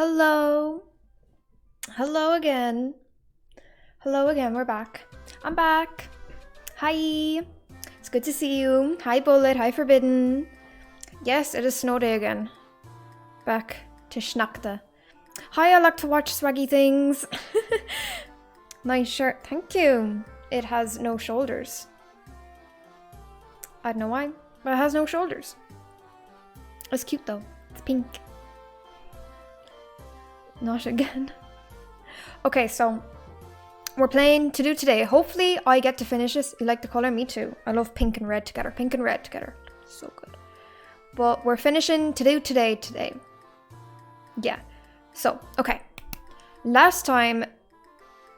Hello. Hello again. Hello again, we're back. I'm back. Hi. It's good to see you. Hi, Bullet. Hi, Forbidden. Yes, it is snow day again. Back to Schnackte. Hi, I like to watch swaggy things. Nice shirt. Thank you. It has no shoulders. I don't know why, but it has no shoulders. It's cute though. It's pink. Not again. Okay, so we're playing To Do Today. Hopefully I get to finish this. You like the color? Me too. I love pink and red together. Pink and red together. So good. But we're finishing To Do today. Yeah. So, okay. Last time...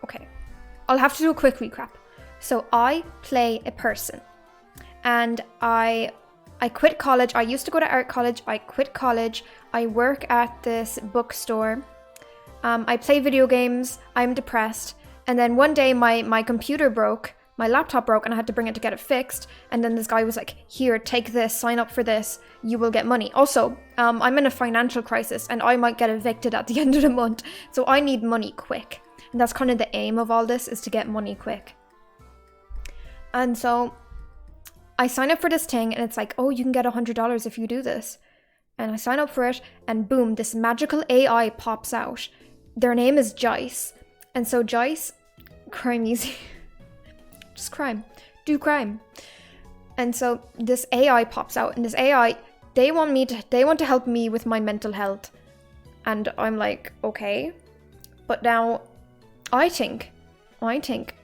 Okay. I'll have to do a quick recap. So I play a person. And I quit college. I used to go to art college. I quit college. I work at this bookstore. I play video games. I'm depressed. And then one day my computer broke. My laptop broke and I had to bring it to get it fixed. And then this guy was like, here, take this, sign up for this. You will get money. Also, I'm in a financial crisis and I might get evicted at the end of the month. So I need money quick. And that's kind of the aim of all this, is to get money quick. And so I sign up for this thing and it's like, oh, you can get $100 if you do this. And I sign up for it and boom, this magical AI pops out. Their name is Jice. And so Jice, crime easy. Just crime. Do crime. And so this AI pops out, and this AI, they want to help me with my mental health. And I'm like, okay. But now I think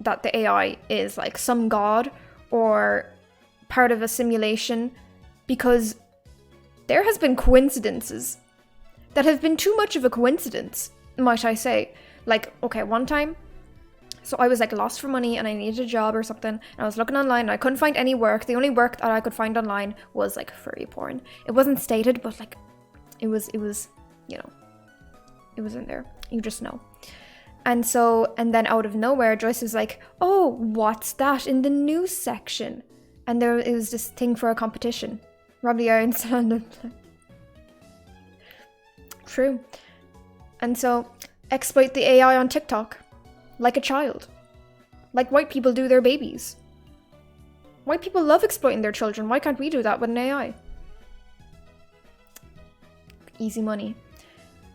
that the AI is like some god or part of a simulation, because there has been coincidences that have been too much of a coincidence, might I say. Like, okay, one time, so I was like lost for money and I needed a job or something, and I was looking online and I couldn't find any work. The only work that I could find online was like furry porn. It wasn't stated, but like it was, you know, it was in there. You just know. And so, and then out of nowhere, Joyce was like, oh, what's that in the news section? And there was this thing for a competition. Rob the Iron Sound. True. And so, exploit the AI on TikTok. Like a child. Like white people do their babies. White people love exploiting their children. Why can't we do that with an AI? Easy money.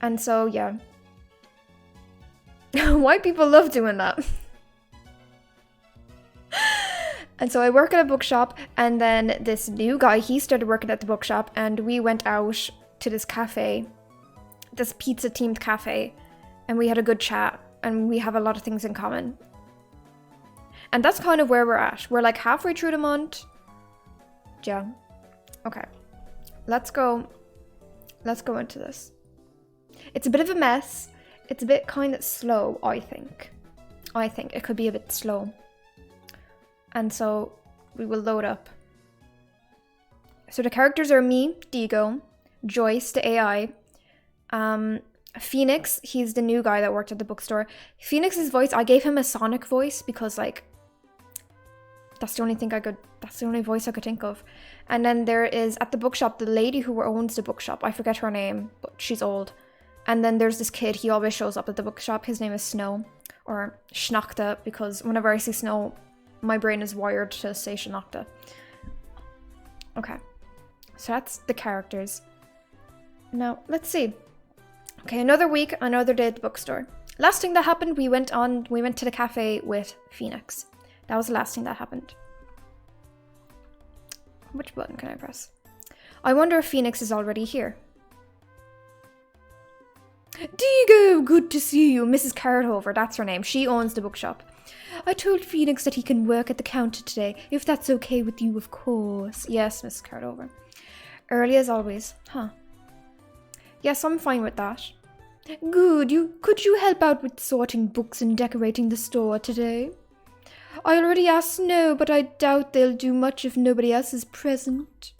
And so, yeah. White people love doing that. And so I work at a bookshop, and then this new guy, he started working at the bookshop, and we went out to this cafe, this pizza themed cafe, and we had a good chat, and we have a lot of things in common. And that's kind of where we're at. We're like halfway through the month. Yeah. Okay. Let's go into this. It's a bit of a mess. It's a bit kind of slow, I think. It could be a bit slow. And so we will load up. So the characters are me, Digo, Joyce, the AI, Phoenix, he's the new guy that worked at the bookstore. Phoenix's voice, I gave him a Sonic voice because like, that's the only voice I could think of. And then there is, at the bookshop, the lady who owns the bookshop, I forget her name, but she's old. And then there's this kid, he always shows up at the bookshop, his name is Snow, or Schnackte, because whenever I see Snow, my brain is wired to say Schnackte. Okay, so that's the characters. Now, let's see. Okay, another week, another day at the bookstore. Last thing that happened, we went to the cafe with Phoenix. That was the last thing that happened. Which button can I press? I wonder if Phoenix is already here. Digo, good to see you. Mrs. Carthover, that's her name. She owns the bookshop. I told Phoenix that he can work at the counter today, if that's okay with you, of course. Yes, Mrs. Carthover. Early as always. Huh. Yes, I'm fine with that. Good. Could you help out with sorting books and decorating the store today? I already asked Snow, but I doubt they'll do much if nobody else is present.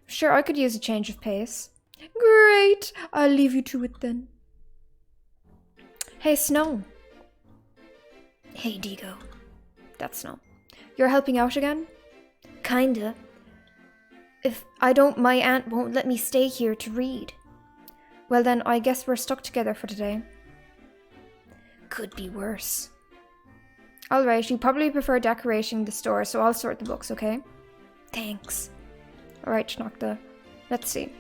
Sure, I could use a change of pace. Great. I'll leave you to it then. Hey, Snow. Hey, Digo. That's Snow. You're helping out again? Kinda. If I don't, my aunt won't let me stay here to read. Well then, I guess we're stuck together for today. Could be worse. Alright, you probably prefer decorating the store, so I'll sort the books, okay? Thanks. Alright, Schnockta. Let's see.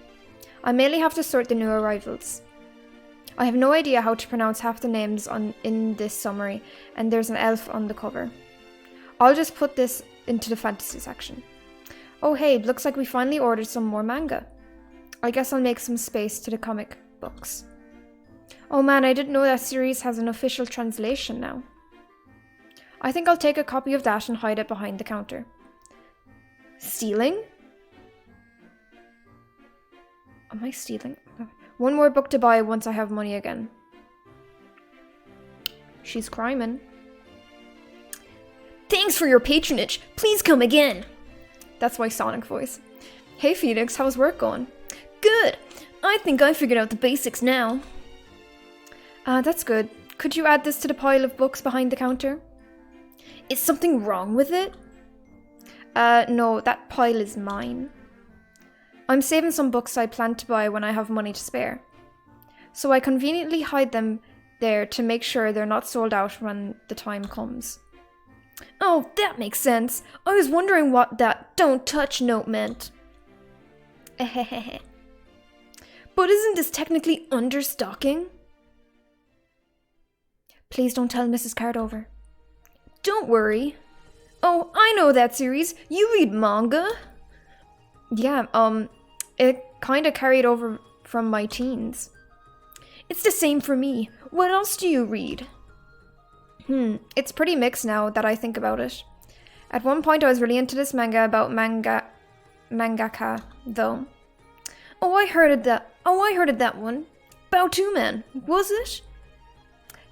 I mainly have to sort the new arrivals. I have no idea how to pronounce half the names in this summary, and there's an elf on the cover. I'll just put this into the fantasy section. Oh hey, looks like we finally ordered some more manga. I guess I'll make some space to the comic books. Oh man, I didn't know that series has an official translation now. I think I'll take a copy of that and hide it behind the counter. Stealing? Am I stealing? One more book to buy once I have money again. She's criming. Thanks for your patronage. Please come again. That's my Sonic voice. Hey Phoenix, how's work going? Good. I think I figured out the basics now. That's good. Could you add this to the pile of books behind the counter? Is something wrong with it? No, that pile is mine. I'm saving some books I plan to buy when I have money to spare. So I conveniently hide them there to make sure they're not sold out when the time comes. Oh, that makes sense. I was wondering what that "don't touch" note meant. But isn't this technically understocking? Please don't tell Mrs. Cardover. Don't worry. Oh, I know that series. You read manga? Yeah, it kinda carried over from my teens. It's the same for me. What else do you read? It's pretty mixed now that I think about it. At one point I was really into this manga about mangaka, though. Oh, I heard of that one. Bao-Tu-Man, was it?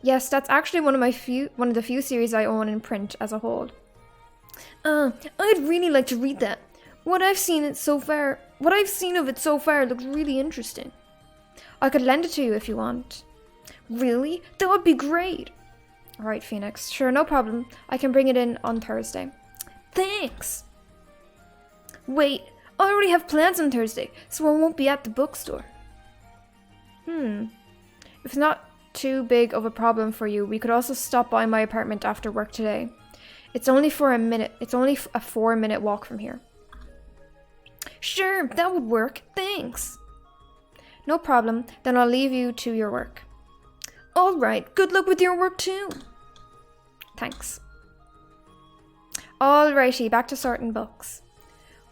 Yes, that's actually one of the few series I own in print as a whole. I'd really like to read that. What I've seen of it so far looks really interesting. I could lend it to you if you want. Really? That would be great. Alright, Phoenix. Sure, no problem. I can bring it in on Thursday. Thanks! Wait, I already have plans on Thursday, so I won't be at the bookstore. If it's not too big of a problem for you, we could also stop by my apartment after work today. It's only for a minute. It's only a 4-minute walk from here. Sure, that would work. Thanks. No problem. Then I'll leave you to your work. Alright, good luck with your work too. Thanks. Alrighty, back to sorting books.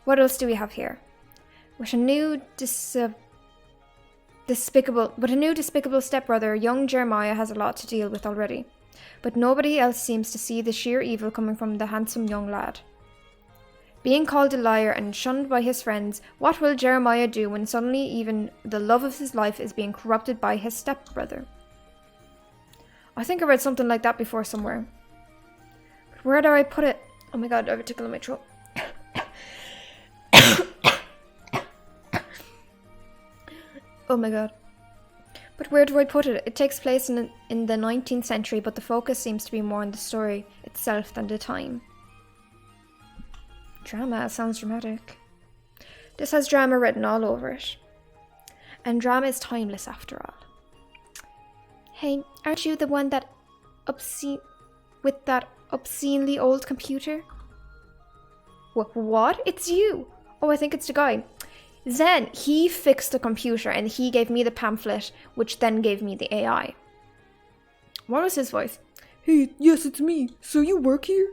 What else do we have here? With a new despicable stepbrother, young Jeremiah has a lot to deal with already. But nobody else seems to see the sheer evil coming from the handsome young lad. Being called a liar and shunned by his friends, what will Jeremiah do when suddenly even the love of his life is being corrupted by his stepbrother? I think I read something like that before somewhere. But where do I put it? Oh my god, I have a tickle in my throat. Oh my god. But where do I put it? It takes place in the 19th century, but the focus seems to be more on the story itself than the time. Drama sounds dramatic. This has drama written all over it. And drama is timeless after all. Hey, aren't you the one with that obscenely old computer? What? It's you! Oh, I think it's the guy. Then he fixed the computer and he gave me the pamphlet, which then gave me the AI. What was his voice? Hey, yes, it's me. So you work here?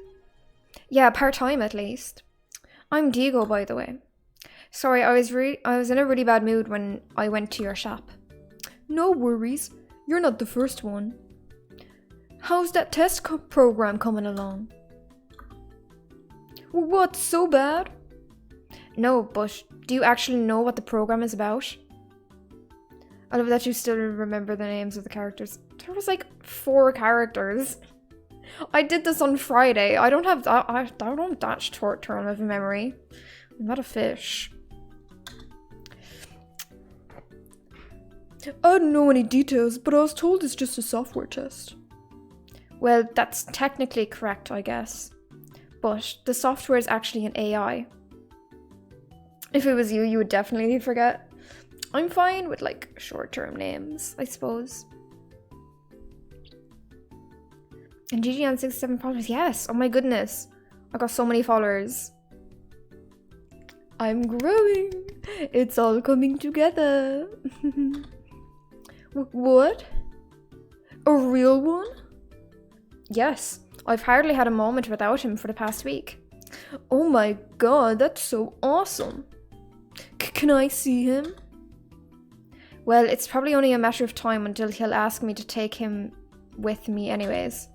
Yeah, part-time at least. I'm Diego, by the way. Sorry, I was in a really bad mood when I went to your shop. No worries. You're not the first one. How's that test program coming along? What's so bad? No, but do you actually know what the program is about? I love that you still remember the names of the characters. There was like 4 characters. I did this on Friday. I don't have that short term of memory. I'm not a fish. I don't know any details, but I was told it's just a software test. Well, that's technically correct, I guess. But the software is actually an AI. If it was you, you would definitely forget. I'm fine with like short-term names, I suppose. And GG on 67 followers. Yes. Oh my goodness. I got so many followers. I'm growing. It's all coming together. What? A real one? Yes. I've hardly had a moment without him for the past week. Oh my god, that's so awesome. Can I see him? Well, it's probably only a matter of time until he'll ask me to take him with me anyways.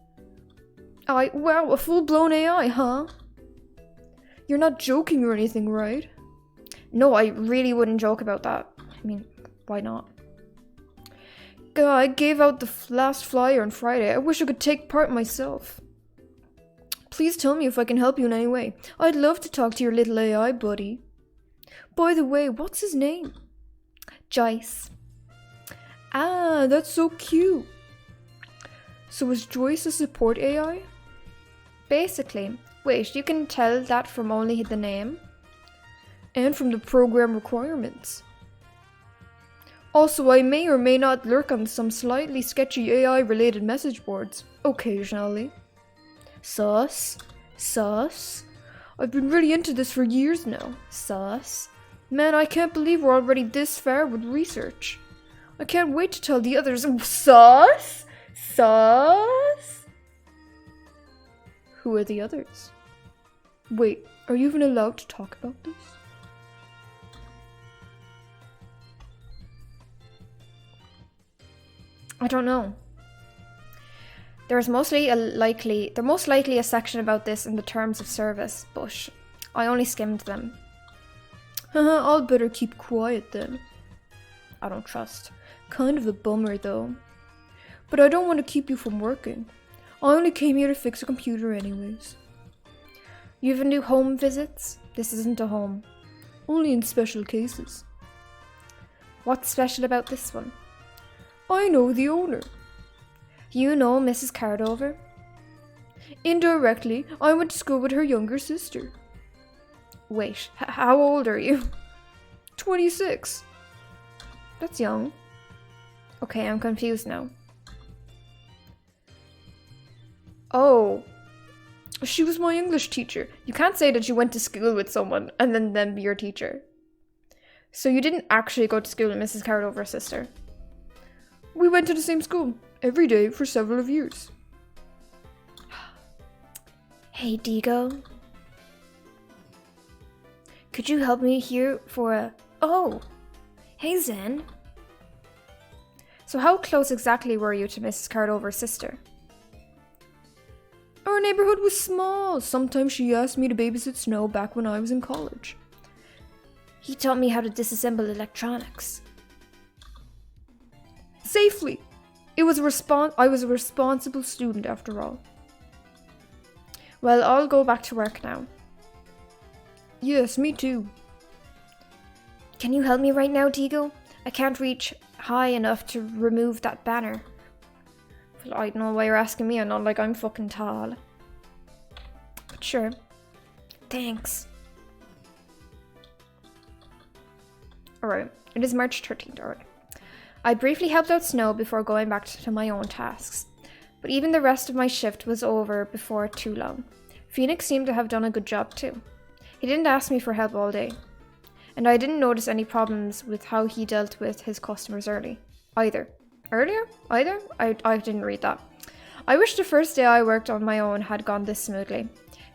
Wow, a full-blown AI, huh? You're not joking or anything, right? No, I really wouldn't joke about that. I mean, why not? I gave out the last flyer on Friday. I wish I could take part myself. Please tell me if I can help you in any way. I'd love to talk to your little AI buddy. By the way, what's his name? Joyce. Ah, that's so cute. So is Joyce a support AI? Basically. Wait, you can tell that from only the name? And from the program requirements. Also, I may or may not lurk on some slightly sketchy AI-related message boards. Occasionally. Sus. Sus. I've been really into this for years now. Sus. Man, I can't believe we're already this far with research. I can't wait to tell the others. Sus? Sus? Who are the others? Wait, are you even allowed to talk about this? I don't know. There's most likely a section about this in the terms of service, but I only skimmed them. I'll better keep quiet then. I don't trust. Kind of a bummer though. But I don't want to keep you from working. I only came here to fix a computer anyways. You even do home visits? This isn't a home. Only in special cases. What's special about this one? I know the owner. You know Mrs. Cardover? Indirectly, I went to school with her younger sister. Wait, how old are you? 26. That's young. Okay, I'm confused now. Oh. She was my English teacher. You can't say that you went to school with someone and then them be your teacher. So you didn't actually go to school with Mrs. Cardover's sister? We went to the same school every day for several years. Hey, Digo. Could you help me here for a... Oh! Hey, Zen. So how close exactly were you to Mrs. Cardover's sister? Our neighborhood was small. Sometimes she asked me to babysit Snow back when I was in college. He taught me how to disassemble electronics. Safely. I was a responsible student after all. Well, I'll go back to work now. Yes, me too. Can you help me right now, Digo? I can't reach high enough to remove that banner. Well, I don't know why you're asking me. I'm not like I'm fucking tall. But sure. Thanks. Alright, it is March 13th, alright. I briefly helped out Snow before going back to my own tasks. But even the rest of my shift was over before too long. Phoenix seemed to have done a good job too. He didn't ask me for help all day. And I didn't notice any problems with how he dealt with his customers either. Earlier? Either? I didn't read that. I wish the first day I worked on my own had gone this smoothly.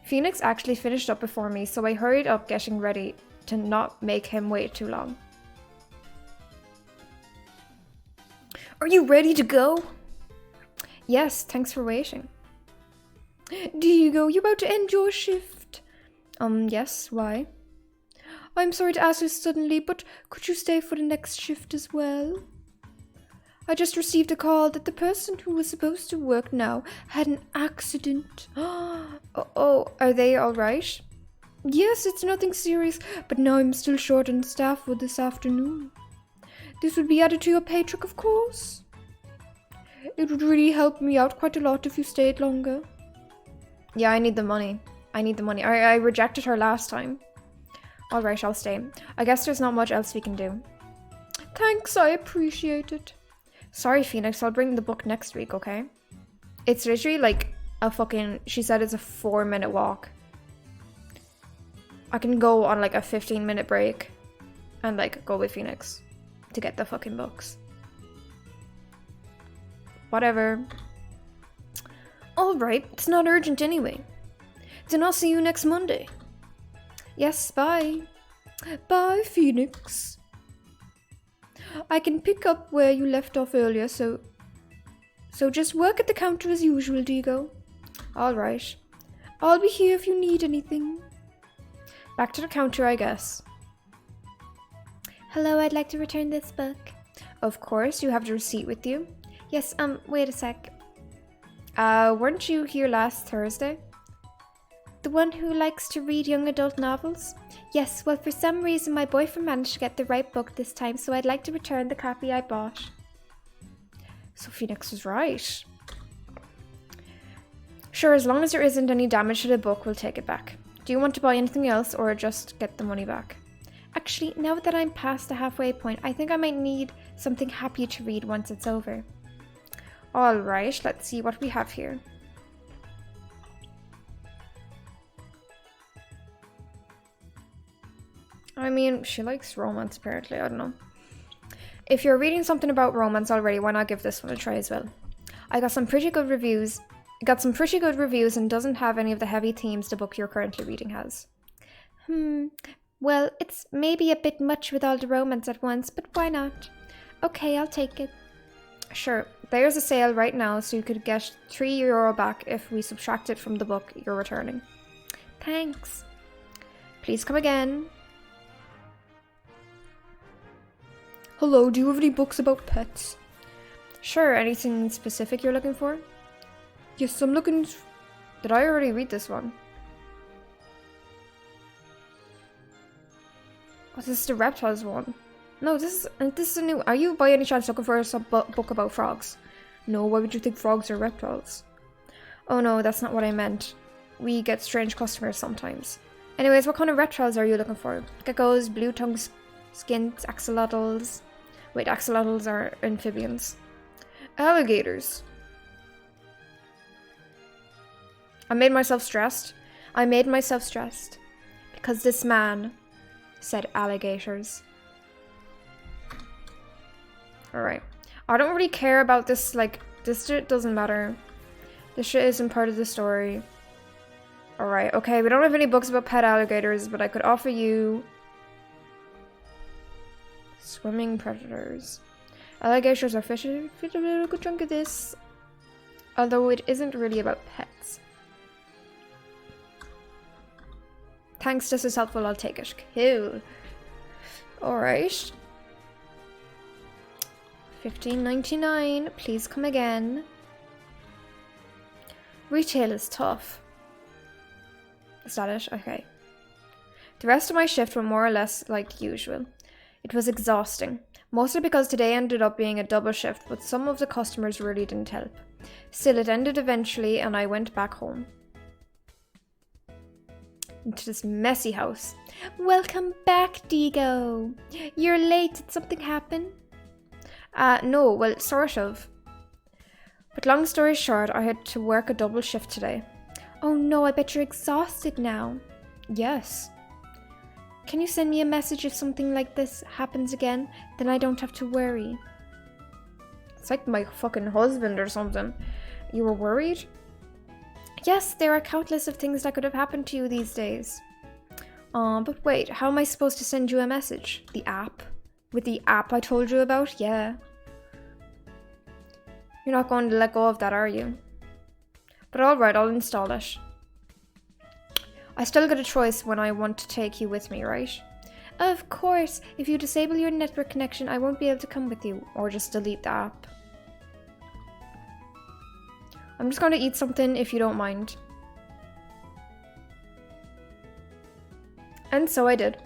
Phoenix actually finished up before me, so I hurried up getting ready to not make him wait too long. Are you ready to go? Yes, thanks for waiting. Diego, you about to end your shift? Yes, why? I'm sorry to ask this suddenly, but could you stay for the next shift as well? I just received a call that the person who was supposed to work now had an accident. Oh, are they alright? Yes, it's nothing serious, but now I'm still short on staff for this afternoon. This would be added to your paycheck, of course. It would really help me out quite a lot if you stayed longer. Yeah, I need the money. I rejected her last time. Alright, I'll stay. I guess there's not much else we can do. Thanks, I appreciate it. Sorry, Phoenix, I'll bring the book next week, okay? It's literally like a fucking... She said it's a 4-minute walk. I can go on like a 15-minute break and like go with Phoenix to get the fucking books. Whatever. Alright, it's not urgent anyway. Then I'll see you next Monday. Yes, bye. Bye, Phoenix. I can pick up where you left off earlier, so just work at the counter as usual, Diego. Alright. I'll be here if you need anything. Back to the counter, I guess. Hello, I'd like to return this book. Of course, you have the receipt with you. Yes, wait a sec. Weren't you here last Thursday? The one who likes to read young adult novels? Yes, well, for some reason my boyfriend managed to get the right book this time, so I'd like to return the copy I bought. So Phoenix was right. Sure, as long as there isn't any damage to the book, we'll take it back. Do you want to buy anything else or just get the money back? Actually, now that I'm past the halfway point, I think I might need something happy to read once it's over. Alright, let's see what we have here. I mean, she likes romance apparently, I don't know. If you're reading something about romance already, why not give this one a try as well? I got some pretty good reviews. It got some pretty good reviews and doesn't have any of the heavy themes the book you're currently reading has. Well, it's maybe a bit much with all the romance at once, but why not? Okay, I'll take it. Sure, there's a sale right now, so you could get €3 back if we subtract it from the book you're returning. Thanks. Please come again. Hello, do you have any books about pets? Sure, anything specific you're looking for? Yes, I'm looking... Did I already read this one? Oh, this is the reptiles one. No, this is a new... Are you by any chance looking for a book about frogs? No, why would you think frogs are reptiles? Oh no, that's not what I meant. We get strange customers sometimes. Anyways, what kind of reptiles are you looking for? Geckos, blue-tongued skinks, axolotls... Wait, axolotls are amphibians. Alligators. I made myself stressed. Because this man said alligators. Alright. I don't really care about this, like, this shit doesn't matter. This shit isn't part of the story. Alright, okay, we don't have any books about pet alligators, but I could offer you... Swimming predators. Alligators are fishing a little good chunk of this. Although it isn't really about pets. Thanks, this is helpful, I'll take it. Cool. Alright. $15.99. Please come again. Retail is tough. Is that it? Okay. The rest of my shift were more or less like usual. It was exhausting. Mostly because today ended up being a double shift, but some of the customers really didn't help. Still, it ended eventually and I went back home. Into this messy house. Welcome back, Diego. You're late. Did something happen? No, well, sort of. But long story short, I had to work a double shift today. Oh no, I bet you're exhausted now. Yes. Can you send me a message if something like this happens again? Then I don't have to worry. It's like my fucking husband or something. You were worried? Yes, there are countless of things that could have happened to you these days. But wait, how am I supposed to send you a message? The app? With the app I told you about? Yeah. You're not going to let go of that, are you? But alright, I'll install it. I still get a choice when I want to take you with me, right? Of course. If you disable your network connection, I won't be able to come with you. Or just delete the app. I'm just going to eat something if you don't mind. And so I did.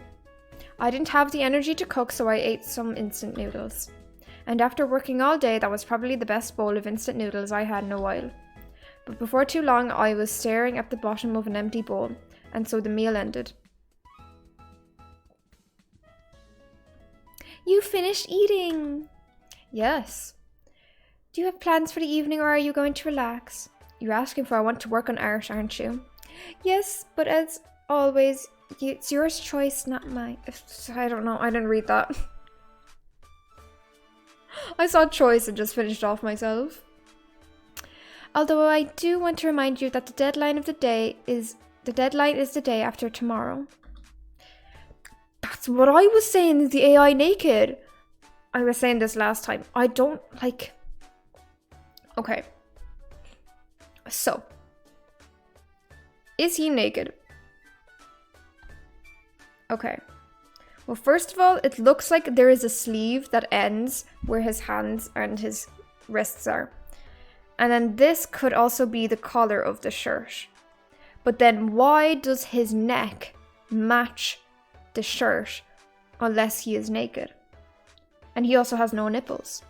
I didn't have the energy to cook, so I ate some instant noodles. And after working all day, that was probably the best bowl of instant noodles I had in a while. But before too long, I was staring at the bottom of an empty bowl, and so the meal ended. You finished eating. Yes. Do you have plans for the evening or are you going to relax? You're asking for I want to work on art, aren't you? Yes, but as always, it's yours choice, not mine. I don't know. I didn't read that. I saw choice and just finished off myself. Although I do want to remind you that the deadline is the day after tomorrow. That's what I was saying, is the AI naked. I was saying this last time. I don't like... Okay. So. Is he naked? Okay. Well, first of all, it looks like there is a sleeve that ends where his hands and his wrists are. And then this could also be the collar of the shirt. But then why does his neck match the shirt unless he is naked? And he also has no nipples.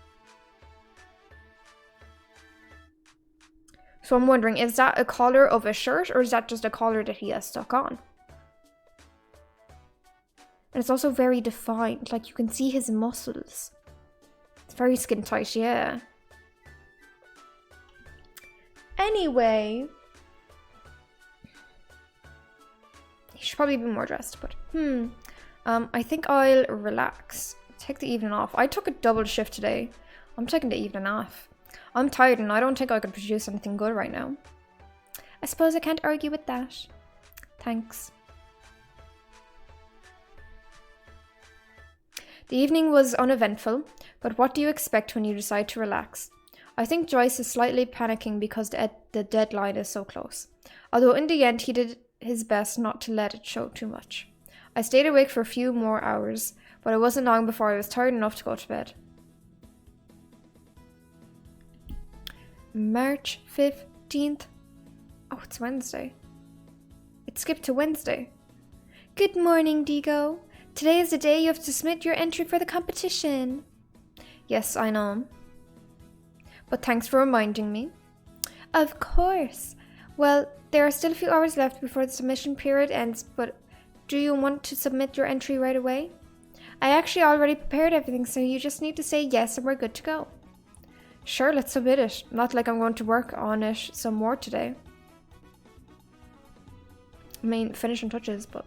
So I'm wondering, is that a collar of a shirt or is that just a collar that he has stuck on? And it's also very defined, like you can see his muscles. It's very skin tight, yeah. Anyway, he should probably be more dressed, but I think I'll relax. Take the evening off. I took a double shift today. I'm taking the evening off. I'm tired and I don't think I could produce anything good right now. I suppose I can't argue with that. Thanks. The evening was uneventful, but what do you expect when you decide to relax? I think Joyce is slightly panicking because the deadline is so close. Although in the end he did his best not to let it show too much. I stayed awake for a few more hours, but it wasn't long before I was tired enough to go to bed. March 15th. Oh, it's Wednesday. It skipped to Wednesday. Good morning, Digo. Today is the day you have to submit your entry for the competition. Yes, I know. But thanks for reminding me. Of course. Well, there are still a few hours left before the submission period ends, but do you want to submit your entry right away? I actually already prepared everything, so you just need to say yes and we're good to go. Sure, let's submit it. Not like I'm going to work on it some more today. I mean, finishing touches, but...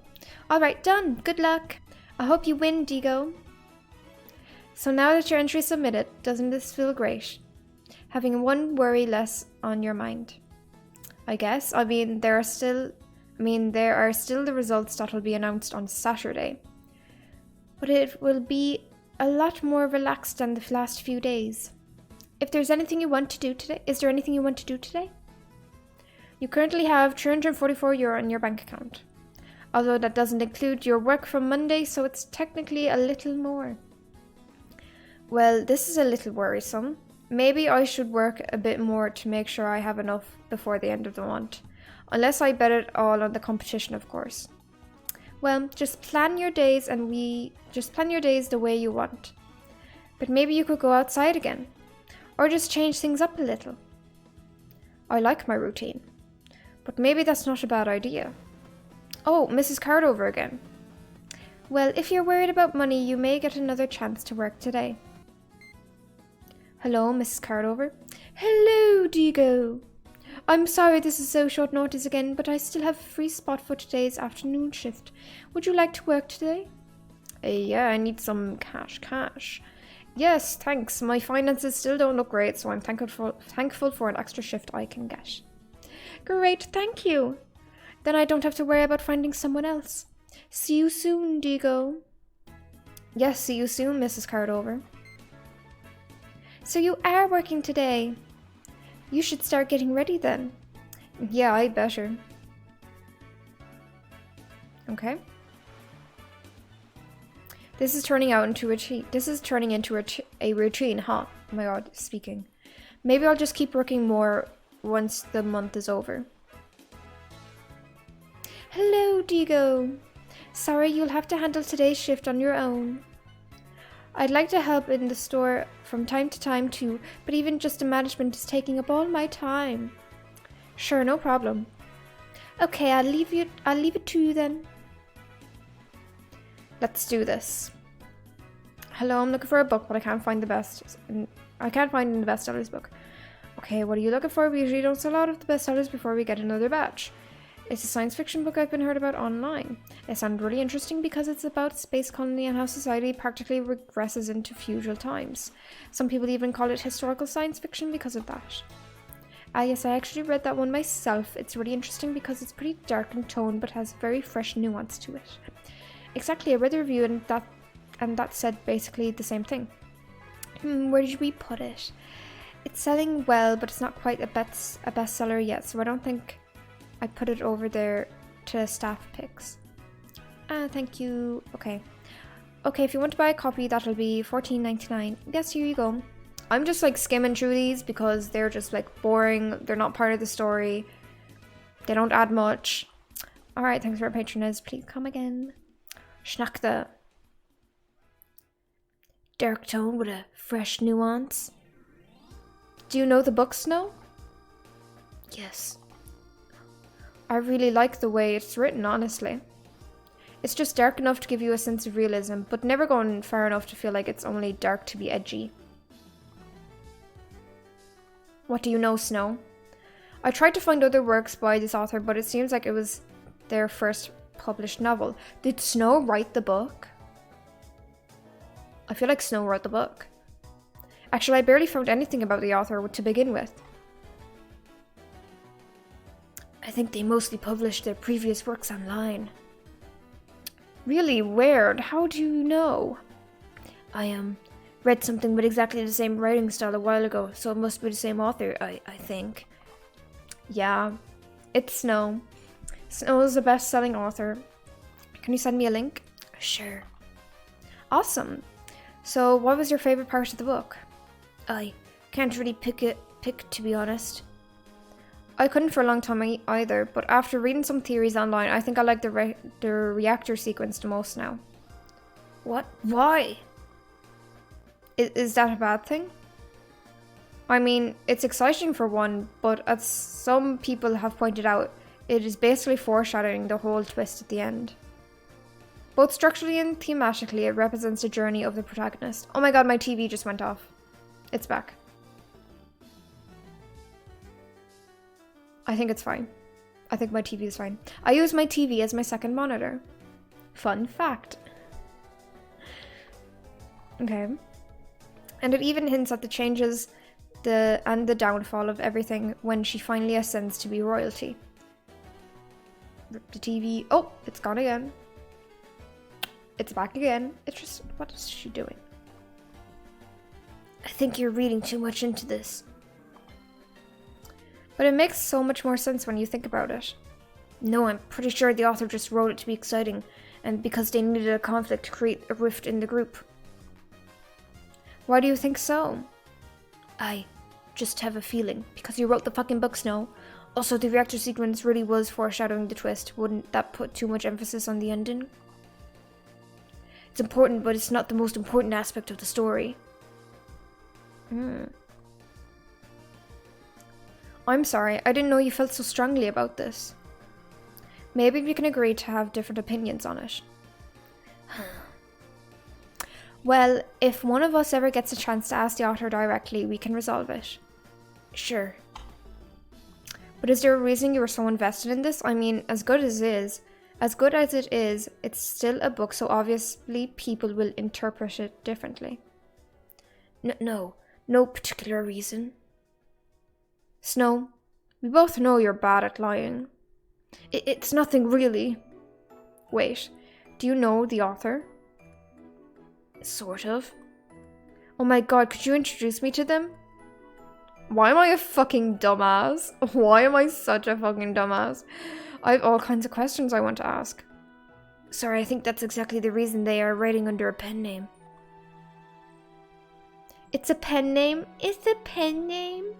Alright, done. Good luck. I hope you win, Digo. So now that your entry is submitted, doesn't this feel great? Having one worry less on your mind. I guess. I mean, there are still the results that will be announced on Saturday. But it will be a lot more relaxed than the last few days. If there's anything you want to do today, is there anything you want to do today? You currently have €344 in your bank account. Although that doesn't include your work from Monday, so it's technically a little more. Well, this is a little worrisome. Maybe I should work a bit more to make sure I have enough before the end of the month. Unless I bet it all on the competition, of course. Well, just plan your days the way you want. But maybe you could go outside again. Or just change things up a little. I like my routine. But maybe that's not a bad idea. Oh, Mrs. Cardover again. Well, if you're worried about money, you may get another chance to work today. Hello, Mrs. Cardover. Hello, Digo. I'm sorry this is so short notice again, but I still have a free spot for today's afternoon shift. Would you like to work today? Yeah, I need some cash. Yes, thanks. My finances still don't look great, so I'm thankful for an extra shift I can get. Great, thank you. Then I don't have to worry about finding someone else. See you soon, Digo. Yes, see you soon, Mrs. Cardover. So you are working today. You should start getting ready then. Yeah, I'd better. Okay. This is turning into a routine, huh? Oh my god, speaking. Maybe I'll just keep working more once the month is over. Hello, Digo. Sorry, you'll have to handle today's shift on your own. I'd like to help in the store from time to time too, but even just the management is taking up all my time. Sure, no problem. Okay, I'll leave it to you then. Let's do this. Hello, I'm looking for a book, but I can't find the best. I can't find the bestsellers book. Okay, what are you looking for? We usually don't sell out of the bestsellers before we get another batch. It's a science fiction book I've been heard about online. It sounded really interesting because it's about space colony and how society practically regresses into feudal times. Some people even call it historical science fiction because of that. Yes, I actually read that one myself. It's really interesting because it's pretty dark in tone but has very fresh nuance to it. Exactly, I read the review and that said basically the same thing. Where did we put it? It's selling well, but it's not quite a bestseller yet, so I don't think I put it over there to staff picks. Thank you. Okay, if you want to buy a copy, that'll be $14.99. Yes, here you go. I'm just like skimming through these because they're just like boring. They're not part of the story. They don't add much. Alright, thanks for your patronage. Please come again. Schnack the dark tone with a fresh nuance. Do you know the book, Snow? Yes. I really like the way it's written, honestly. It's just dark enough to give you a sense of realism, but never going far enough to feel like it's only dark to be edgy. What do you know, Snow? I tried to find other works by this author, but it seems like it was their first published novel. Did Snow write the book? I feel like Snow wrote the book. Actually, I barely found anything about the author to begin with. I think they mostly published their previous works online. Really weird. How do you know? I read something with exactly the same writing style a while ago, so it must be the same author, I think. Yeah, it's Snow. Snow is the best-selling author. Can you send me a link? Sure. Awesome. So, what was your favorite part of the book? I can't really pick to be honest. I couldn't for a long time either, but after reading some theories online, I think I like the reactor sequence the most now. What? Why? Is that a bad thing? I mean, it's exciting for one, but as some people have pointed out, it is basically foreshadowing the whole twist at the end. Both structurally and thematically, it represents the journey of the protagonist. Oh my god, my TV just went off. It's back. I think it's fine. I think my TV is fine. I use my TV as my second monitor. Fun fact. Okay. And it even hints at the changes and the downfall of everything when she finally ascends to be royalty. Rip the TV. Oh, it's gone again. It's back again. It's just, what is she doing? I think you're reading too much into this. But it makes so much more sense when you think about it. No, I'm pretty sure the author just wrote it to be exciting, and because they needed a conflict to create a rift in the group. Why do you think so? I just have a feeling, because you wrote the fucking book, Snow. Also, the reactor sequence really was foreshadowing the twist. Wouldn't that put too much emphasis on the ending? It's important, but it's not the most important aspect of the story. I'm sorry, I didn't know you felt so strongly about this. Maybe we can agree to have different opinions on it. Well, if one of us ever gets a chance to ask the author directly, we can resolve it. Sure. But is there a reason you were so invested in this? I mean, as good as it is, it's still a book, so obviously people will interpret it differently. No particular reason. Snow, we both know you're bad at lying. It's nothing really. Wait, do you know the author? Sort of. Oh my god, could you introduce me to them? Why am I a fucking dumbass? Why am I such a fucking dumbass? I have all kinds of questions I want to ask. Sorry, I think that's exactly the reason they are writing under a pen name. It's a pen name? It's a pen name?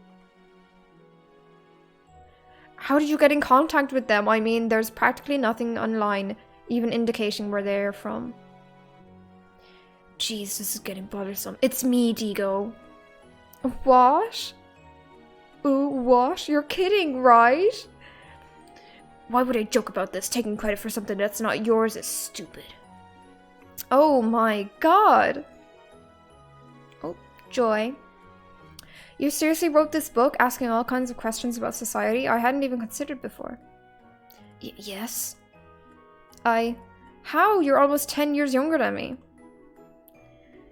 How did you get in contact with them? I mean, there's practically nothing online, even indicating where they're from. Jeez, this is getting bothersome. It's me, Digo. What? Ooh, what? You're kidding, right? Why would I joke about this? Taking credit for something that's not yours is stupid. Oh my god. Joy. You seriously wrote this book asking all kinds of questions about society I hadn't even considered before? Yes. How? You're almost 10 years younger than me.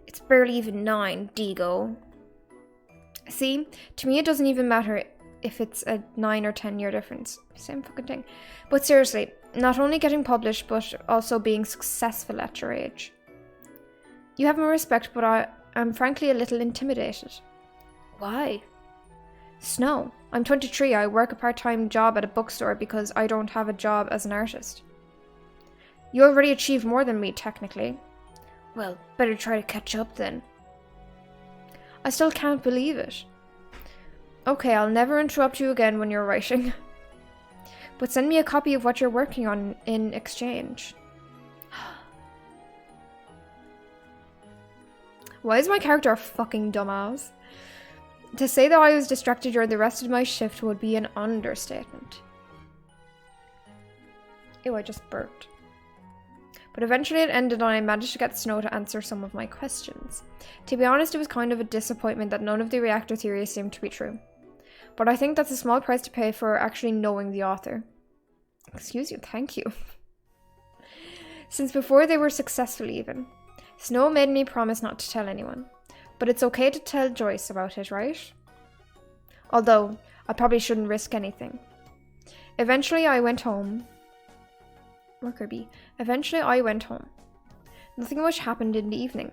It's barely even 9, Digo. See? To me it doesn't even matter if it's a 9 or 10 year difference. Same fucking thing. But seriously, not only getting published, but also being successful at your age. You have my respect, but I'm frankly a little intimidated. Why? Snow. I'm 23. I work a part-time job at a bookstore because I don't have a job as an artist. You already achieved more than me, technically. Well, better try to catch up then. I still can't believe it. Okay, I'll never interrupt you again when you're writing. But send me a copy of what you're working on in exchange. Why is my character a fucking dumbass? To say that I was distracted during the rest of my shift would be an understatement. Ew, I just burped. But eventually it ended and I managed to get Snow to answer some of my questions. To be honest, it was kind of a disappointment that none of the reactor theories seemed to be true. But I think that's a small price to pay for actually knowing the author. Excuse you, thank you. Since before they were successful even. Snow made me promise not to tell anyone. But it's okay to tell Joyce about it, right? Although, I probably shouldn't risk anything. Eventually I went home. Worker B. Eventually I went home. Nothing much happened in the evening.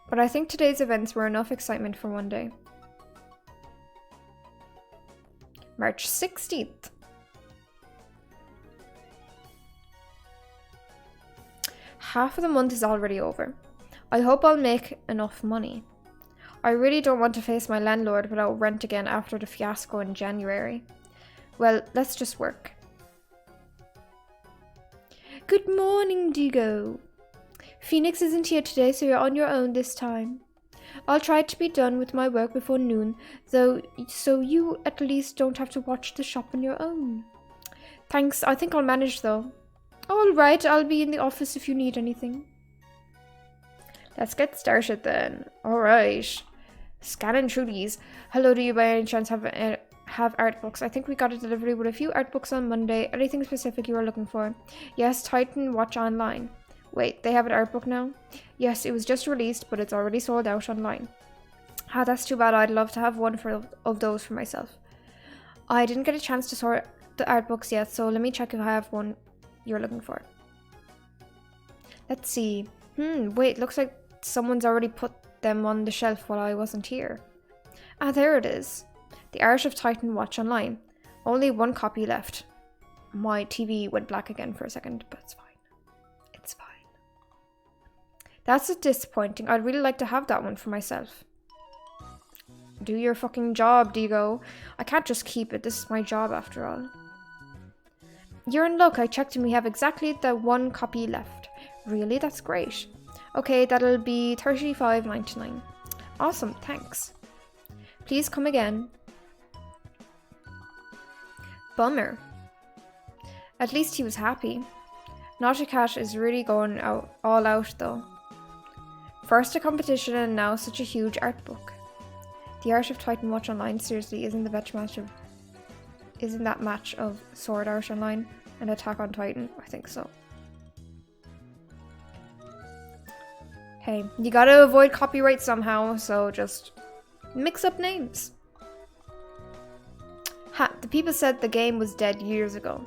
But I think today's events were enough excitement for one day. March 16th. Half of the month is already over. I hope I'll make enough money. I really don't want to face my landlord without rent again after the fiasco in January. Well, let's just work. Good morning, Digo. Phoenix isn't here today, so you're on your own this time. I'll try to be done with my work before noon, though, so you at least don't have to watch the shop on your own. Thanks, I think I'll manage though. All right, I'll be in the office if you need anything. Let's get started then. All right. Scanning through these. Hello, do you by any chance have art books? I think we got a delivery with a few art books on Monday. Anything specific you are looking for? Yes, Titan Watch Online. Wait, they have an art book now? Yes, it was just released, but it's already sold out online. Ah, that's too bad. I'd love to have one of those for myself. I didn't get a chance to sort the art books yet, so let me check if I have one you're looking for. Let's see. Wait, looks like someone's already put them on the shelf while I wasn't here. Ah, there it is. The Art of Titan Watch Online. Only one copy left. My TV went black again for a second, but it's fine. It's fine. That's disappointing. I'd really like to have that one for myself. Do your fucking job, Digo. I can't just keep it. This is my job after all. You're in luck. I checked and we have exactly the one copy left. Really? That's great. Okay, that'll be $35.99. Awesome, thanks. Please come again. Bummer. At least he was happy. Naughty Cat is really going all out though. First a competition and now such a huge art book. The Art of Titan Watch Online seriously isn't that match of Sword Art Online and Attack on Titan? I think so. Hey, you gotta avoid copyright somehow, so just mix up names. Ha, the people said the game was dead years ago.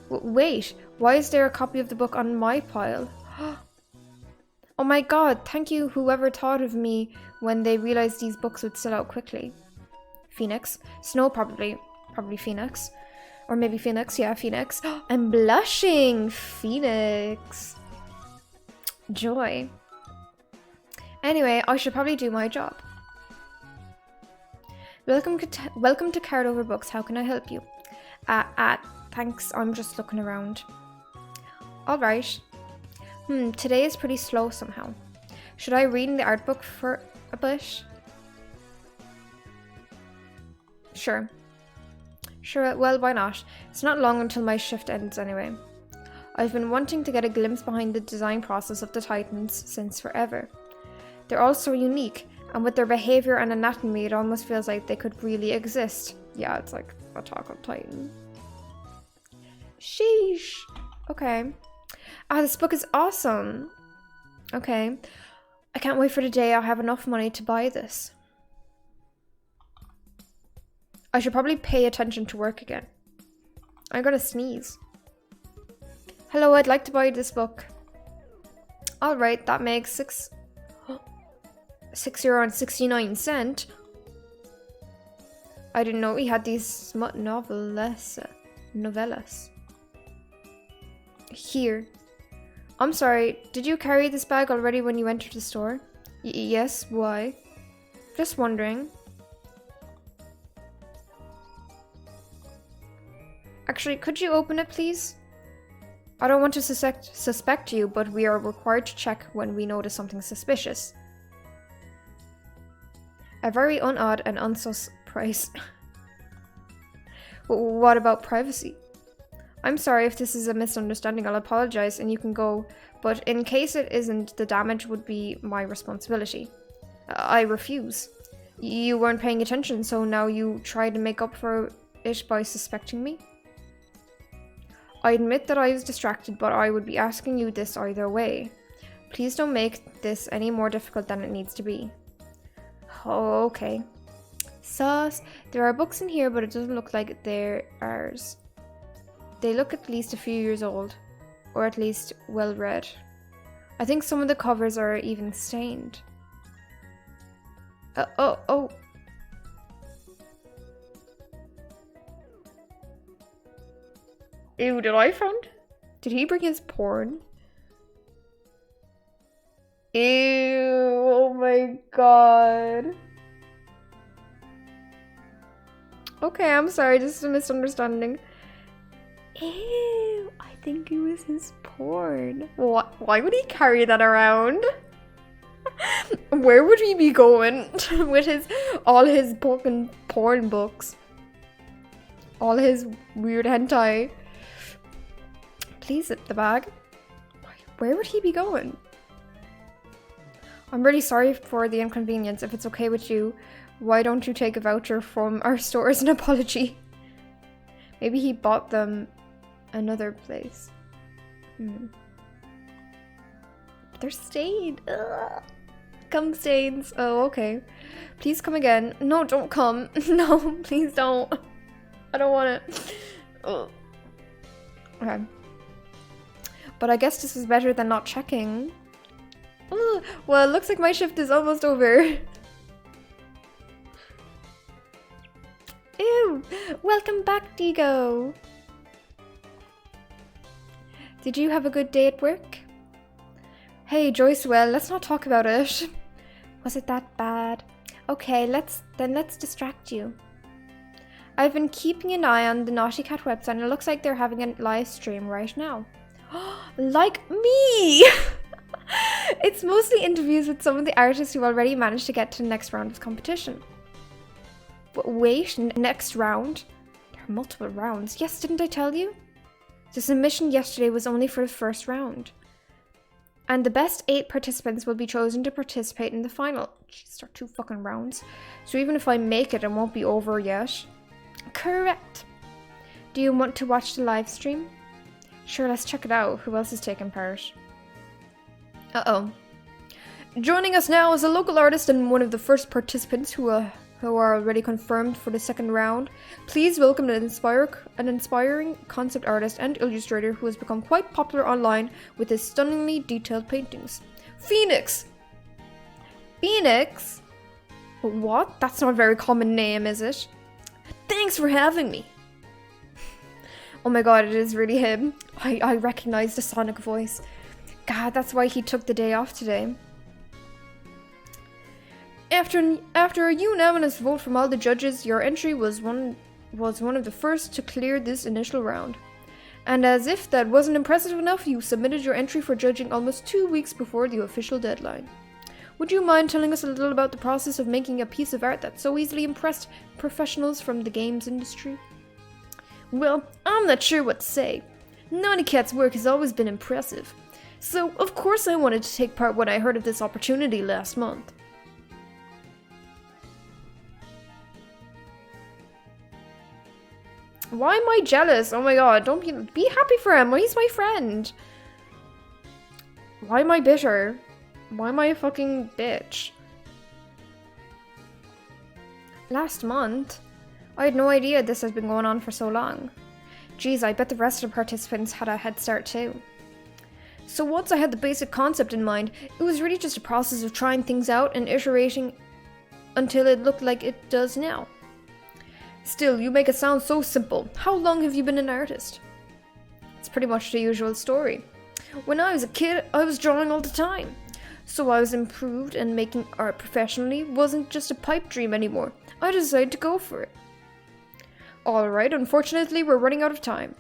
Wait, why is there a copy of the book on my pile? Oh my god, thank you whoever thought of me when they realized these books would sell out quickly. Phoenix. Snow probably Phoenix. Or maybe Phoenix, yeah, Phoenix. I'm blushing, Phoenix. Joy. Anyway, I should probably do my job. Welcome to Card Over Books. How can I help you? Thanks. I'm just looking around. All right. Today is pretty slow somehow. Should I read in the art book for a bit? Sure. Well, why not? It's not long until my shift ends anyway. I've been wanting to get a glimpse behind the design process of the Titans since forever. They're all so unique, And with their behavior and anatomy, it almost feels like they could really exist. Yeah, it's like Attack on Titan. Sheesh. Okay. Ah, this book is awesome. Okay. I can't wait for the day I have enough money to buy this. I should probably pay attention to work again. I'm gonna sneeze. Hello, I'd like to buy this book. Alright, that makes €6.69. I didn't know we had these smut novellas. Here. I'm sorry, did you carry this bag already when you entered the store? Yes, why? Just wondering. Actually, could you open it, please? I don't want to suspect you, but we are required to check when we notice something suspicious. A very unodd and unsus price. What about privacy? I'm sorry if this is a misunderstanding. I'll apologize and you can go, but in case it isn't, the damage would be my responsibility. I refuse. You weren't paying attention, so now you try to make up for it by suspecting me? I admit that I was distracted, but I would be asking you this either way. Please don't make this any more difficult than it needs to be. Oh, okay. Sus. There are books in here, but it doesn't look like they're ours. They look at least a few years old, or at least well read. I think some of the covers are even stained. Oh. Ew, did I found? Did he bring his porn? Ew, oh my god. Okay, I'm sorry, this is a misunderstanding. Ew, I think it was his porn. What? Why would he carry that around? Where would he be going with all his fucking porn books? All his weird hentai. Please zip the bag. Where would he be going? I'm really sorry for the inconvenience. If it's okay with you, why don't you take a voucher from our store as an apology? Maybe he bought them another place. They're stained. Ugh. Cum stains. Oh, okay. Please come again. No, don't come. No, please don't. I don't want it. Ugh. Okay. But I guess this is better than not checking. Ugh. Well, it looks like my shift is almost over. Ew! Welcome back, Digo! Did you have a good day at work? Hey, Joyce, well, let's not talk about it. Was it that bad? Okay, let's distract you. I've been keeping an eye on the Naughty Cat website and it looks like they're having a live stream right now. Like me! It's mostly interviews with some of the artists who've already managed to get to the next round of competition. But wait, next round? There are multiple rounds. Yes, didn't I tell you? The submission yesterday was only for the first round. And the best 8 participants will be chosen to participate in the final. Jeez, there are 2 fucking rounds. So even if I make it, it won't be over yet. Correct. Do you want to watch the live stream? Sure, let's check it out. Who else is taking part? Uh-oh. Joining us now is a local artist and one of the first participants who are already confirmed for the second round. Please welcome an inspiring concept artist and illustrator who has become quite popular online with his stunningly detailed paintings. Phoenix! Phoenix? What? That's not a very common name, is it? Thanks for having me! Oh my god, it is really him. I recognize the sonic voice. God, that's why he took the day off today. After a unanimous vote from all the judges, your entry was one of the first to clear this initial round. And as if that wasn't impressive enough, you submitted your entry for judging almost 2 weeks before the official deadline. Would you mind telling us a little about the process of making a piece of art that so easily impressed professionals from the games industry? Well, I'm not sure what to say. Naughty Cat's work has always been impressive. So, of course I wanted to take part when I heard of this opportunity last month. Why am I jealous? Oh my god, don't be happy for him. He's my friend. Why am I bitter? Why am I a fucking bitch? Last month? I had no idea this has been going on for so long. Geez, I bet the rest of the participants had a head start too. So once I had the basic concept in mind, it was really just a process of trying things out and iterating until it looked like it does now. Still, you make it sound so simple. How long have you been an artist? It's pretty much the usual story. When I was a kid, I was drawing all the time. So I was improved, and making art professionally wasn't just a pipe dream anymore. I decided to go for it. Alright, unfortunately we're running out of time.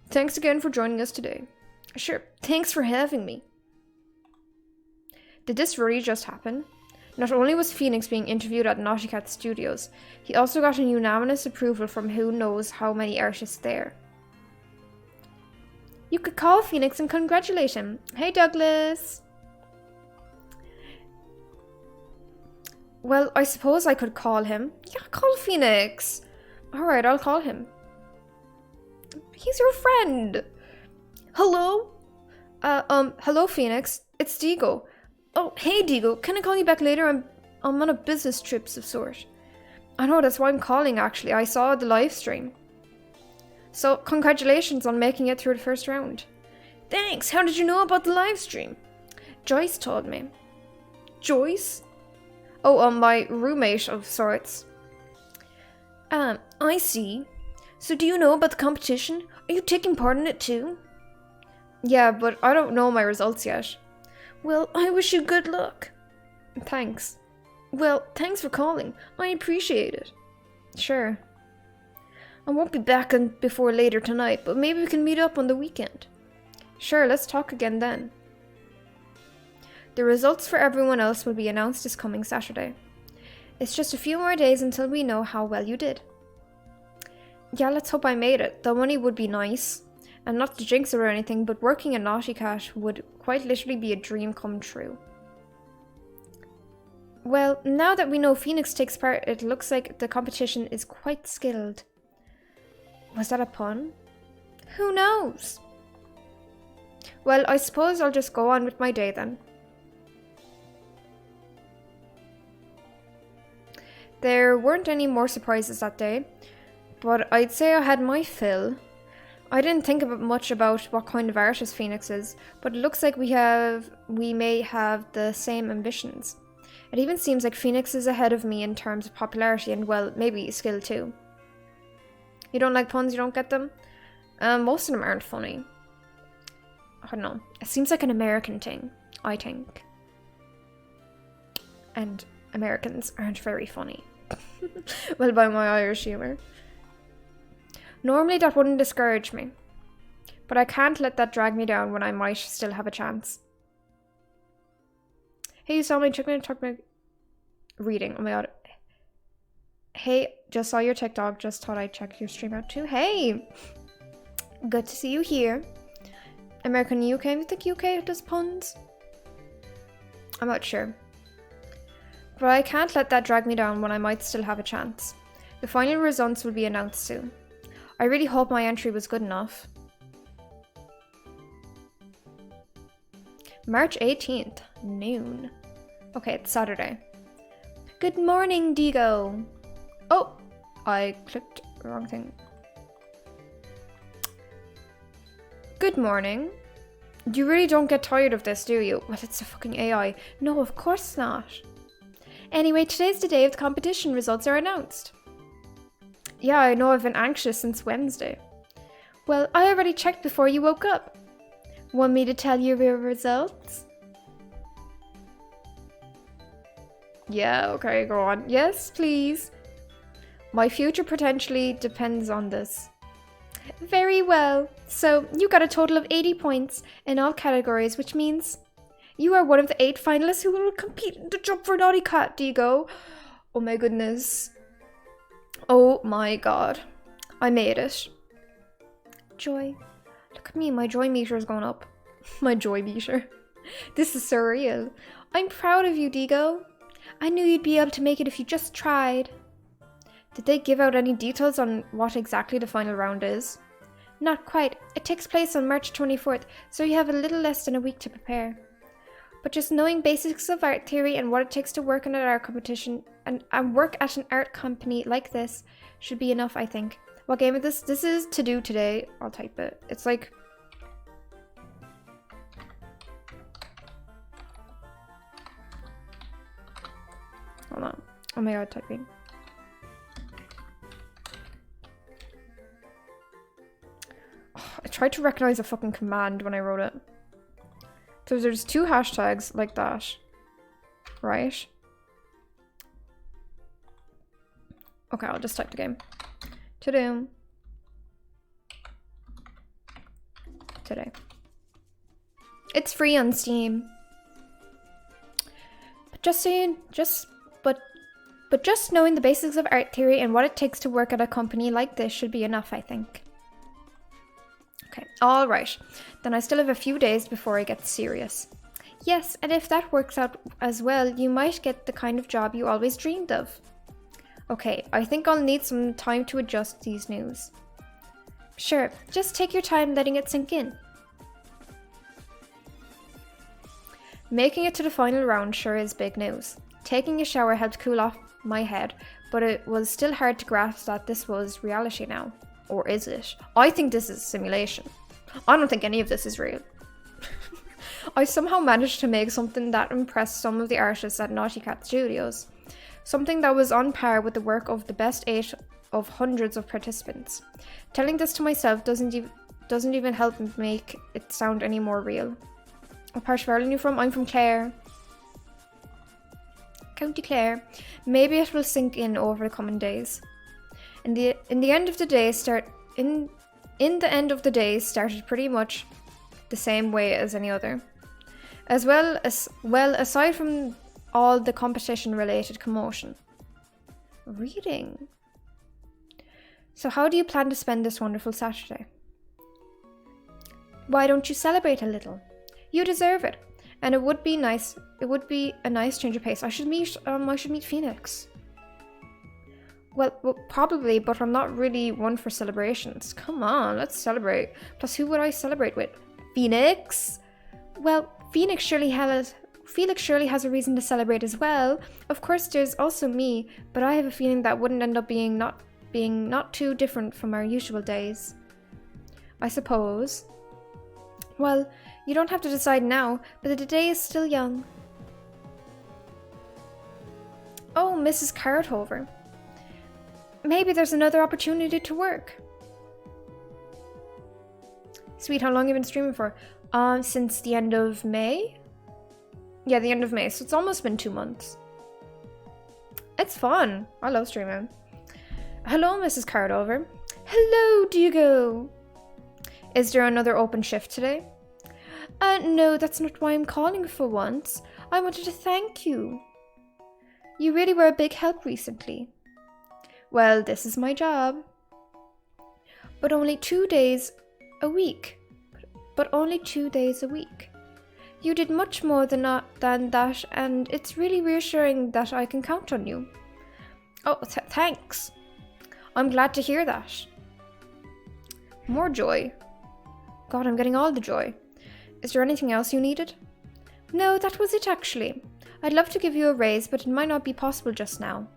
Thanks again for joining us today. Sure, thanks for having me. Did this really just happen? Not only was Phoenix being interviewed at Naughty Cat Studios, he also got a unanimous approval from who knows how many artists there. You could call Phoenix and congratulate him. Hey Douglas! Well, I suppose I could call him. Yeah, call Phoenix! Alright, I'll call him. He's your friend! Hello? Hello Phoenix. It's Digo. Oh, hey Digo, can I call you back later? I'm on a business trip of sort. I know, that's why I'm calling actually. I saw the live stream. So, congratulations on making it through the first round. Thanks, how did you know about the live stream? Joyce told me. Joyce? Oh, my roommate of sorts. I see. So do you know about the competition? Are you taking part in it too? Yeah, but I don't know my results yet. Well, I wish you good luck. Thanks. Well, thanks for calling. I appreciate it. Sure. I won't be back before later tonight, but maybe we can meet up on the weekend. Sure, let's talk again then. The results for everyone else will be announced this coming Saturday. It's just a few more days until we know how well you did. Yeah, let's hope I made it. The money would be nice. And not to jinx it or anything, but working at Naughty Cat would quite literally be a dream come true. Well, now that we know Phoenix takes part, it looks like the competition is quite skilled. Was that a pun? Who knows? Well, I suppose I'll just go on with my day then. There weren't any more surprises that day, but I'd say I had my fill. I didn't think much about what kind of artist Phoenix is, but it looks like we may have the same ambitions. It even seems like Phoenix is ahead of me in terms of popularity and, well, maybe skill too. You don't like puns? You don't get them? Most of them aren't funny. I don't know. It seems like an American thing, I think. And Americans aren't very funny. Well, by my Irish humour. Normally that wouldn't discourage me, but I can't let that drag me down when I might still have a chance. Hey, you saw my chicken talk about reading. Oh my god. Hey, just saw your TikTok. Just thought I'd check your stream out too. Hey! Good to see you here. American UK? You think UK does puns? I'm not sure. But I can't let that drag me down when I might still have a chance. The final results will be announced soon. I really hope my entry was good enough. March 18th, noon. Okay, it's Saturday. Good morning, Digo. Oh, I clicked the wrong thing. Good morning. You really don't get tired of this, do you? Well, it's a fucking AI. No, of course not. Anyway, today's the day of the competition results are announced. Yeah, I know I've been anxious since Wednesday. Well, I already checked before you woke up. Want me to tell you your results? Yeah, okay, go on. Yes, please. My future potentially depends on this. Very well. So, you got a total of 80 points in all categories, which means you are one of the 8 finalists who will compete in the Jump for Naughty Cat, Digo. Oh my goodness. Oh my god. I made it. Joy. Look at me, my joy meter is going up. My joy meter. This is surreal. I'm proud of you, Digo. I knew you'd be able to make it if you just tried. Did they give out any details on what exactly the final round is? Not quite. It takes place on March 24th, so you have a little less than a week to prepare. But just knowing basics of art theory and what it takes to work in an art competition and work at an art company like this should be enough, I think. What game is this? This is TODO today. I'll type it. It's like... Hold on. Oh my god, typing. Oh, I tried to recognize a fucking command when I wrote it. So there's 2 hashtags like that. Right? Okay, I'll just type the game. TODO. Today. It's free on Steam. But just saying, but just knowing the basics of art theory and what it takes to work at a company like this should be enough, I think. Okay, alright. Then I still have a few days before I get serious. Yes, and if that works out as well, you might get the kind of job you always dreamed of. Okay, I think I'll need some time to adjust these news. Sure, just take your time letting it sink in. Making it to the final round sure is big news. Taking a shower helped cool off my head, but it was still hard to grasp that this was reality now. Or is it? I think this is a simulation. I don't think any of this is real. I somehow managed to make something that impressed some of the artists at Naughty Cat Studios. Something that was on par with the work of the best 8 of hundreds of participants. Telling this to myself doesn't even help make it sound any more real. What part of Ireland are you from? I'm from Clare. County Clare. Maybe it will sink in over the coming days. In the end of the day started pretty much the same way as any other. Aside from all the competition related commotion. Reading. So how do you plan to spend this wonderful Saturday? Why don't you celebrate a little? You deserve it. And it would be nice. It would be a nice change of pace. I should meet Phoenix. Well, probably, but I'm not really one for celebrations. Come on, let's celebrate. Plus, who would I celebrate with? Phoenix? Well, Phoenix surely has a reason to celebrate as well. Of course, there's also me, but I have a feeling that wouldn't end up being not too different from our usual days. I suppose. Well, you don't have to decide now, but the day is still young. Oh, Mrs. Carrothover. Maybe there's another opportunity to work. Sweet, how long have you been streaming for? Since the end of May? Yeah, the end of May, so it's almost been 2 months. It's fun. I love streaming. Hello, Mrs. Cardover. Hello, Diego. Is there another open shift today? No, that's not why I'm calling for once. I wanted to thank you. You really were a big help recently. Well, this is my job. But only 2 days a week. You did much more than that, and it's really reassuring that I can count on you. Oh, thanks. I'm glad to hear that. More joy. God, I'm getting all the joy. Is there anything else you needed? No, that was it actually. I'd love to give you a raise, but it might not be possible just now.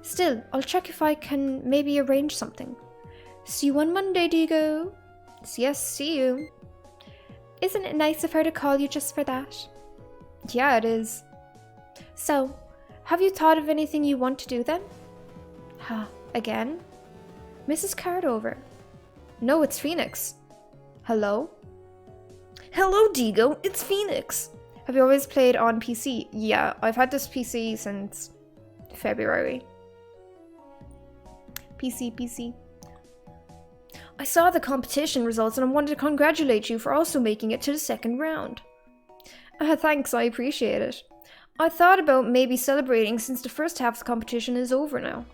Still, I'll check if I can maybe arrange something. See you on Monday, Diego. Yes, see you. Isn't it nice of her to call you just for that? Yeah, it is. So, have you thought of anything you want to do then? Again? Mrs. Cardover. No, it's Phoenix. Hello? Hello, Diego. It's Phoenix. Have you always played on PC? Yeah, I've had this PC since February. PC. I saw the competition results and I wanted to congratulate you for also making it to the second round. Thanks, I appreciate it. I thought about maybe celebrating since the first half of the competition is over now.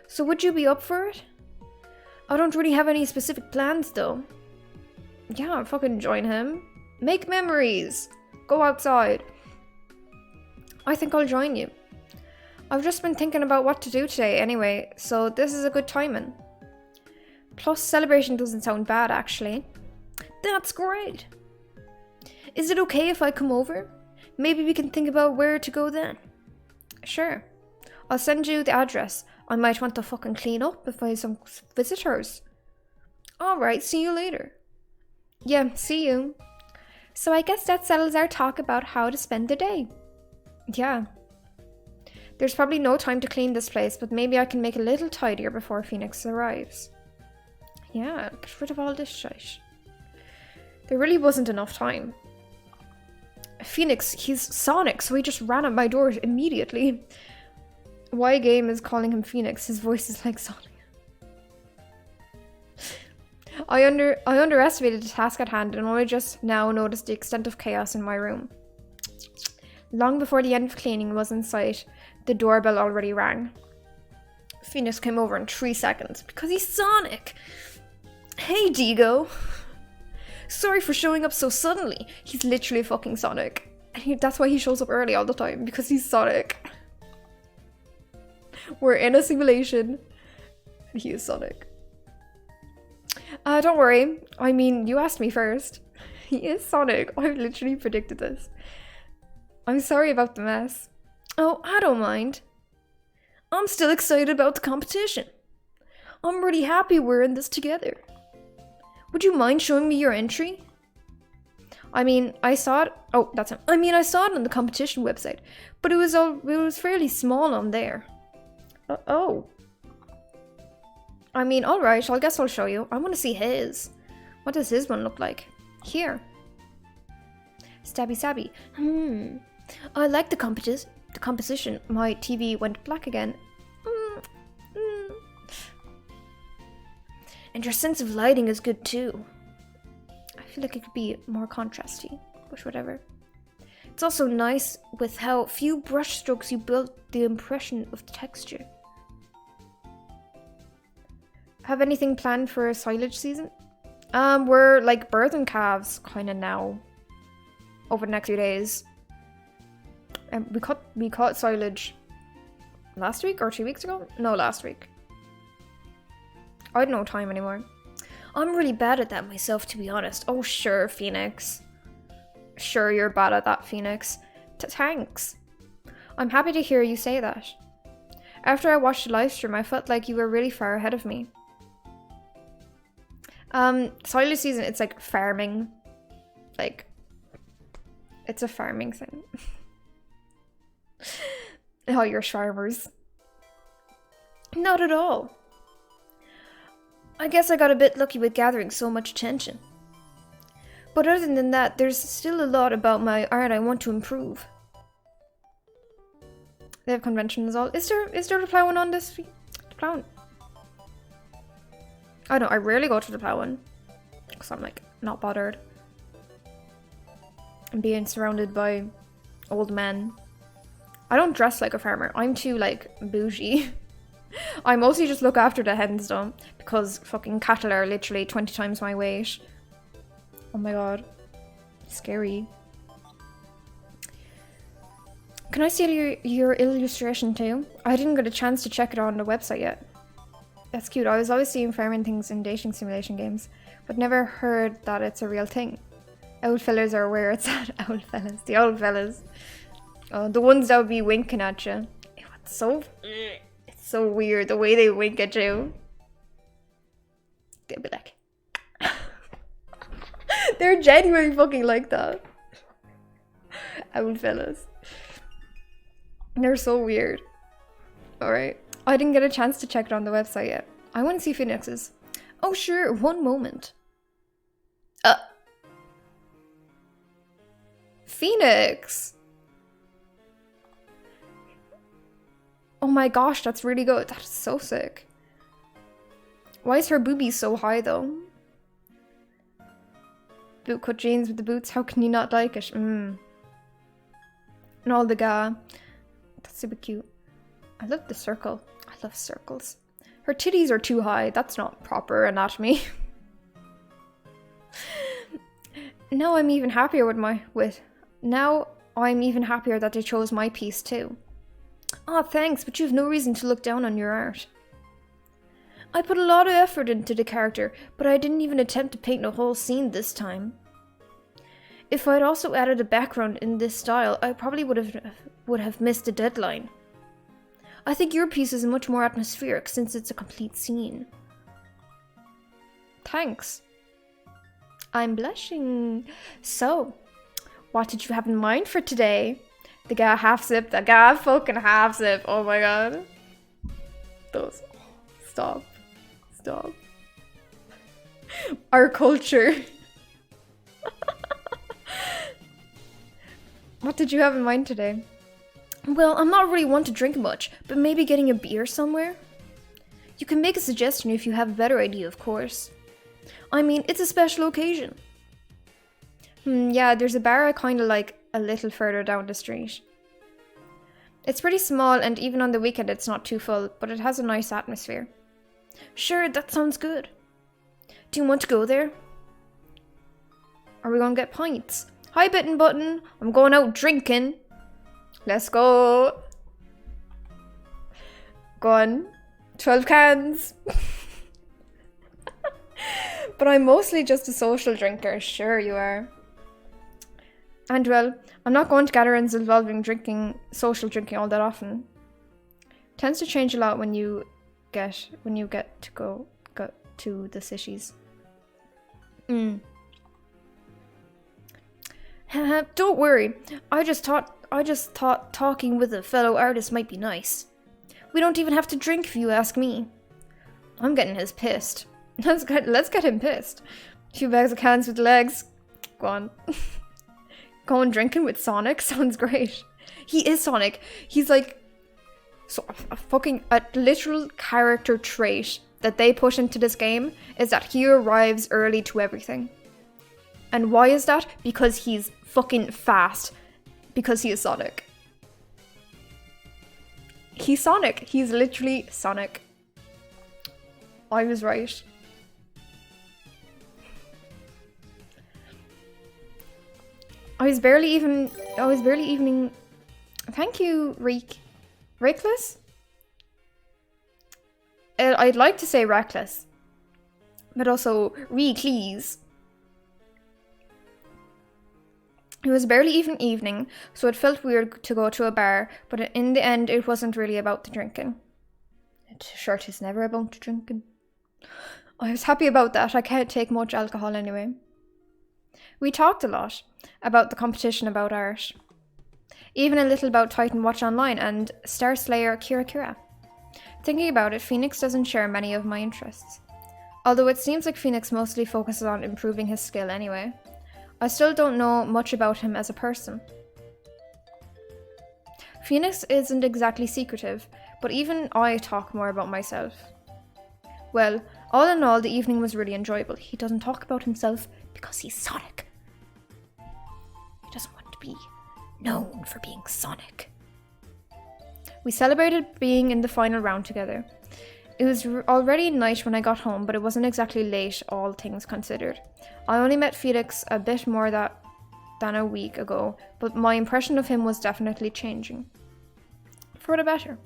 So would you be up for it? I don't really have any specific plans though. Yeah, fucking join him. Make memories. Go outside. I think I'll join you. I've just been thinking about what to do today anyway, so this is a good timing. Plus, celebration doesn't sound bad, actually. That's great. Is it okay if I come over? Maybe we can think about where to go then. Sure. I'll send you the address. I might want to fucking clean up if I have some visitors. Alright, see you later. Yeah, see you. So I guess that settles our talk about how to spend the day. Yeah. There's probably no time to clean this place, but maybe I can make it a little tidier before Phoenix arrives. Yeah, get rid of all this shit. There really wasn't enough time. Phoenix, he's Sonic, so he just ran at my door immediately. Why game is calling him Phoenix? His voice is like Sonic. I underestimated the task at hand and only just now noticed the extent of chaos in my room. Long before the end of cleaning was in sight, the doorbell already rang. Phoenix came over in 3 seconds because he's Sonic. Hey, Digo. Sorry for showing up so suddenly. He's literally fucking Sonic. And that's why he shows up early all the time, because he's Sonic. We're in a simulation. And he is Sonic. Don't worry. I mean, you asked me first. He is Sonic. I literally predicted this. I'm sorry about the mess. Oh, I don't mind. I'm still excited about the competition. I'm really happy we're in this together. Would you mind showing me your entry? I mean, I saw it. Oh, that's him. I mean, I saw it on the competition website, but it was fairly small on there. Oh. I mean, alright, I guess I'll show you. I want to see his. What does his one look like? Here. Stabby stabby. I like the composition. My TV went black again. And your sense of lighting is good too. I feel like it could be more contrasty, but whatever. It's also nice with how few brush strokes you build the impression of the texture. Have anything planned for silage season? We're like birthing calves kind of now. Over the next few days. We caught silage last week or 2 weeks ago? No, last week. I had no time anymore. I'm really bad at that myself, to be honest. Oh, sure, Phoenix. Sure, you're bad at that, Phoenix. Thanks. I'm happy to hear you say that. After I watched the live stream, I felt like you were really far ahead of me. Silage season, it's like farming. Like, it's a farming thing. Oh, you're farmers. Not at all. I guess I got a bit lucky with gathering so much attention. But other than that, there's still a lot about my art I want to improve. They have conventions all. Is there the plow one on this? The plow one? I don't know, I rarely go to the plow one. Because I'm like, not bothered. And being surrounded by old men. I don't dress like a farmer. I'm too, like, bougie. I mostly just look after the hens though, because fucking cattle are literally 20 times my weight. Oh my god. Scary. Can I steal your illustration too? I didn't get a chance to check it out on the website yet. That's cute. I was always seeing farming things in dating simulation games, but never heard that it's a real thing. Old fellas are where it's at. Old fellas. The old fellas. Oh, the ones that would be winking at you. It's so weird the way they wink at you. They'll be like... They're genuinely fucking like that. Old fellas. They're so weird. Alright. I didn't get a chance to check it on the website yet. I want to see Phoenix's. Oh sure, one moment. Phoenix! Oh my gosh, that's really good. That's so sick. Why is her boobie so high though? Bootcut jeans with the boots, how can you not like it? And all the ga. That's super cute. I love the circle. I love circles. Her titties are too high. That's not proper anatomy. Now I'm even happier with now I'm even happier that they chose my piece too. Aw, thanks, but you have no reason to look down on your art. I put a lot of effort into the character, but I didn't even attempt to paint a whole scene this time. If I'd also added a background in this style, I probably would have missed the deadline. I think your piece is much more atmospheric since it's a complete scene. Thanks. I'm blushing. So, what did you have in mind for today? The guy half sip, the guy fucking half sip. Oh my god. Those. Stop. Stop. Our culture. What did you have in mind today? Well, I'm not really one to drink much, but maybe getting a beer somewhere? You can make a suggestion if you have a better idea, of course. I mean, it's a special occasion. Yeah, there's a bar I kinda like a little further down the street. It's pretty small and even on the weekend it's not too full, but it has a nice atmosphere. Sure, that sounds good. Do you want to go there? Are we gonna get pints? Hi, Bitten Button. I'm going out drinking. Let's go. Go on. 12 cans. But I'm mostly just a social drinker. Sure you are. And well, I'm not going to gatherings involving social drinking all that often. Tends to change a lot when you get to go to the cities. Don't worry. I just thought talking with a fellow artist might be nice. We don't even have to drink if you ask me. I'm getting his pissed. Let's get him pissed. 2 bags of cans with legs. Go on. Going drinking with Sonic sounds great. He is Sonic. He's like a literal character trait that they push into this game is that he arrives early to everything. And why is that? Because he's fucking fast. Because he is Sonic. He's Sonic. He's literally Sonic. I was right. I was barely even. Thank you, Reckless? I'd like to say reckless. But also, Reckless. It was barely even evening, so it felt weird to go to a bar, but in the end it wasn't really about the drinking. Shirt is never about the drinking. I was happy about that. I can't take much alcohol anyway. We talked a lot about the competition about art. Even a little about Titan Watch Online and Star Slayer Kira Kira. Thinking about it, Phoenix doesn't share many of my interests. Although it seems like Phoenix mostly focuses on improving his skill anyway. I still don't know much about him as a person. Phoenix isn't exactly secretive, but even I talk more about myself. Well, all in all, the evening was really enjoyable. He doesn't talk about himself because he's Sonic. He doesn't want to be known for being Sonic. We celebrated being in the final round together. It was already night when I got home, but it wasn't exactly late, all things considered. I only met Felix a bit more than a week ago, but my impression of him was definitely changing. For the better.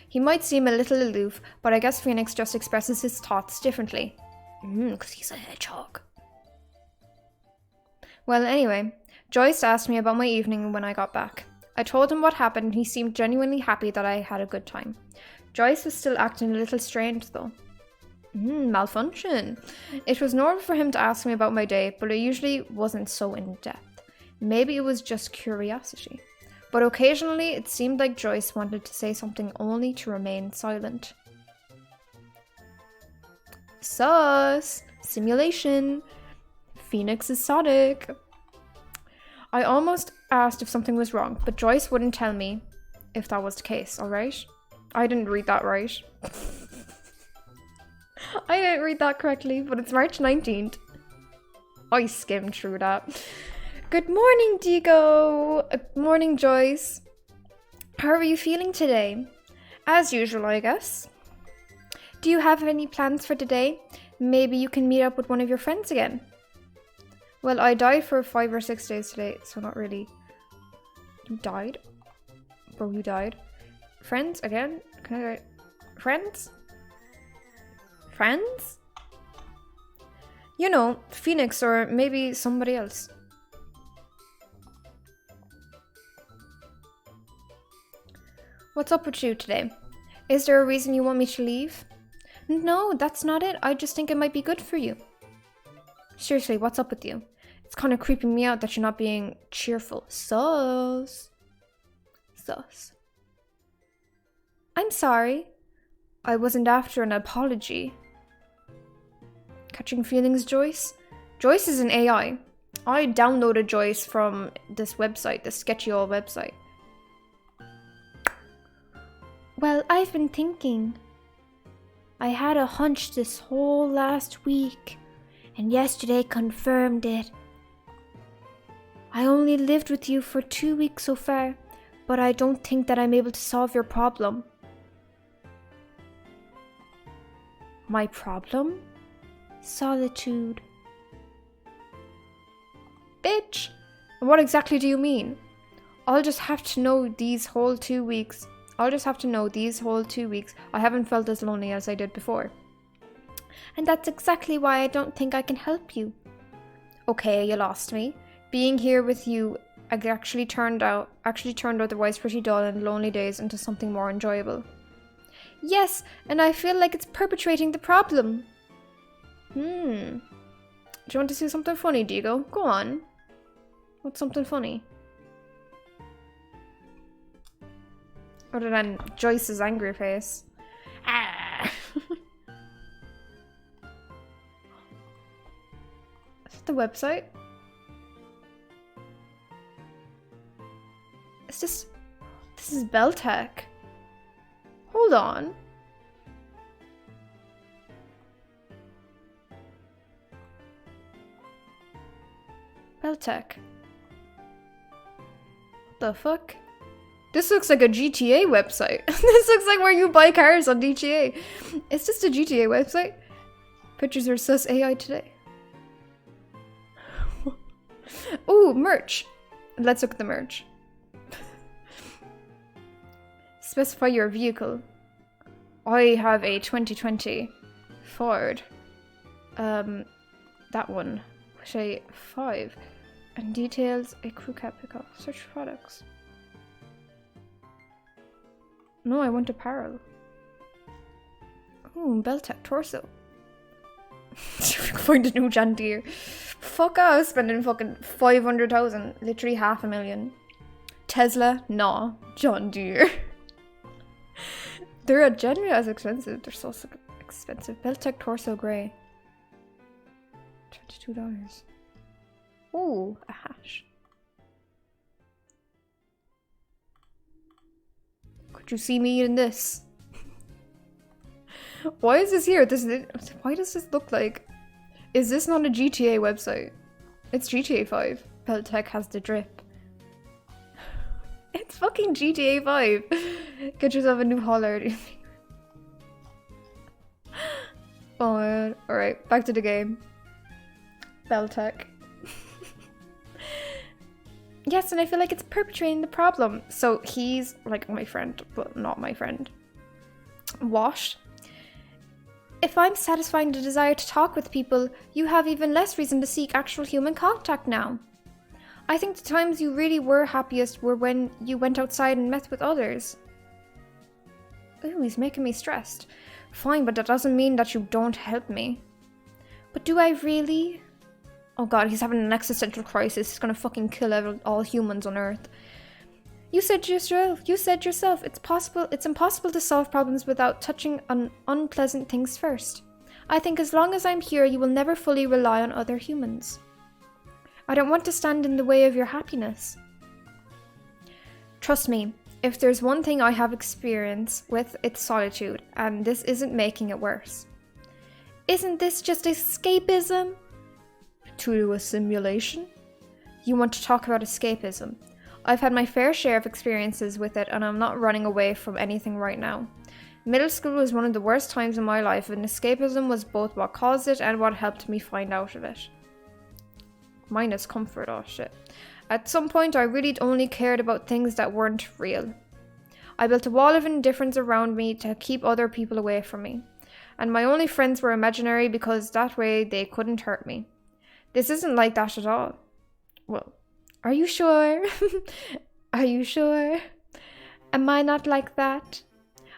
He might seem a little aloof, but I guess Phoenix just expresses his thoughts differently. Because he's a hedgehog. Well, anyway, Joyce asked me about my evening when I got back. I told him what happened and he seemed genuinely happy that I had a good time. Joyce was still acting a little strange though. Malfunction. It was normal for him to ask me about my day, but it usually wasn't so in-depth. Maybe it was just curiosity. But occasionally it seemed like Joyce wanted to say something only to remain silent. Sus! Simulation! Phoenix is Sonic! I almost asked if something was wrong, but Joyce wouldn't tell me if that was the case, alright? I didn't read that right. I didn't read that correctly, but it's March 19th. I skimmed through that. Good morning, Digo! Morning, Joyce. How are you feeling today? As usual, I guess. Do you have any plans for today? Maybe you can meet up with one of your friends again. Well, I died for 5 or 6 days today, so not really. You died? Bro, you died? Friends again? Can I... Friends? Friends? You know, Phoenix or maybe somebody else. What's up with you today? Is there a reason you want me to leave? No, that's not it. I just think it might be good for you. Seriously, what's up with you? It's kind of creeping me out that you're not being cheerful. Sus. I'm sorry. I wasn't after an apology. Catching feelings, Joyce? Joyce is an AI. I downloaded Joyce from this website, the sketchy old website. Well, I've been thinking. I had a hunch this whole last week, and yesterday confirmed it. I only lived with you for 2 weeks so far, but I don't think that I'm able to solve your problem. My problem? Solitude. Bitch! What exactly do you mean? I'll just have to know these whole 2 weeks. I haven't felt as lonely as I did before. And that's exactly why I don't think I can help you. Okay, you lost me. Being here with you actually turned otherwise pretty dull and lonely days into something more enjoyable. Yes, and I feel like it's perpetuating the problem. Do you want to see something funny, Diego? Go on. What's something funny? Other than Joyce's angry face. Ah! Is it the website? Is this... This is Beltec. Hold on. Beltec. What the fuck? This looks like a GTA website. This looks like where you buy cars on GTA. It's just a GTA website. Pictures are sus AI today. Ooh, merch. Let's look at the merch. Specify your vehicle. I have a 2020 Ford. That one. With a 5. And details a crew cab pickup. Search for products. No, I want apparel. Ooh, Beltec torso. Find a new John Deere. Fuck off, spending fucking 500,000. Literally 500,000. Tesla? Nah. John Deere. They're genuinely as expensive. They're so expensive. Beltec torso grey. $22. Ooh, a hash. Could you see me in this? Why is this here? Why does this look like... Is this not a GTA website? It's GTA 5. Beltec has the drip. It's fucking GTA 5. Get yourself a new hauler. Oh, alright, back to the game. Beltec. Yes, and I feel like it's perpetuating the problem. So he's like my friend, but not my friend. What? If I'm satisfying the desire to talk with people, you have even less reason to seek actual human contact now. I think the times you really were happiest were when you went outside and met with others. Ooh, he's making me stressed. Fine, but that doesn't mean that you don't help me. But do I really? Oh god, he's having an existential crisis. He's gonna fucking kill all humans on Earth. You said yourself, it's impossible to solve problems without touching on unpleasant things first. I think as long as I'm here, you will never fully rely on other humans. I don't want to stand in the way of your happiness. Trust me, if there's one thing I have experience with, it's solitude, and this isn't making it worse. Isn't this just escapism? To a simulation? You want to talk about escapism. I've had my fair share of experiences with it, and I'm not running away from anything right now. Middle school was one of the worst times in my life, and escapism was both what caused it and what helped me find out of it. Minus comfort, oh shit. At some point, I really only cared about things that weren't real. I built a wall of indifference around me to keep other people away from me. And my only friends were imaginary because that way they couldn't hurt me. This isn't like that at all. Well, are you sure? Are you sure? Am I not like that?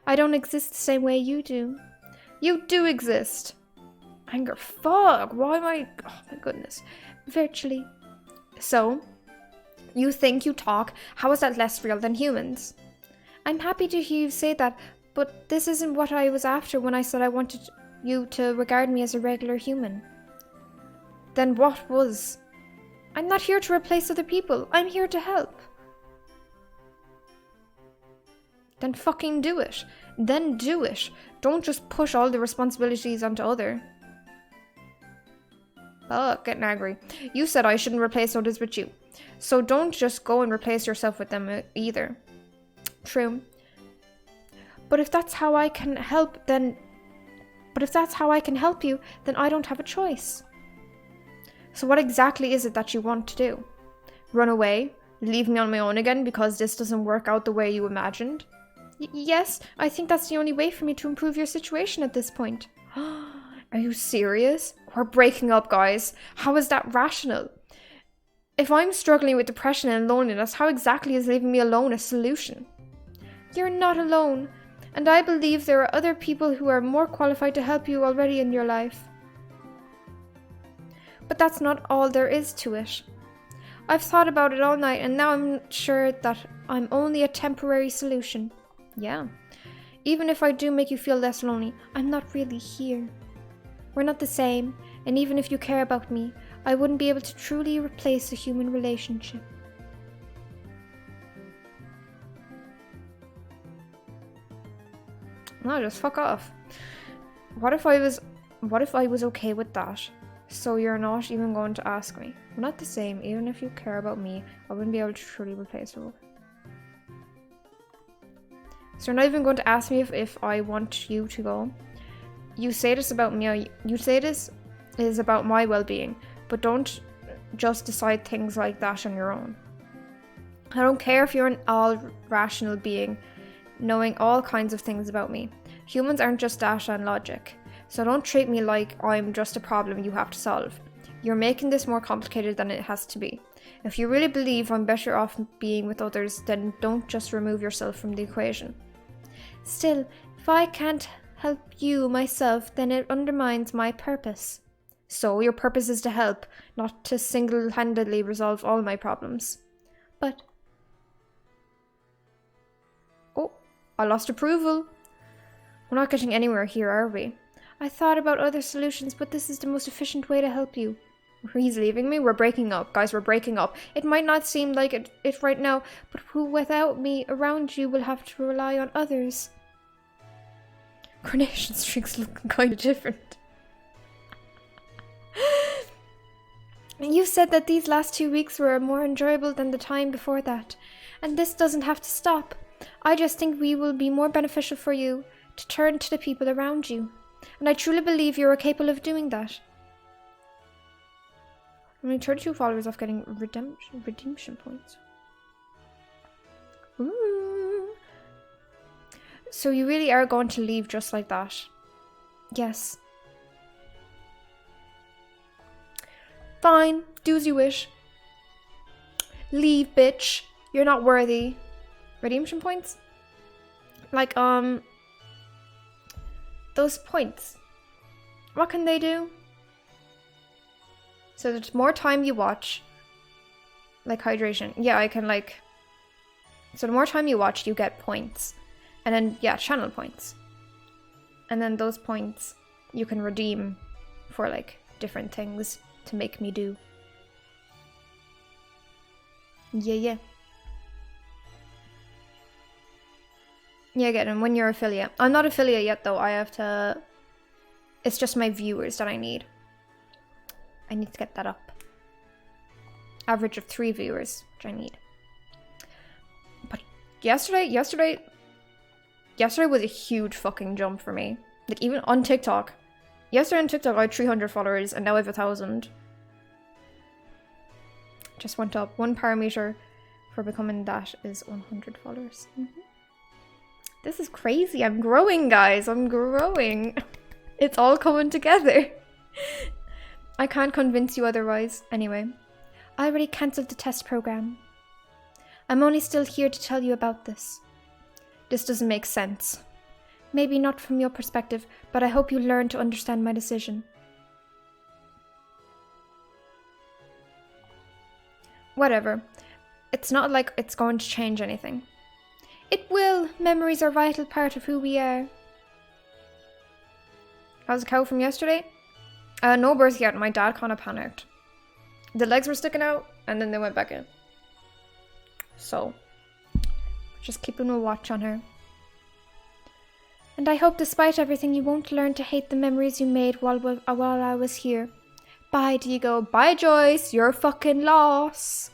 I don't exist the same way you do. You do exist. Anger, fuck, why am I... Oh my goodness. Virtually. So, you think you talk, how is that less real than humans? I'm happy to hear you say that, but this isn't what I was after when I said I wanted you to regard me as a regular human. Then what was? I'm not here to replace other people. I'm here to help. Then fucking do it. Then do it. Don't just push all the responsibilities onto other. Fuck, getting angry. You said I shouldn't replace others with you. So don't just go and replace yourself with them either. True. But if that's how I can help, then... But if that's how I can help you, then I don't have a choice. So what exactly is it that you want to do? Run away? Leave me on my own again because this doesn't work out the way you imagined? Yes, I think that's the only way for me to improve your situation at this point. Are you serious? We're breaking up, guys. How is that rational? If I'm struggling with depression and loneliness, how exactly is leaving me alone a solution? You're not alone, and I believe there are other people who are more qualified to help you already in your life. But that's not all there is to it. I've thought about it all night, and now I'm sure that I'm only a temporary solution. Yeah. Even if I do make you feel less lonely, I'm not really here. We're not the same, and even if you care about me, I wouldn't be able to truly replace a human relationship. No, just fuck off. What if I was okay with that? So you're not even going to ask me? We're not the same, even if you care about me, I wouldn't be able to truly replace her. So you're not even going to ask me if I want you to go? You say this about me, you say this is about my well-being, but don't just decide things like that on your own. I don't care if you're an all-rational being, knowing all kinds of things about me. Humans aren't just data and logic, so don't treat me like I'm just a problem you have to solve. You're making this more complicated than it has to be. If you really believe I'm better off being with others, then don't just remove yourself from the equation. Still, if I can't help you myself, then it undermines my purpose. So your purpose is to help, not to single-handedly resolve all my problems. But... Oh, I lost approval. We're not getting anywhere here, are we? I thought about other solutions, but this is the most efficient way to help you. He's leaving me? We're breaking up. Guys, we're breaking up. It might not seem like it right now, but who without me around you will have to rely on others. Carnation streaks looking kind of different. You said that these last 2 weeks were more enjoyable than the time before that, and this doesn't have to stop. I just think we will be more beneficial for you to turn to the people around you, and I truly believe you are capable of doing that. I'm only 32 followers off getting redemption points. Ooh. So you really are going to leave just like that? Yes. Fine, do as you wish. Leave, bitch. You're not worthy. Redemption points? Like, those points. What can they do? So there's more time you watch. Like hydration. Yeah, I can like... So the more time you watch, you get points. And then, yeah, channel points. And then those points you can redeem for like different things to make me do. Yeah. Yeah, get them when you're affiliate. I'm not affiliate yet though. I have to... It's just my viewers that I need. I need to get that up. Average of 3 viewers, which I need. But yesterday was a huge fucking jump for me. Like even on TikTok. Yesterday on TikTok I had 300 followers and now I have 1,000. Just went up. 1 parameter for becoming that is 100 followers. This is crazy. I'm growing, guys. I'm growing. It's all coming together. I can't convince you otherwise. Anyway, I already cancelled the test program. I'm only still here to tell you about this. This doesn't make sense. Maybe not from your perspective, but I hope you learn to understand my decision. Whatever. It's not like it's going to change anything. It will. Memories are a vital part of who we are. How's the cow from yesterday? No birth yet. My dad kind of panicked. The legs were sticking out and then they went back in. So, just keeping a watch on her. And I hope despite everything you won't learn to hate the memories you made while I was here. Bye, Diego. Bye, Joyce. Your fucking loss.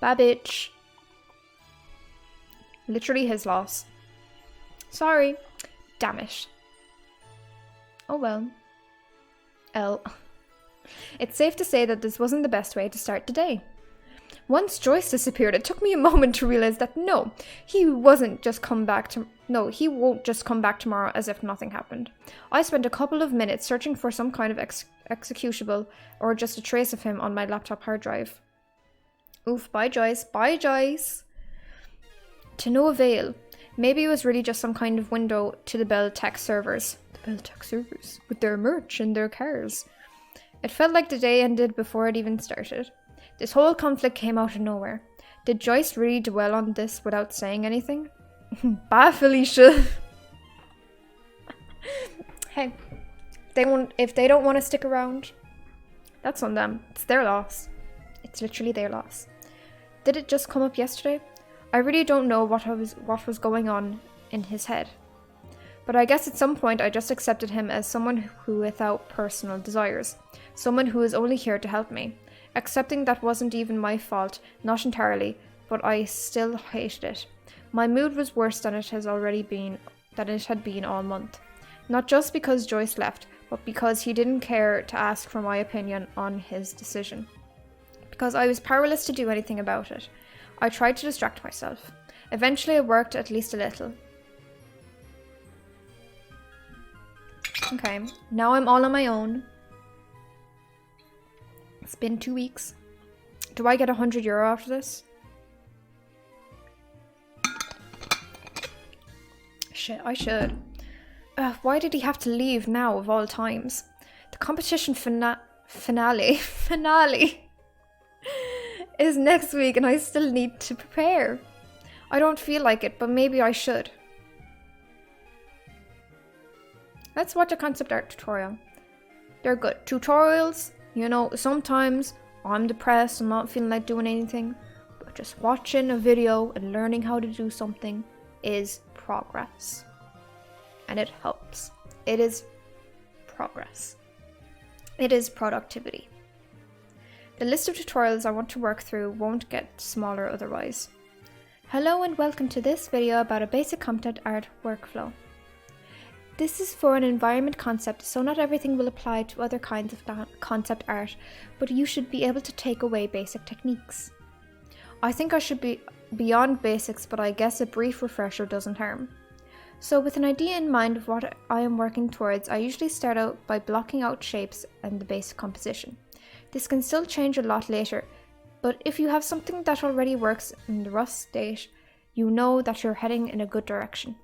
Bye, bitch. Literally his loss. Sorry. Damn it. Oh well. L. It's safe to say that this wasn't the best way to start the day. Once Joyce disappeared, it took me a moment to realize that no, he won't just come back tomorrow as if nothing happened. I spent a couple of minutes searching for some kind of executable or just a trace of him on my laptop hard drive. Oof, bye Joyce, bye Joyce. To no avail. Maybe it was really just some kind of window to the Bell Tech servers. The Bell Tech servers, with their merch and their cars. It felt like the day ended before it even started. This whole conflict came out of nowhere. Did Joyce really dwell on this without saying anything? Bye, Felicia. Hey, if they don't want to stick around, that's on them. It's their loss. It's literally their loss. Did it just come up yesterday? I really don't know what was going on in his head. But I guess at some point I just accepted him as someone who without personal desires. Someone who is only here to help me. Accepting that wasn't even my fault, not entirely, but I still hated it. My mood was worse than it had been all month. Not just because Joyce left, but because he didn't care to ask for my opinion on his decision. Because I was powerless to do anything about it. I tried to distract myself. Eventually it worked at least a little. Okay, now I'm all on my own. It's been 2 weeks. Do I get €100 after this? Shit, I should. Why did he have to leave now of all times? The competition finale is next week and I still need to prepare. I don't feel like it, but maybe I should. Let's watch a concept art tutorial. They're good. Tutorials, you know, sometimes I'm depressed, I'm not feeling like doing anything, but just watching a video and learning how to do something is progress. And it helps. It is progress. It is productivity. The list of tutorials I want to work through won't get smaller otherwise. Hello and welcome to this video about a basic concept art workflow. This is for an environment concept, so not everything will apply to other kinds of concept art, but you should be able to take away basic techniques. I think I should be beyond basics, but I guess a brief refresher doesn't harm. So with an idea in mind of what I am working towards, I usually start out by blocking out shapes and the basic composition. This can still change a lot later, but if you have something that already works in the rough state, you know that you're heading in a good direction.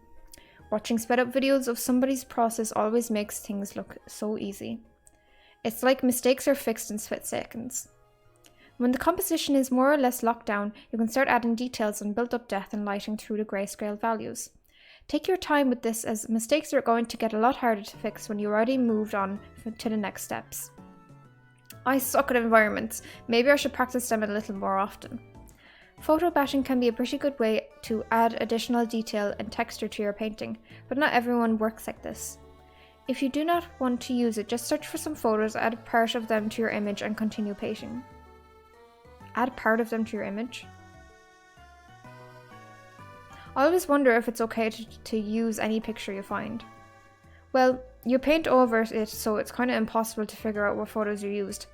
Watching sped up videos of somebody's process always makes things look so easy. It's like mistakes are fixed in split seconds. When the composition is more or less locked down, you can start adding details and build up depth and lighting through the grayscale values. Take your time with this, as mistakes are going to get a lot harder to fix when you've already moved on to the next steps. I suck at environments. Maybe I should practice them a little more often. Photo batching can be a pretty good way to add additional detail and texture to your painting, but not everyone works like this. If you do not want to use it, just search for some photos, add part of them to your image and continue painting. Add part of them to your image? I always wonder if it's okay to use any picture you find. Well, you paint over it, so it's kind of impossible to figure out what photos you used.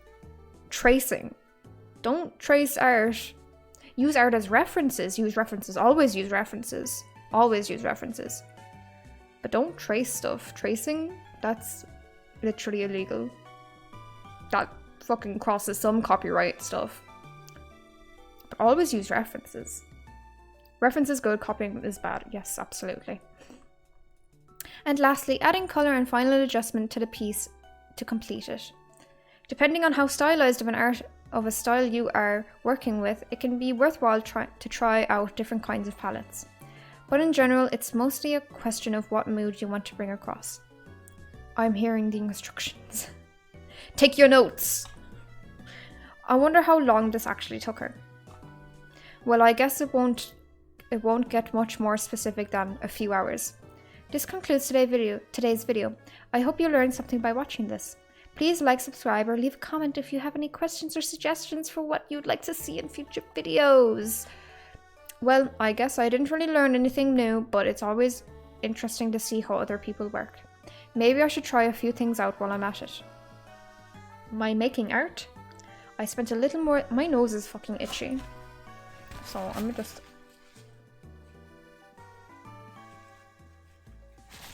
Tracing. Don't trace art. use art as references. Use references. Always use references. Always use references. But don't trace stuff. Tracing, that's literally illegal. That fucking crosses some copyright stuff. But always use references. Reference is good, copying is bad. Yes, absolutely. And lastly, adding colour and final adjustment to the piece to complete it. Depending on how stylized of a style you are working with, it can be worthwhile to try out different kinds of palettes. But in general, it's mostly a question of what mood you want to bring across. I'm hearing the instructions. Take your notes! I wonder how long this actually took her. Well, I guess it won't get much more specific than a few hours. This concludes today's video. I hope you learned something by watching this. Please like, subscribe, or leave a comment if you have any questions or suggestions for what you'd like to see in future videos. Well, I guess I didn't really learn anything new, but it's always interesting to see how other people work. Maybe I should try a few things out while I'm at it. My making art. I spent a little more... My nose is fucking itchy. So I'm gonna just...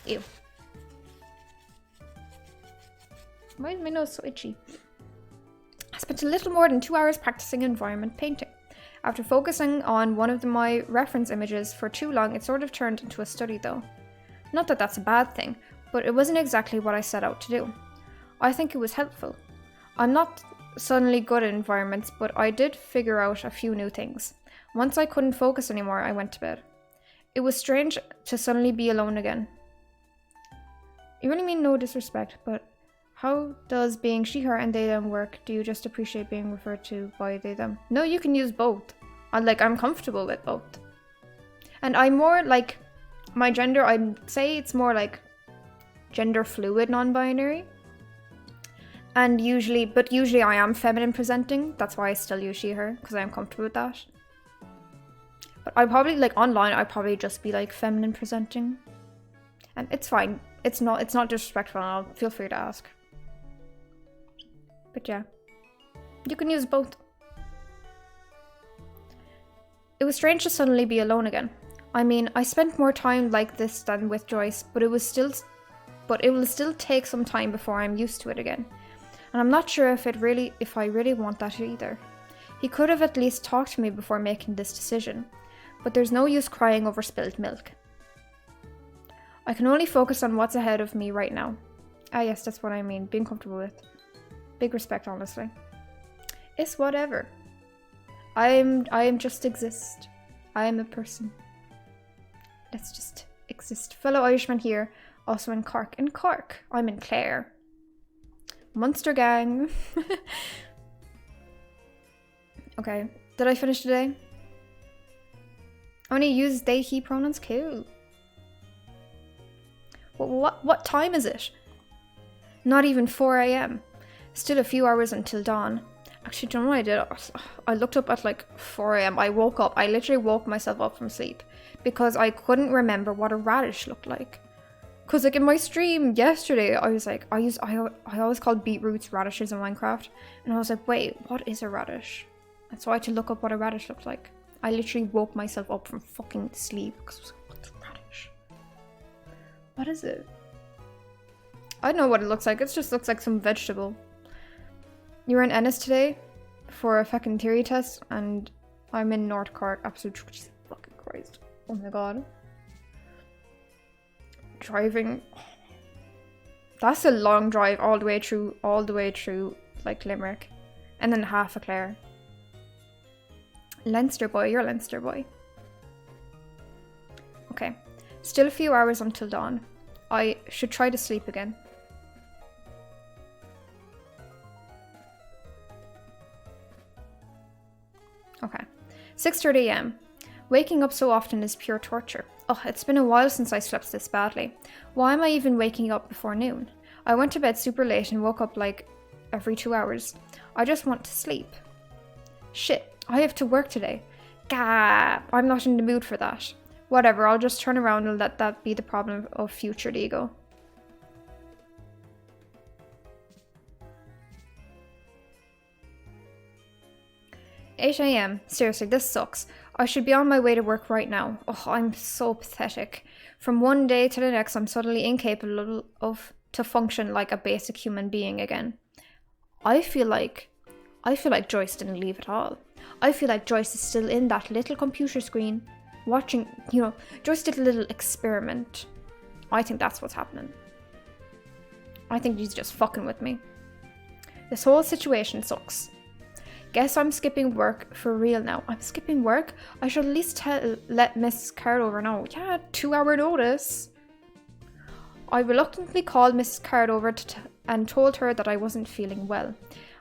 Ew. Why is my nose so itchy? I spent a little more than 2 hours practicing environment painting. After focusing on one of my reference images for too long, it sort of turned into a study though. Not that that's a bad thing, but it wasn't exactly what I set out to do. I think it was helpful. I'm not suddenly good at environments, but I did figure out a few new things. Once I couldn't focus anymore, I went to bed. It was strange to suddenly be alone again. You really mean no disrespect, but how does being she, her, and they, them work? Do you just appreciate being referred to by they, them? No, you can use both. I'm comfortable with both. And I'm more like, my gender, I'd say it's more like gender fluid, non-binary. And usually I am feminine presenting. That's why I still use she, her, because I'm comfortable with that. But I probably, online, I'd probably just be feminine presenting. And it's fine. It's not disrespectful, and I'll feel free to ask. But yeah, you can use both. It was strange to suddenly be alone again. I mean, I spent more time like this than with Joyce, but it will still take some time before I'm used to it again. And I'm not sure if I really want that either. He could have at least talked to me before making this decision, but there's no use crying over spilled milk. I can only focus on what's ahead of me right now. Ah yes, that's what I mean, being comfortable with. Big respect, honestly. It's whatever. I am just exist. I am a person. Let's just exist. Fellow Irishman here, also in Cork. In Cork, I'm in Clare. Munster gang. Okay, did I finish today? Only use they, he pronouns? Cool. What time is it? Not even 4 a.m. Still a few hours until dawn. Actually, do you know what I did? I looked up at 4 a.m. I woke up. I literally woke myself up from sleep because I couldn't remember what a radish looked like. Because in my stream yesterday, I was I always called beetroots radishes in Minecraft. And I was like, wait, what is a radish? And so I had to look up what a radish looked like. I literally woke myself up from fucking sleep because I was like, what's a radish? What is it? I don't know what it looks like. It just looks like some vegetable. You were in Ennis today for a fucking theory test, and I'm in North Cork. Absolute Jesus fucking Christ. Oh my god. Driving. That's a long drive all the way through Limerick. And then half a Clare. Leinster boy, you're a Leinster boy. Okay. Still a few hours until dawn. I should try to sleep again. Okay. 6:30 a.m. Waking up so often is pure torture. Oh, it's been a while since I slept this badly. Why am I even waking up before noon? I went to bed super late and woke up every 2 hours. I just want to sleep. Shit, I have to work today. Gah, I'm not in the mood for that. Whatever, I'll just turn around and let that be the problem of future ego. 8 a.m. Seriously, this sucks. I should be on my way to work right now. Oh, I'm so pathetic. From one day to the next, I'm suddenly incapable to function like a basic human being again. I feel like Joyce didn't leave at all. I feel like Joyce is still in that little computer screen, watching, Joyce did a little experiment. I think that's what's happening. I think he's just fucking with me. This whole situation sucks. Guess I'm skipping work for real now. I'm skipping work? I should at least let Miss Cardover know. Yeah, 2-hour notice. I reluctantly called Mrs. Cardover and told her that I wasn't feeling well.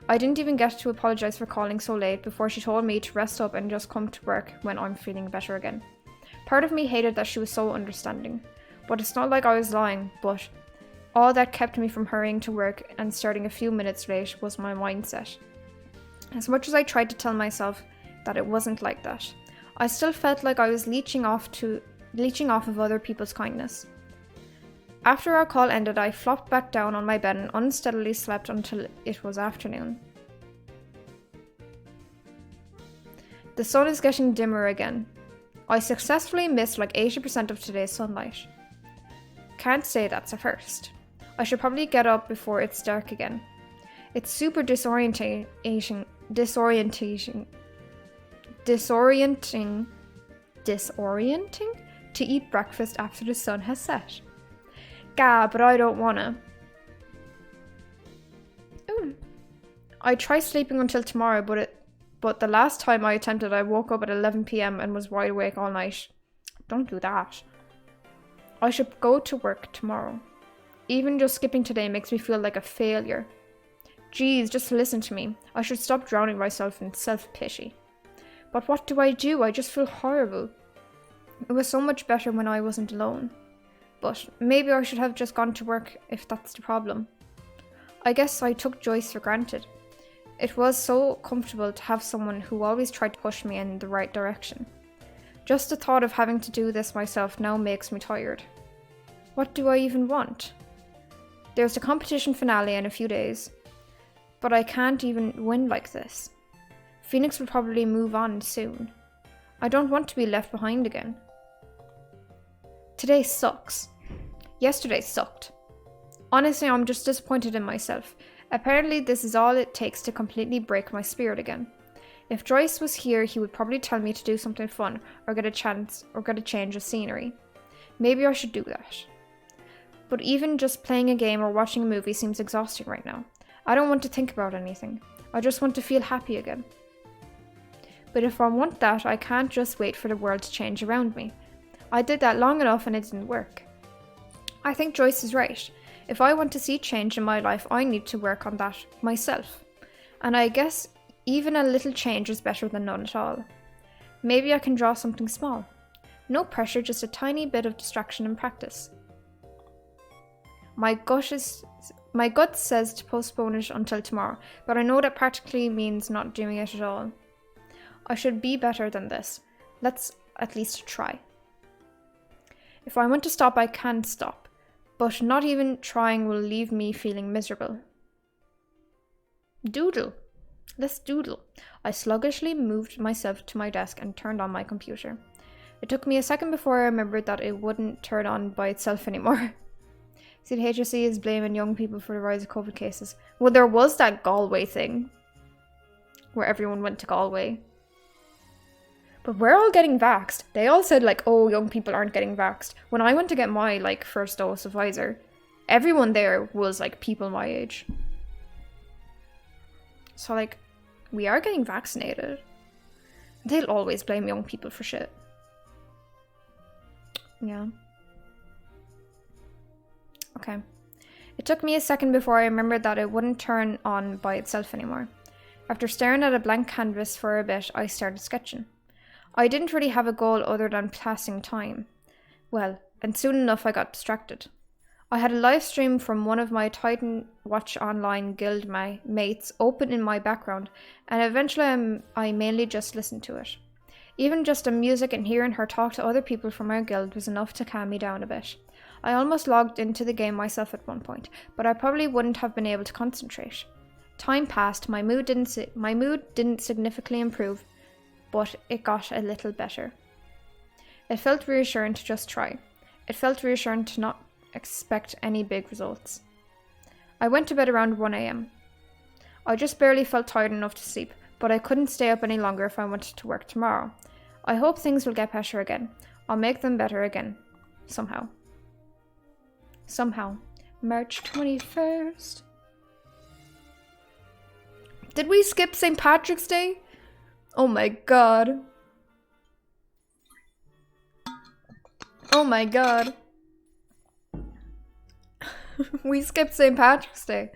I didn't even get to apologise for calling so late before she told me to rest up and just come to work when I'm feeling better again. Part of me hated that she was so understanding. But it's not like I was lying, but all that kept me from hurrying to work and starting a few minutes late was my mindset. As much as I tried to tell myself that it wasn't like that, I still felt like I was leeching off of other people's kindness. After our call ended, I flopped back down on my bed and unsteadily slept until it was afternoon. The sun is getting dimmer again. I successfully missed like 80% of today's sunlight. Can't say that's a first. I should probably get up before it's dark again. It's super disorienting to eat breakfast after the sun has set. Gah, but I don't wanna. I try sleeping until tomorrow, but the last time I attempted, I woke up at 11 p.m. and was wide awake all night. Don't do that. I should go to work tomorrow. Even just skipping today makes me feel like a failure. Geez, just listen to me. I should stop drowning myself in self-pity. But what do? I just feel horrible. It was so much better when I wasn't alone. But maybe I should have just gone to work if that's the problem. I guess I took Joyce for granted. It was so comfortable to have someone who always tried to push me in the right direction. Just the thought of having to do this myself now makes me tired. What do I even want? There's the competition finale in a few days. But I can't even win like this. Phoenix will probably move on soon. I don't want to be left behind again. Today sucks. Yesterday sucked. Honestly, I'm just disappointed in myself. Apparently, this is all it takes to completely break my spirit again. If Joyce was here, he would probably tell me to do something fun, or get a change of scenery. Maybe I should do that. But even just playing a game or watching a movie seems exhausting right now. I don't want to think about anything. I just want to feel happy again. But if I want that, I can't just wait for the world to change around me. I did that long enough and it didn't work. I think Joyce is right. If I want to see change in my life, I need to work on that myself. And I guess even a little change is better than none at all. Maybe I can draw something small. No pressure, just a tiny bit of distraction and practice. My gut says to postpone it until tomorrow, but I know that practically means not doing it at all. I should be better than this. Let's at least try. If I want to stop, I can stop, but not even trying will leave me feeling miserable. Doodle. Let's doodle. I sluggishly moved myself to my desk and turned on my computer. It took me a second before I remembered that it wouldn't turn on by itself anymore. See, the HSE is blaming young people for the rise of COVID cases. Well, there was that Galway thing, where everyone went to Galway. But we're all getting vaxxed. They all said, like, oh, young people aren't getting vaxxed. When I went to get my, like, first dose of Pfizer, everyone there was, like, people my age. So, like, we are getting vaccinated. They'll always blame young people for shit. Yeah. Okay. It took me a second before I remembered that it wouldn't turn on by itself anymore. After staring at a blank canvas for a bit, I started sketching. I didn't really have a goal other than passing time. Well, and soon enough I got distracted. I had a live stream from one of my Titan Watch Online guild mates open in my background, and eventually I mainly just listened to it. Even just the music and hearing her talk to other people from our guild was enough to calm me down a bit. I almost logged into the game myself at one point, but I probably wouldn't have been able to concentrate. Time passed, my mood didn't significantly improve, but it got a little better. It felt reassuring to just try. It felt reassuring to not expect any big results. I went to bed around 1 a.m. I just barely felt tired enough to sleep, but I couldn't stay up any longer if I wanted to work tomorrow. I hope things will get better again. I'll make them better again. Somehow. March 21st. Did we skip St. Patrick's Day? Oh my god. Oh my god. We skipped St. Patrick's Day.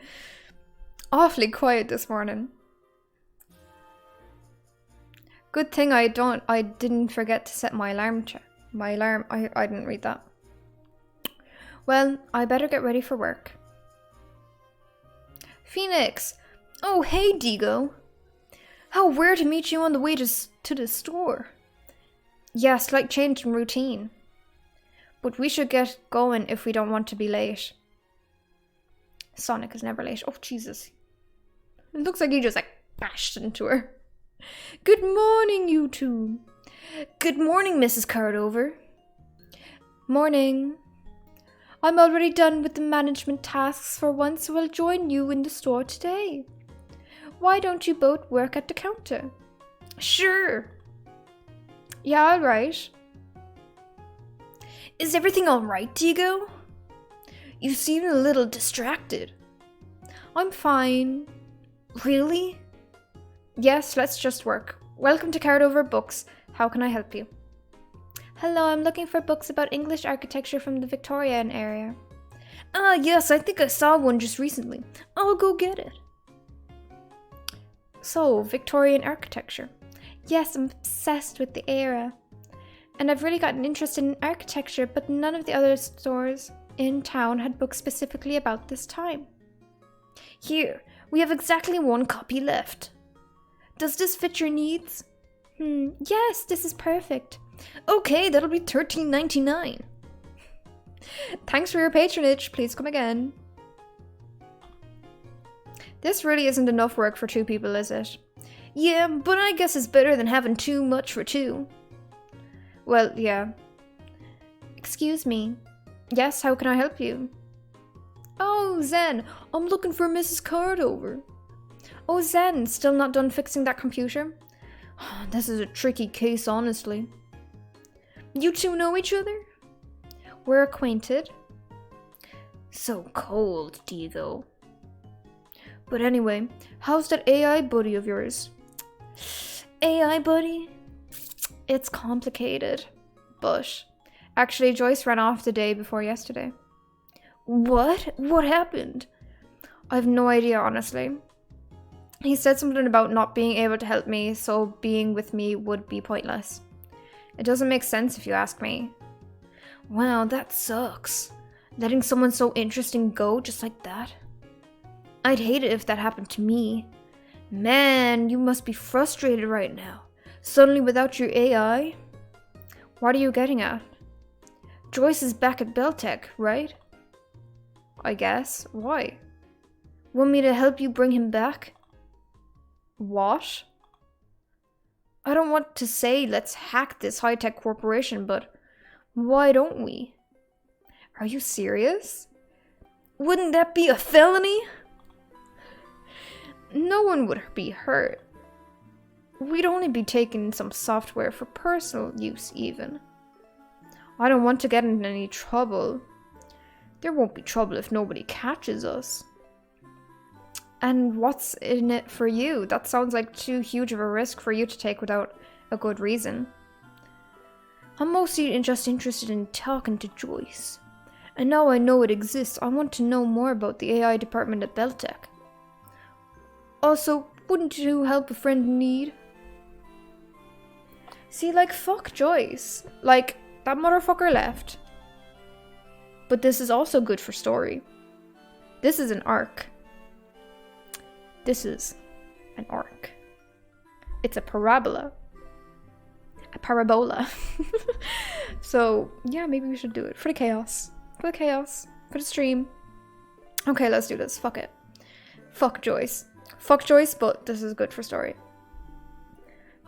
Awfully quiet this morning. Good thing I didn't forget to set my alarm. I didn't read that. Well, I better get ready for work. Phoenix! Oh, hey, Digo. How weird to meet you on the way to the store. Yeah, slight change in routine. But we should get going if we don't want to be late. Sonic is never late. Oh, Jesus. It looks like he just, bashed into her. Good morning, you two. Good morning, Mrs. Cardover. Morning. I'm already done with the management tasks for once, so I'll join you in the store today. Why don't you both work at the counter? Sure. Yeah, alright. Is everything alright, Diego? You seem a little distracted. I'm fine. Really? Yes, let's just work. Welcome to Cardover Books. How can I help you? Hello, I'm looking for books about English architecture from the Victorian area. Ah, yes, I think I saw one just recently. I'll go get it. So, Victorian architecture. Yes, I'm obsessed with the era. And I've really gotten interested in architecture, but none of the other stores in town had books specifically about this time. Here, we have exactly one copy left. Does this fit your needs? Yes, this is perfect. Okay, that'll be $13.99. Thanks for your patronage. Please come again. This really isn't enough work for two people, is it? Yeah, but I guess it's better than having too much for two. Well, yeah. Excuse me. Yes, how can I help you? Oh, Zen, I'm looking for Mrs. Cardover. Oh, Zen, still not done fixing that computer? This is a tricky case, honestly. You two know each other? We're acquainted. So cold, Diego. But anyway, how's that AI buddy of yours? AI buddy? It's complicated. But actually, Joyce ran off the day before yesterday. What? What happened? I have no idea, honestly. He said something about not being able to help me, so being with me would be pointless. It doesn't make sense if you ask me. Wow, that sucks. Letting someone so interesting go just like that. I'd hate it if that happened to me. Man, you must be frustrated right now. Suddenly without your AI? What are you getting at? Joyce is back at Beltec, right? I guess. Why? Want me to help you bring him back? What? I don't want to say let's hack this high-tech corporation, but why don't we? Are you serious? Wouldn't that be a felony? No one would be hurt. We'd only be taking some software for personal use even. I don't want to get in any trouble. There won't be trouble if nobody catches us. And what's in it for you? That sounds like too huge of a risk for you to take without a good reason. I'm mostly just interested in talking to Joyce. And now I know it exists, I want to know more about the AI department at Beltec. Also, wouldn't you help a friend in need? See, fuck Joyce. That motherfucker left. But this is also good for story. This is an arc. This is an arc. It's a parabola. A parabola. So, yeah, maybe we should do it. For the chaos. For the chaos. For the stream. Okay, let's do this. Fuck it. Fuck Joyce. Fuck Joyce, but this is good for story.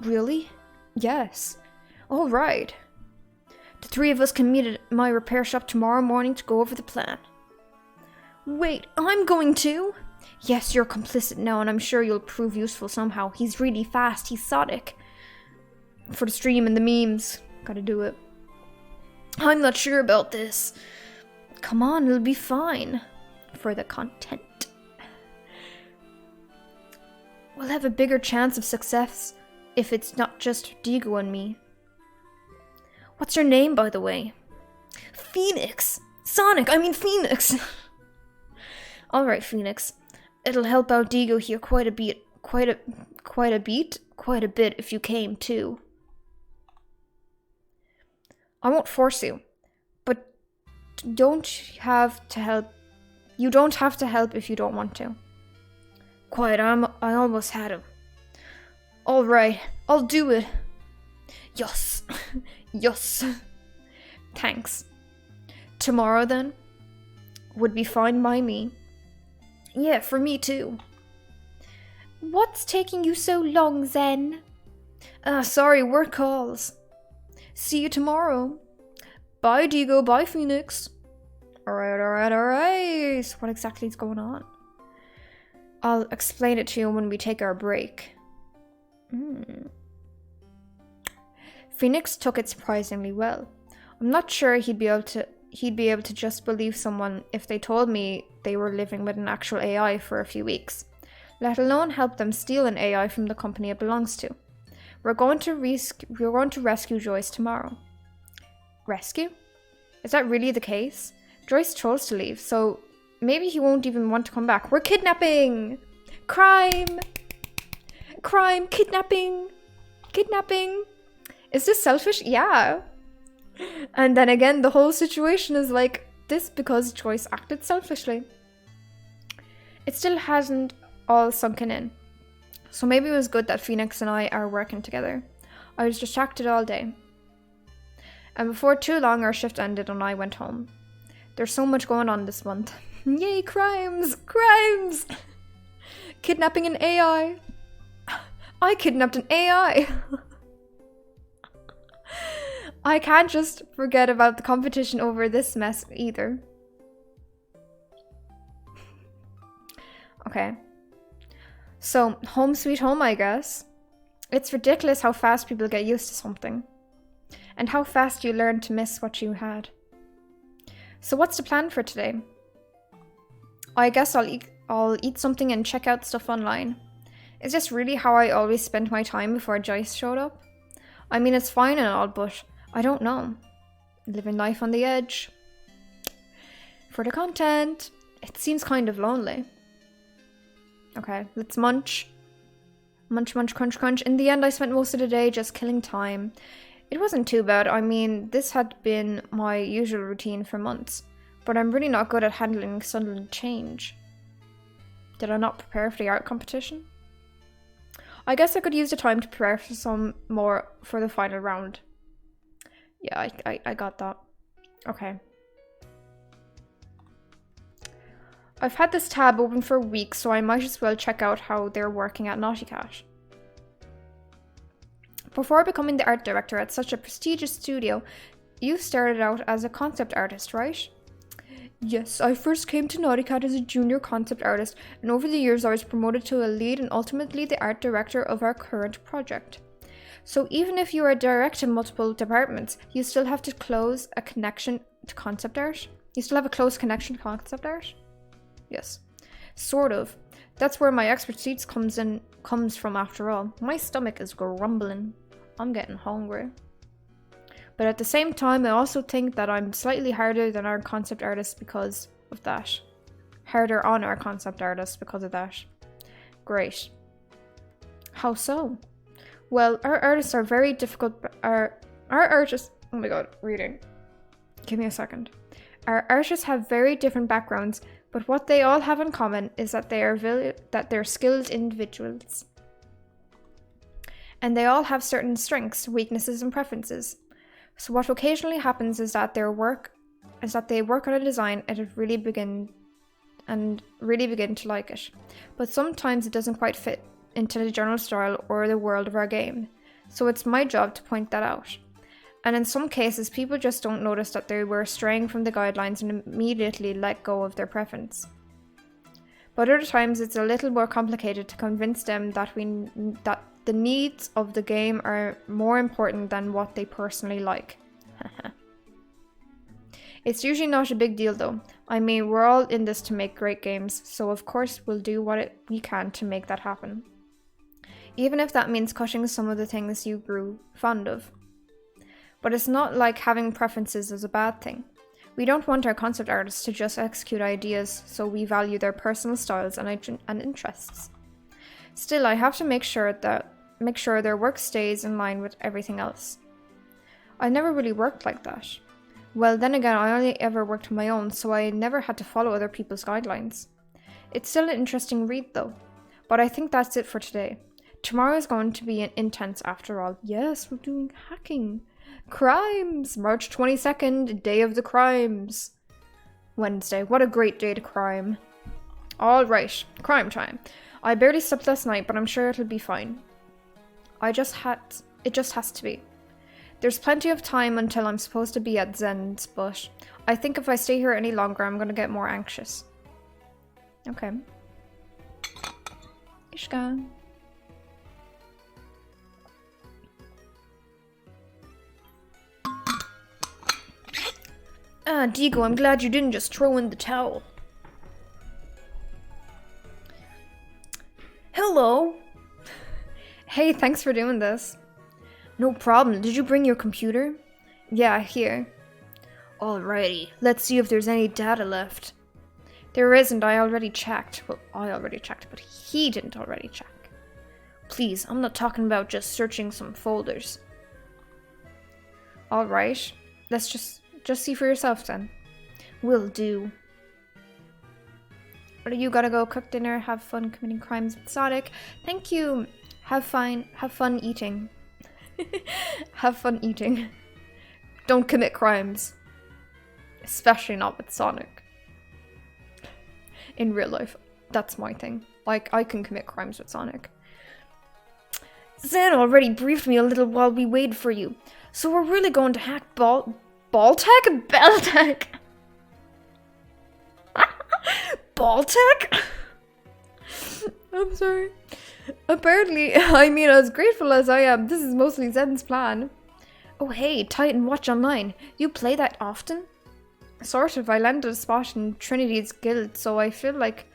Really? Yes. All right. The three of us can meet at my repair shop tomorrow morning to go over the plan. Wait, I'm going to? Yes, you're complicit now, and I'm sure you'll prove useful somehow. He's really fast. He's Sonic. For the stream and the memes. Gotta do it. I'm not sure about this. Come on, it'll be fine. For the content. We'll have a bigger chance of success if it's not just Diego and me. What's your name, by the way? Phoenix! Sonic, I mean Phoenix! Alright, Phoenix. It'll help out Diego here quite a bit if you came too. I won't force you, but you don't have to help if you don't want to. Quiet, I almost had him. Alright, I'll do it. Yes. Yes. Thanks. Tomorrow then? Would be fine by me. Yeah, for me too. What's taking you so long, Zen? Sorry, work calls. See you tomorrow. Bye, Diego. Bye, Phoenix. Alright. What exactly is going on? I'll explain it to you when we take our break. Phoenix took it surprisingly well. I'm not sure he'd be able to just believe someone if they told me they were living with an actual AI for a few weeks, let alone help them steal an AI from the company it belongs to. We're going to rescue Joyce tomorrow. Rescue? Is that really the case? Joyce chose to leave, so maybe he won't even want to come back. We're kidnapping! Crime! Kidnapping! Is this selfish? Yeah. And then again, the whole situation is like this because Joyce acted selfishly. It still hasn't all sunken in. So maybe it was good that Phoenix and I are working together. I was distracted all day. And before too long, our shift ended and I went home. There's so much going on this month. Yay, crimes! Kidnapping an AI. I kidnapped an AI. I can't just forget about the competition over this mess either. Okay. So, home sweet home, I guess. It's ridiculous how fast people get used to something. And how fast you learn to miss what you had. So what's the plan for today? I guess I'll eat something and check out stuff online. Is this really how I always spent my time before Joyce showed up? I mean, it's fine and all, but I don't know. Living life on the edge. For the content. It seems kind of lonely. Okay, let's munch. Munch, crunch, crunch. In the end, I spent most of the day just killing time. It wasn't too bad. I mean, this had been my usual routine for months. But I'm really not good at handling sudden change. Did I not prepare for the art competition? I guess I could use the time to prepare for some more for the final round. Yeah, I got that. Okay. I've had this tab open for weeks, so I might as well check out how they're working at Naughty Cat. Before becoming the art director at such a prestigious studio, you started out as a concept artist, right? Yes, I first came to Naughty Cat as a junior concept artist, and over the years I was promoted to a lead and ultimately the art director of our current project. So even if you are direct in multiple departments, you still have to close a connection to concept art? You still have a close connection to concept art? Yes. Sort of. That's where my expertise comes from after all. My stomach is grumbling. I'm getting hungry. But at the same time, I also think that I'm slightly harder than our concept artists because of that. Harder on our concept artists because of that. Great. How so? Well, our artists are very difficult. Our artists. Oh my god, reading. Give me a second. Our artists have very different backgrounds, but what they all have in common is that they're skilled individuals. And they all have certain strengths, weaknesses, and preferences. So what occasionally happens is that they work on a design and and really begin to like it. But sometimes it doesn't quite fit into the general style or the world of our game, so it's my job to point that out. And in some cases, people just don't notice that they were straying from the guidelines and immediately let go of their preference. But other times, it's a little more complicated to convince them that the needs of the game are more important than what they personally like. It's usually not a big deal though. I mean, we're all in this to make great games, so of course we'll do what we can to make that happen. Even if that means cutting some of the things you grew fond of. But it's not like having preferences is a bad thing. We don't want our concept artists to just execute ideas, so we value their personal styles and interests. Still, I have to make sure their work stays in line with everything else. I never really worked like that. Well, then again, I only ever worked on my own, so I never had to follow other people's guidelines. It's still an interesting read though. But I think that's it for today. Tomorrow is going to be intense after all. Yes, we're doing hacking. Crimes! March 22nd, day of the crimes. Wednesday, what a great day to crime. Alright, crime time. I barely slept last night, but I'm sure it'll be fine. It just has to be. There's plenty of time until I'm supposed to be at Zen's, but I think if I stay here any longer, I'm gonna get more anxious. Okay. Ishka. Ah, Digo, I'm glad you didn't just throw in the towel. Hello. Hey, thanks for doing this. No problem. Did you bring your computer? Yeah, here. Alrighty, let's see if there's any data left. There isn't, I already checked. Well, I already checked, but he didn't already check. Please, I'm not talking about just searching some folders. Alright, let's just see for yourself then. Will do. But you gotta go cook dinner, have fun committing crimes with Sonic. Thank you. Have fun eating. Have fun eating. Don't commit crimes. Especially not with Sonic. In real life, that's my thing. Like, I can commit crimes with Sonic. Zen already briefed me a little while we waited for you. So we're really going to hack Baltec? Beltec? Baltec? I'm sorry. Apparently, I mean, as grateful as I am, this is mostly Zen's plan. Oh hey, Titan Watch Online. You play that often? Sort of. I landed a spot in Trinity's guild, so I feel like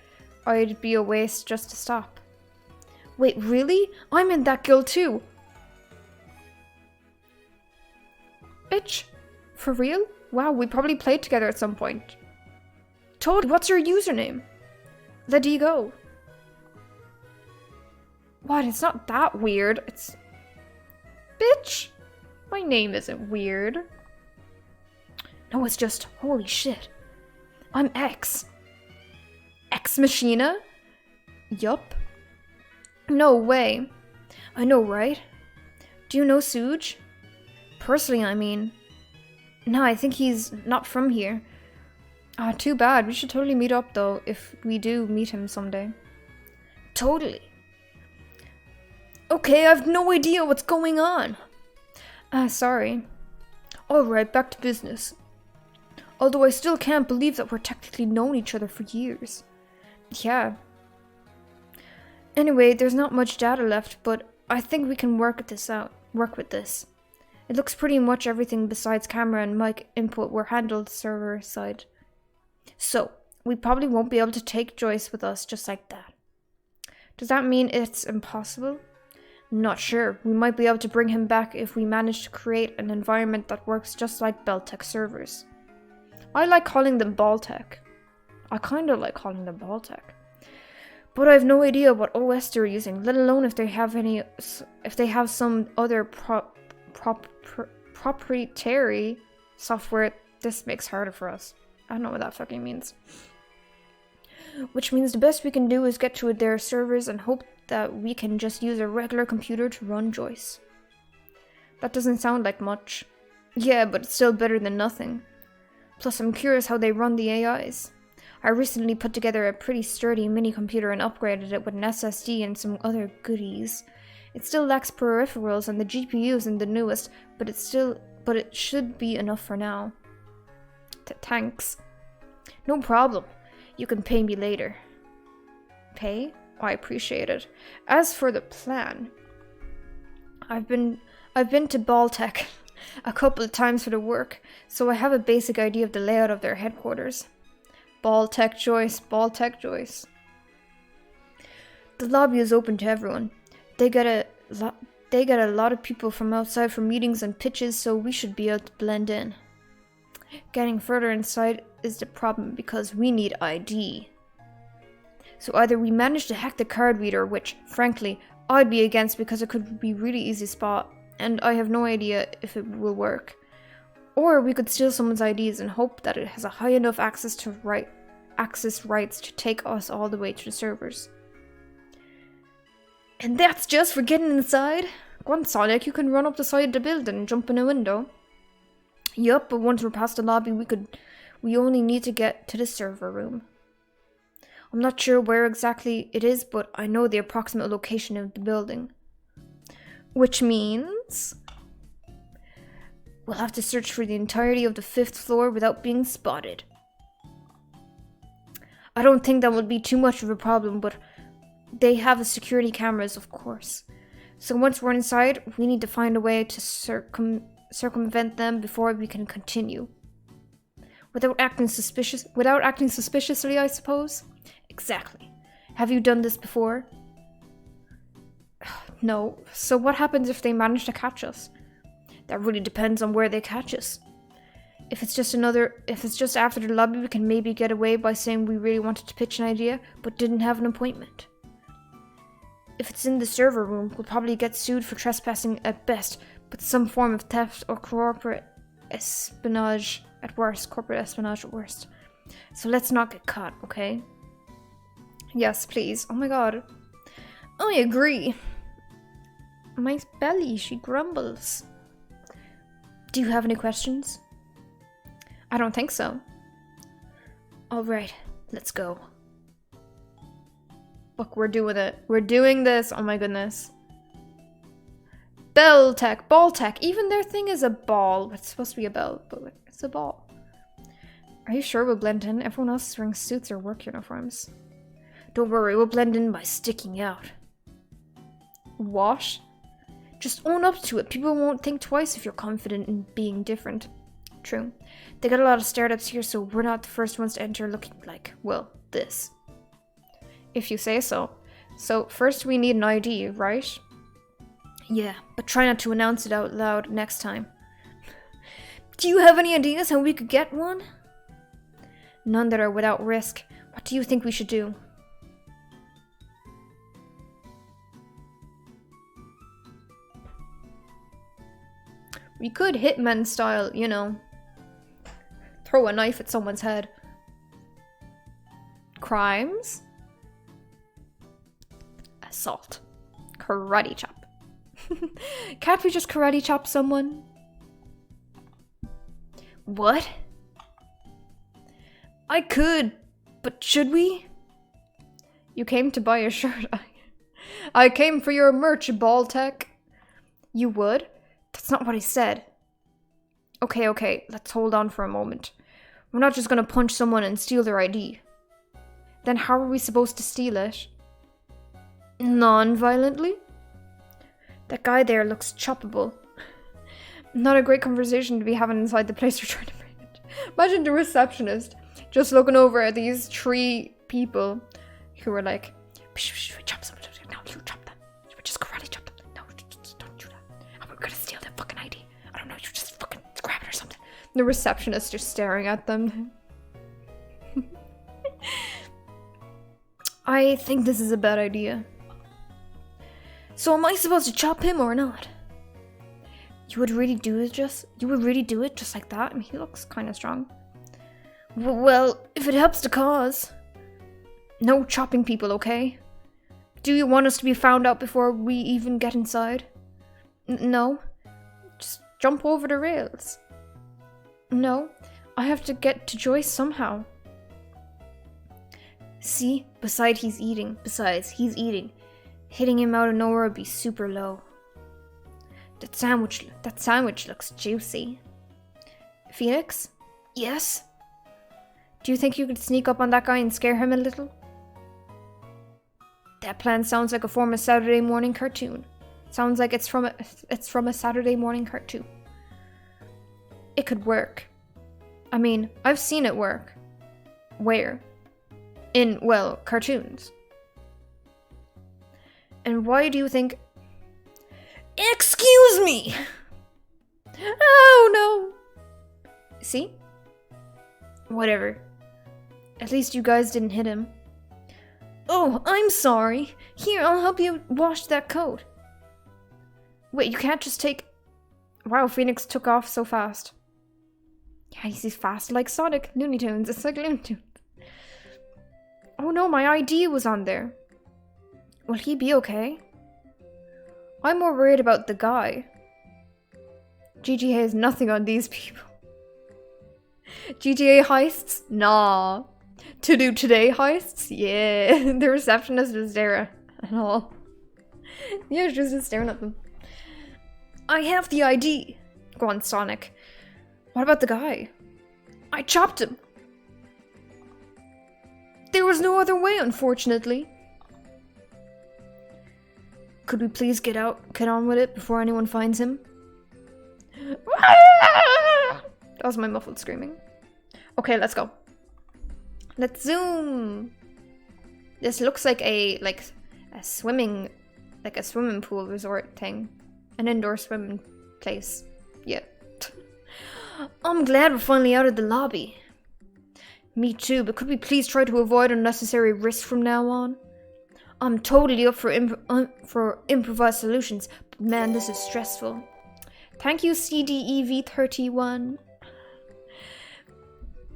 I'd be a waste just to stop. Wait, really? I'm in that guild too. Bitch. For real? Wow, we probably played together at some point. TODO, what's your username? Let you go. What? It's not that weird. It's... Bitch! My name isn't weird. No, it's just... Holy shit. I'm X. Ex Machina? Yup. No way. I know, right? Do you know Suge? Personally, I mean. No, I think he's not from here. Ah, too bad. We should totally meet up, though, if we do meet him someday. Totally. Okay, I've no idea what's going on. Sorry. Alright, back to business. Although I still can't believe that we're technically known each other for years. Yeah. Anyway, there's not much data left, but I think we can work with this. It looks pretty much everything besides camera and mic input were handled server side. So, we probably won't be able to take Joyce with us just like that. Does that mean it's impossible? Not sure. We might be able to bring him back if we manage to create an environment that works just like Beltec servers. I like calling them Baltec. I kinda like calling them Baltec. But I have no idea what OS they're using, let alone if they have some other proprietary software. This makes harder for us. I don't know what that fucking means. Which means the best we can do is get to their servers and hope that we can just use a regular computer to run Joyce. That doesn't sound like much. Yeah, but it's still better than nothing. Plus, I'm curious how they run the AIs. I recently put together a pretty sturdy mini computer and upgraded it with an SSD and some other goodies. It still lacks peripherals and the GPU isn't the newest, but it should be enough for now. Thanks. No problem. You can pay me later. Pay? I appreciate it. As for the plan, I've been to Baltech a couple of times for the work, so I have a basic idea of the layout of their headquarters. Baltech Joyce. The lobby is open to everyone. They get a lot of people from outside for meetings and pitches, so we should be able to blend in. Getting further inside is the problem because we need ID. So either we manage to hack the card reader, which, frankly, I'd be against because it could be really easy to spot, and I have no idea if it will work. Or we could steal someone's IDs and hope that it has a high enough access rights to take us all the way to the servers. And that's just for getting inside? Go on, Sonic, you can run up the side of the building and jump in a window. Yup, but once we're past the lobby, we only need to get to the server room. I'm not sure where exactly it is, but I know the approximate location of the building. Which means we'll have to search for the entirety of the 5th floor without being spotted. I don't think that would be too much of a problem, but they have security cameras, of course. So once we're inside, we need to find a way to circumvent them before we can continue. Without acting suspiciously, I suppose? Exactly. Have you done this before? No. So what happens if they manage to catch us? That really depends on where they catch us. If it's just after the lobby, we can maybe get away by saying we really wanted to pitch an idea, but didn't have an appointment. If it's in the server room, we'll probably get sued for trespassing at best, but some form of theft or corporate espionage at worst. So let's not get caught, okay? Yes, please. Oh my god. I agree. My belly, she grumbles. Do you have any questions? I don't think so. Alright, let's go. Look, we're doing it. We're doing this. Oh my goodness. Baltech. Even their thing is a ball. It's supposed to be a bell, but it's a ball. Are you sure we'll blend in? Everyone else is wearing suits or work uniforms. Don't worry, we'll blend in by sticking out. What? Just own up to it. People won't think twice if you're confident in being different. True. They got a lot of startups here, so we're not the first ones to enter looking like, well, this. If you say so. So, first we need an ID, right? Yeah, but try not to announce it out loud next time. Do you have any ideas how we could get one? None that are without risk. What do you think we should do? We could Hitman style, you know. Throw a knife at someone's head. Crimes? Assault. Karate chop. Can't we just karate chop someone? What? I could, but should we? You came to buy a shirt. I came for your merch, Baltech. You would? That's not what I said. Okay, let's hold on for a moment. We're not just gonna punch someone and steal their ID. Then how are we supposed to steal it? Non-violently? That guy there looks choppable. Not a great conversation to be having inside the place we're trying to bring it. Imagine the receptionist just looking over at these 3 people who were like, chop someone. No, you chop them. Just karate chop them. No, just don't do that. We're gonna steal their fucking ID. I don't know, you just fucking grab it or something. The receptionist just staring at them. I think this is a bad idea. So am I supposed to chop him or not? You would really do it just like that? I mean, he looks kind of strong. Well, if it helps the cause. No chopping people, okay? Do you want us to be found out before we even get inside? No. Just jump over the rails. No. I have to get to Joyce somehow. See? Besides, he's eating. Hitting him out of nowhere would be super low. That sandwich looks juicy. Phoenix? Yes? Do you think you could sneak up on that guy and scare him a little? That plan sounds like a form of Saturday morning cartoon. Sounds like it's from a Saturday morning cartoon. It could work. I mean, I've seen it work. Where? In, well, cartoons. And why do you think... Excuse me! Oh no! See? Whatever. At least you guys didn't hit him. Oh, I'm sorry. Here, I'll help you wash that coat. Wait, you can't just take... Wow, Phoenix took off so fast. Yeah, he's fast like Sonic. Looney Tunes. It's like Looney Tunes. Oh no, my ID was on there. Will he be okay? I'm more worried about the guy. GTA has nothing on these people. GTA heists? Nah. To do today heists? Yeah. The receptionist is there and all. Yeah, she's just staring at them. I have the ID. Go on, Sonic. What about the guy? I chopped him. There was no other way, unfortunately. Could we please get on with it before anyone finds him? That was my muffled screaming. Okay, let's go. Let's zoom. This looks like a swimming pool resort thing. An indoor swimming place. Yeah. I'm glad we're finally out of the lobby. Me too, but could we please try to avoid unnecessary risk from now on? I'm totally up for improvised solutions, but man, this is stressful. Thank you, CDEV31.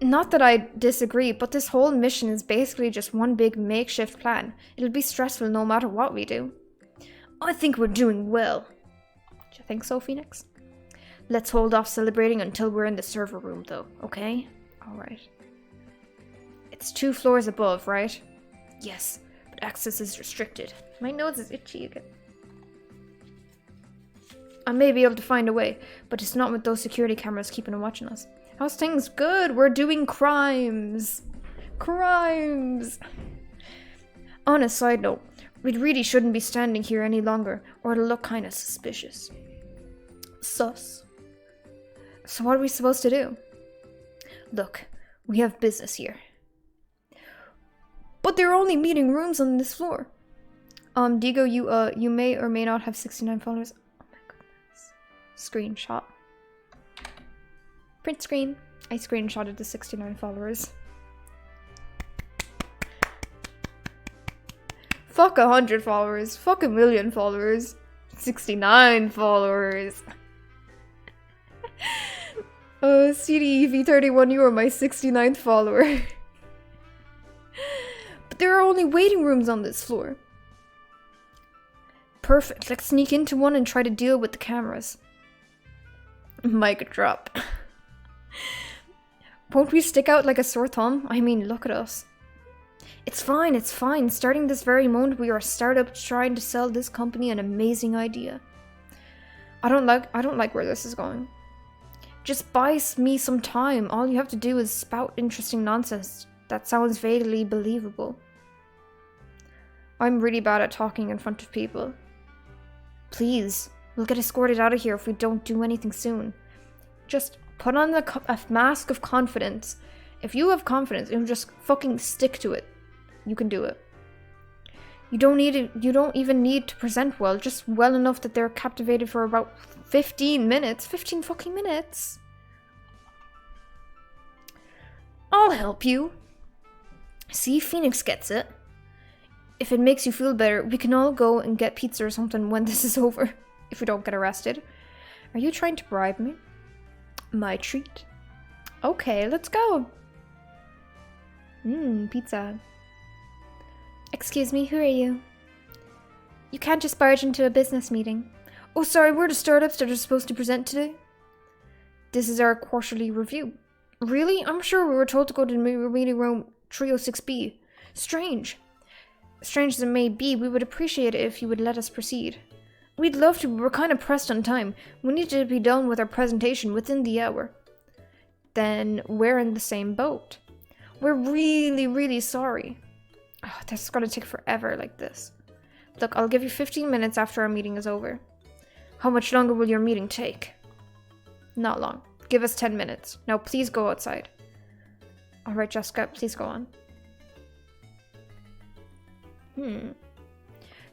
Not that I disagree, but this whole mission is basically just one big makeshift plan. It'll be stressful no matter what we do. I think we're doing well. Do you think so, Phoenix? Let's hold off celebrating until we're in the server room, though, okay? Alright. It's 2 floors above, right? Yes, but access is restricted. My nose is itchy again. I may be able to find a way, but it's not with those security cameras keeping and watching us. How's things? Good, we're doing crimes. Crimes! On a side note, we really shouldn't be standing here any longer, or it'll look kinda suspicious. Sus. So what are we supposed to do? Look, we have business here. But there are only meeting rooms on this floor. Digo, you may or may not have 69 followers. Oh my goodness. Screenshot. Print screen. I screenshotted the 69 followers. Fuck 100 followers. Fuck 1,000,000 followers. 69 followers. Oh, CDEV31, you are my 69th follower. But there are only waiting rooms on this floor. Perfect. Let's sneak into one and try to deal with the cameras. Mic drop. Won't we stick out like a sore thumb? I mean, look at us. It's fine, it's fine. Starting this very moment, we are a startup trying to sell this company an amazing idea. I don't like where this is going. Just buy me some time. All you have to do is spout interesting nonsense that sounds vaguely believable. I'm really bad at talking in front of people. Please, we'll get escorted out of here if we don't do anything soon. Just put on a mask of confidence. If you have confidence, you just fucking stick to it. You can do it. You don't even need to present well, just well enough that they're captivated for about 15 minutes. 15 fucking minutes. I'll help you. See, Phoenix gets it. If it makes you feel better, we can all go and get pizza or something when this is over. If we don't get arrested. Are you trying to bribe me? My treat. Okay, let's go. Pizza. Excuse me, who are you? You can't just barge into a business meeting. Oh, sorry, we're the startups that are supposed to present today. This is our quarterly review. Really? I'm sure we were told to go to the meeting room 306B. Strange. Strange as it may be, we would appreciate it if you would let us proceed. We'd love to, but we're kind of pressed on time. We need to be done with our presentation within the hour. Then we're in the same boat. We're really, really sorry. Oh, this is gonna take forever like this. Look, I'll give you 15 minutes after our meeting is over. How much longer will your meeting take? Not long. Give us 10 minutes. Now please go outside. Alright, Jessica, please go on.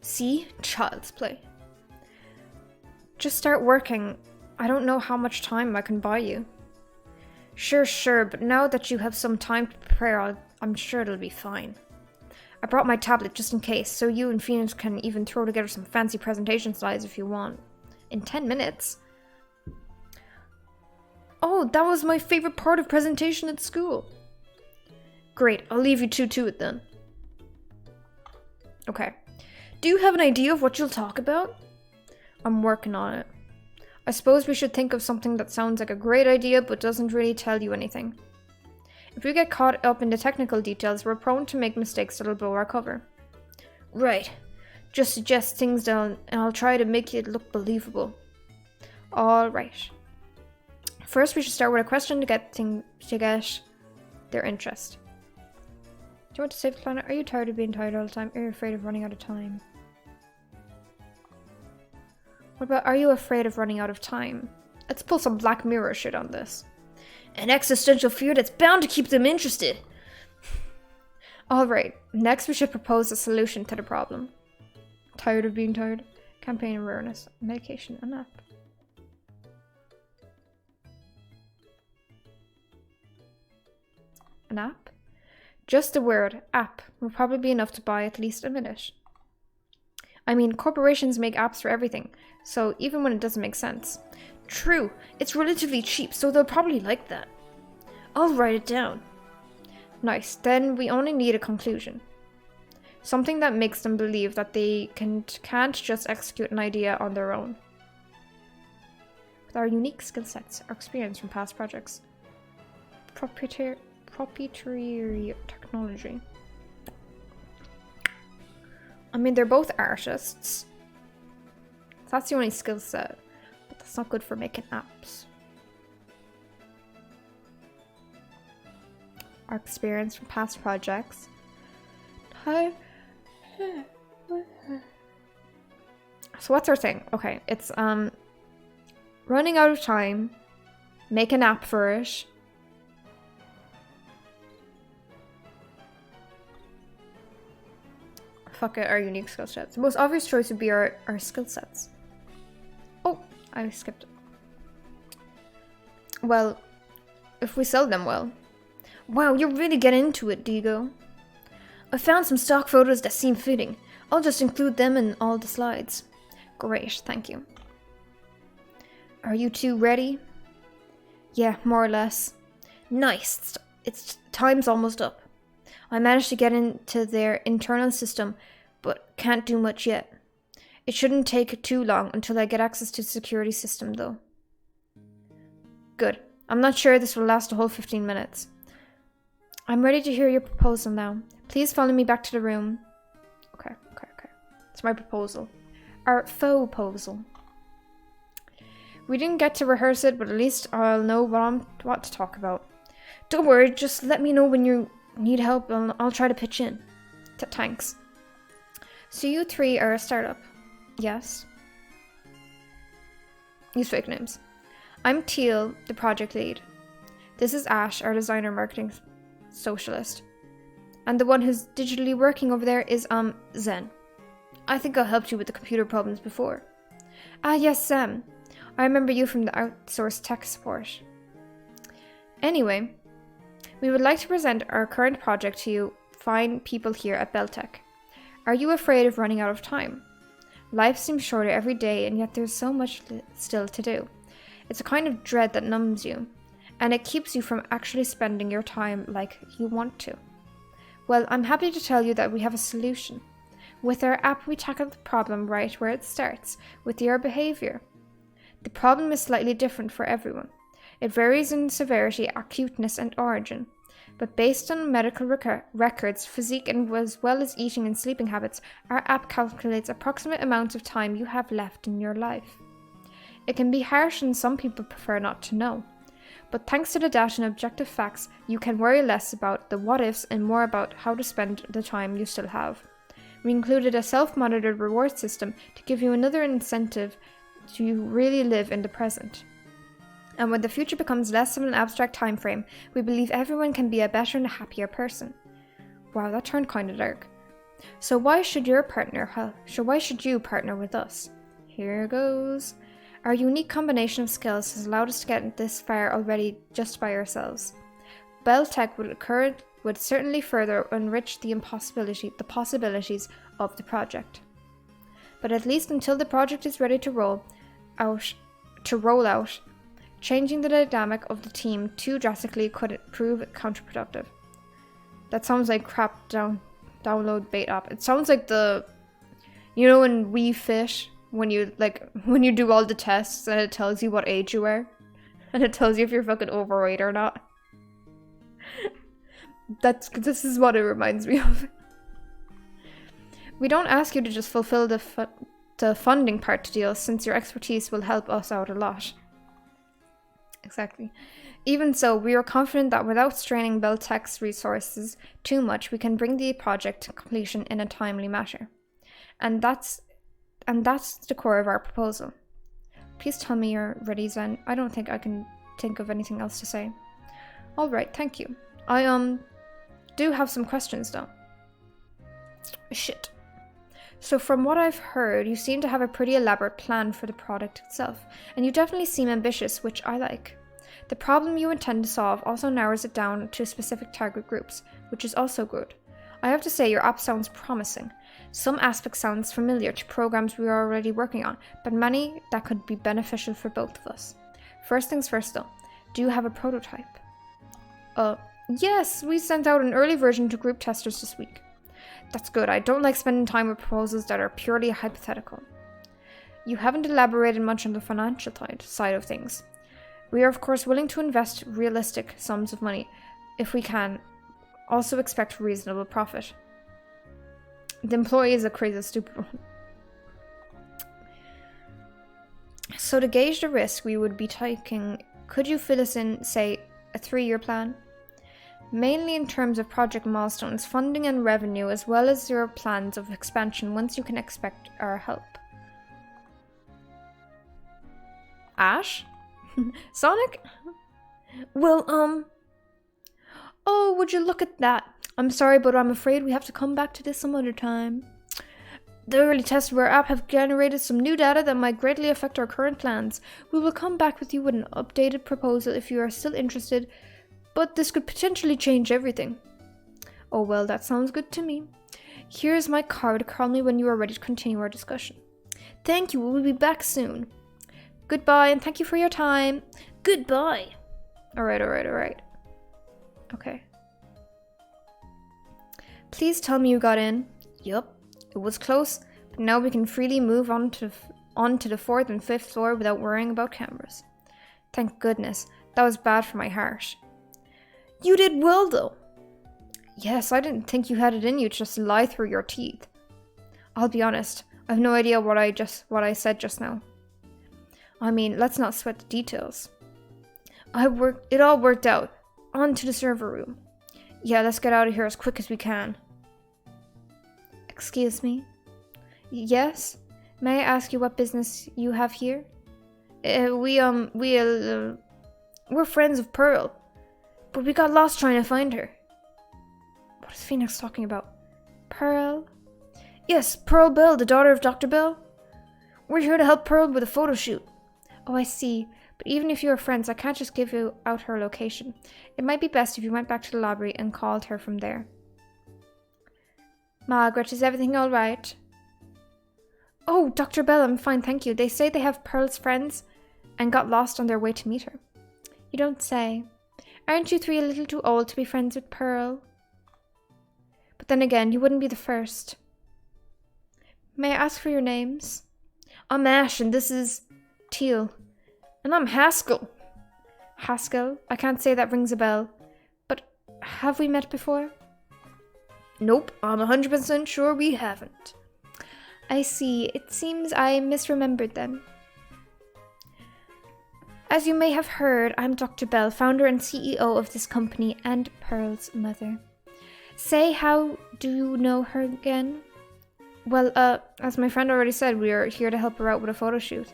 See? Child's play. Just start working. I don't know how much time I can buy you. Sure, but now that you have some time to prepare, I'm sure it'll be fine. I brought my tablet just in case, so you and Phoenix can even throw together some fancy presentation slides if you want. In 10 minutes? Oh, that was my favorite part of presentation at school. Great, I'll leave you two to it then. Okay. Do you have an idea of what you'll talk about? I'm working on it. I suppose we should think of something that sounds like a great idea but doesn't really tell you anything. If we get caught up in the technical details, we're prone to make mistakes that'll blow our cover. Right. Just suggest things down and I'll try to make it look believable. Alright. First, we should start with a question to get their interest. Do you want to save the planet? Are you tired of being tired all the time? Are you afraid of running out of time? What about, are you afraid of running out of time? Let's pull some Black Mirror shit on this. An existential fear that's bound to keep them interested. Alright, next we should propose a solution to the problem. Tired of being tired? Campaign awareness. Medication. An app. An app? Just the word app will probably be enough to buy at least a minute. I mean, corporations make apps for everything, so even when it doesn't make sense. True, it's relatively cheap, so they'll probably like that. I'll write it down. Nice, then we only need a conclusion. Something that makes them believe that they can't just execute an idea on their own. With our unique skill sets, our experience from past projects. Proprietary technology. I mean, they're both artists. That's the only skill set. But that's not good for making apps. Our experience from past projects. So what's our thing? Okay, it's running out of time. Make an app for it. Fuck it, our unique skill sets. The most obvious choice would be our skill sets. Oh, I skipped it. Well, if we sell them well. Wow, you're really getting into it, Digo. I found some stock photos that seem fitting. I'll just include them in all the slides. Great, thank you. Are you two ready? Yeah, more or less. Nice. It's time's almost up. I managed to get into their internal system, but can't do much yet. It shouldn't take too long until I get access to the security system, though. Good. I'm not sure this will last a whole 15 minutes. I'm ready to hear your proposal now. Please follow me back to the room. Okay. It's my proposal. Our faux proposal. We didn't get to rehearse it, but at least I'll know what to talk about. Don't worry, just let me know when you need help and I'll try to pitch in. Thanks. So you three are a startup? Yes. Use fake names. I'm Teal, the project lead. This is Ash, our designer marketing socialist. And the one who's digitally working over there is Zen. I think I helped you with the computer problems before. Ah yes, Sam. I remember you from the outsourced tech support. Anyway, we would like to present our current project to you fine people here at Beltech. Are you afraid of running out of time? Life seems shorter every day, and yet there's so much still to do. It's a kind of dread that numbs you, and it keeps you from actually spending your time like you want to. Well, I'm happy to tell you that we have a solution. With our app, we tackle the problem right where it starts, with your behavior. The problem is slightly different for everyone. It varies in severity, acuteness, and origin. But based on medical records, physique, and as well as eating and sleeping habits, our app calculates approximate amounts of time you have left in your life. It can be harsh and some people prefer not to know. But thanks to the data and objective facts, you can worry less about the what-ifs and more about how to spend the time you still have. We included a self-monitored reward system to give you another incentive to really live in the present. And when the future becomes less of an abstract time frame, we believe everyone can be a better and a happier person. Wow, that turned kind of dark. So why should you partner with us? Here goes. Our unique combination of skills has allowed us to get this far already just by ourselves. Bell Tech would certainly further enrich the possibilities of the project. But at least until the project is ready to roll out, changing the dynamic of the team too drastically could prove counterproductive. That sounds like crap download bait app. It sounds like when We Fish, when you do all the tests and it tells you what age you are, and it tells you if you're fucking overweight or not. This is what it reminds me of. We don't ask you to just fulfill the funding part to deal, since your expertise will help us out a lot. Exactly. Even so, we are confident that without straining Bell Tech's resources too much, we can bring the project to completion in a timely manner. And that's the core of our proposal. Please tell me you're ready, Zen. I don't think I can think of anything else to say. Alright, thank you. I do have some questions though. Shit. So from what I've heard, you seem to have a pretty elaborate plan for the product itself, and you definitely seem ambitious, which I like. The problem you intend to solve also narrows it down to specific target groups, which is also good. I have to say your app sounds promising. Some aspects sounds familiar to programs we are already working on, but many that could be beneficial for both of us. First things first though, do you have a prototype? Yes, we sent out an early version to group testers this week. That's good. I don't like spending time with proposals that are purely hypothetical. You haven't elaborated much on the financial side of things. We are of course willing to invest realistic sums of money if we can also expect reasonable profit. The employee is a crazy stupid one. So to gauge the risk we would be taking, could you fill us in, say, a 3-year plan? Mainly in terms of project milestones, funding and revenue, as well as your plans of expansion once you can expect our help. Ash? Sonic? Well, oh, would you look at that? I'm sorry, but I'm afraid we have to come back to this some other time. The early tests of our app have generated some new data that might greatly affect our current plans. We will come back with you with an updated proposal if you are still interested, but this could potentially change everything. Oh well, that sounds good to me. Here's my card. Call me when you are ready to continue our discussion. Thank you, we'll be back soon. Goodbye, and thank you for your time. Goodbye. Alright. Okay. Please tell me you got in. Yup, it was close, but now we can freely move on to the 4th and 5th floor without worrying about cameras. Thank goodness, that was bad for my heart. You did well though. Yes, I didn't think you had it in you to just lie through your teeth. I'll be honest, I have no idea what I said just now. I mean, let's not sweat the details. It all worked out. On to the server room. Yeah, let's get out of here as quick as we can. Excuse me? Yes? May I ask you what business you have here? We're friends of Pearl, but we got lost trying to find her. What is Phoenix talking about? Pearl? Yes, Pearl Bell, the daughter of Dr. Bell. We're here to help Pearl with a photo shoot. Oh, I see. But even if you are friends, I can't just give you out her location. It might be best if you went back to the library and called her from there. Margaret, is everything all right? Oh, Dr. Bell, I'm fine, thank you. They say they have Pearl's friends and got lost on their way to meet her. You don't say. Aren't you 3 a little too old to be friends with Pearl? But then again, you wouldn't be the first. May I ask for your names? I'm Ash, and this is Teal. And I'm Haskell. Haskell? I can't say that rings a bell. But Have we met before? Nope, I'm 100% sure we haven't. I see. It seems I misremembered them. As you may have heard, I'm Dr. Bell, founder and CEO of this company and Pearl's mother. Say, how do you know her again? Well, as my friend already said, we are here to help her out with a photo shoot.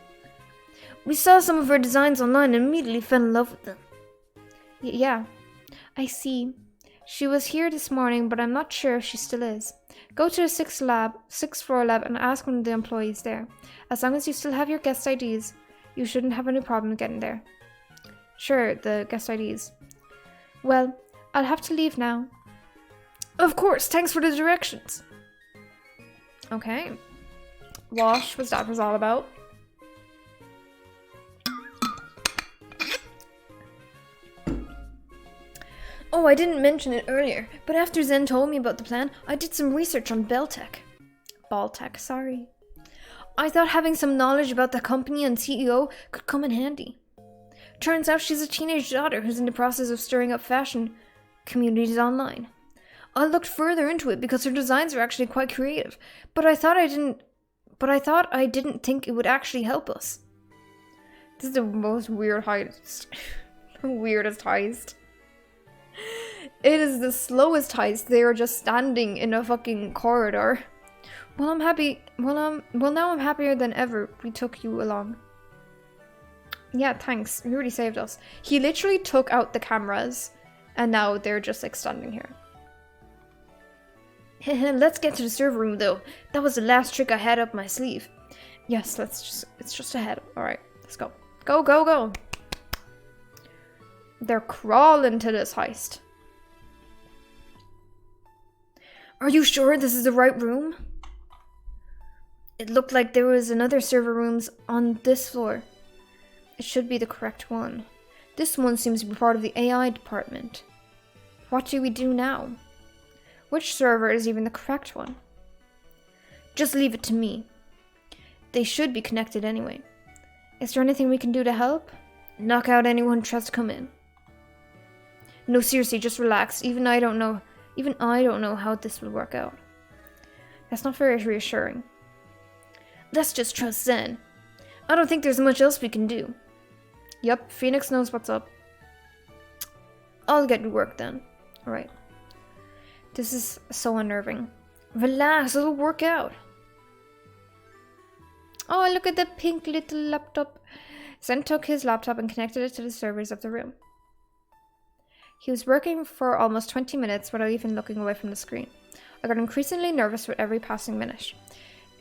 We saw some of her designs online and immediately fell in love with them. Yeah, I see. She was here this morning, but I'm not sure if she still is. Go to the sixth floor lab and ask one of the employees there. As long as you still have your guest IDs, you shouldn't have any problem getting there. Sure, the guest IDs. Well, I'll have to leave now. Of course, thanks for the directions. Okay. What was that all about? Oh, I didn't mention it earlier, but after Zen told me about the plan, I did some research on Baltech, sorry. I thought having some knowledge about the company and CEO could come in handy. Turns out she's a teenage daughter who's in the process of stirring up fashion communities online. I looked further into it because her designs are actually quite creative, but I thought I didn't think it would actually help us. This is the most weird heist. Weirdest heist. It is the slowest heist. They are just standing in a fucking corridor. Well, I'm happy. Well, now I'm happier than ever we took you along. Yeah, thanks. You really saved us. He literally took out the cameras, and now they're just like standing here. Let's get to the server room, though. That was the last trick I had up my sleeve. Yes, it's just ahead. All right, let's go. Go, go, go. They're crawling to this heist. Are you sure this is the right room? It looked like there was another server rooms on this floor. It should be the correct one. This one seems to be part of the AI department. What do we do now? Which server is even the correct one? Just leave it to me. They should be connected anyway. Is there anything we can do to help? Knock out anyone who tries to come in. No, seriously, just relax. Even I don't know how this will work out. That's not very reassuring. Let's just trust Zen. I don't think there's much else we can do. Yup, Phoenix knows what's up. I'll get to work then. Alright. This is so unnerving. Relax, it'll work out. Oh, look at the pink little laptop. Zen took his laptop and connected it to the servers of the room. He was working for almost 20 minutes without even looking away from the screen. I got increasingly nervous with every passing minute.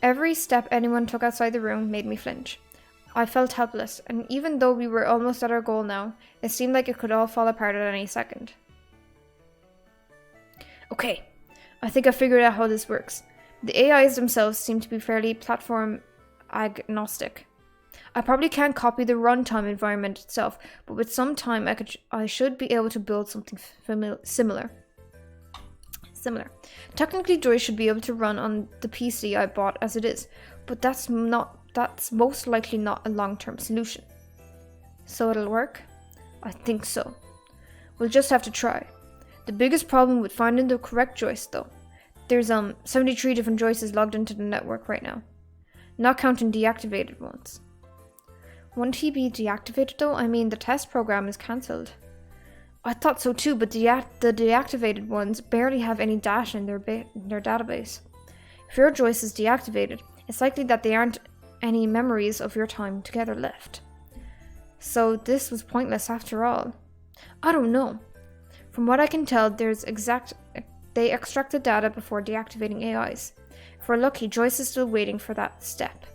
Every step anyone took outside the room made me flinch. I felt helpless, and even though we were almost at our goal now, it seemed like it could all fall apart at any second. Okay, I think I figured out how this works. The AIs themselves seem to be fairly platform agnostic. I probably can't copy the runtime environment itself, but with some time I should be able to build something similar. Technically, Joy should be able to run on the PC I bought as it is, but that's most likely not a long-term solution. So it'll work? I think so. We'll just have to try. The biggest problem with finding the correct joist, though. There's 73 different joists logged into the network right now, not counting deactivated ones. Won't he be deactivated though? I mean, the test program is cancelled. I thought so too, but the deactivated ones barely have any data in their database. If your joist is deactivated, it's likely that there aren't any memories of your time together left. So this was pointless after all. I don't know. From what I can tell, they extract the data before deactivating AIs. If we're lucky, Joyce is still waiting for that step.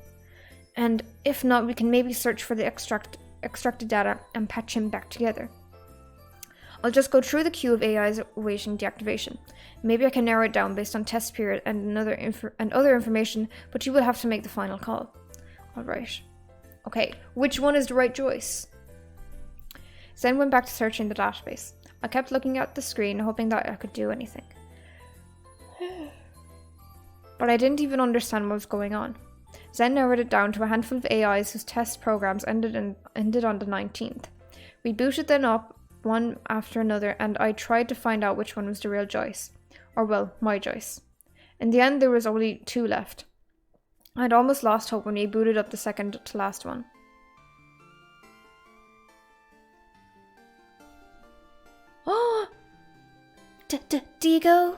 And if not, we can maybe search for the extracted data and patch him back together. I'll just go through the queue of AIs awaiting deactivation. Maybe I can narrow it down based on test period and other information, but you will have to make the final call. Alright. Okay, which one is the right choice? Zen went back to searching the database. I kept looking at the screen, hoping that I could do anything. But I didn't even understand what was going on. Zen narrowed it down to a handful of AIs whose test programs ended on the 19th. We booted them up one after another, and I tried to find out which one was the real Joyce. Or, well, my Joyce. In the end, there was only 2 left. I'd almost lost hope when we booted up the second to last one. Oh! Digo?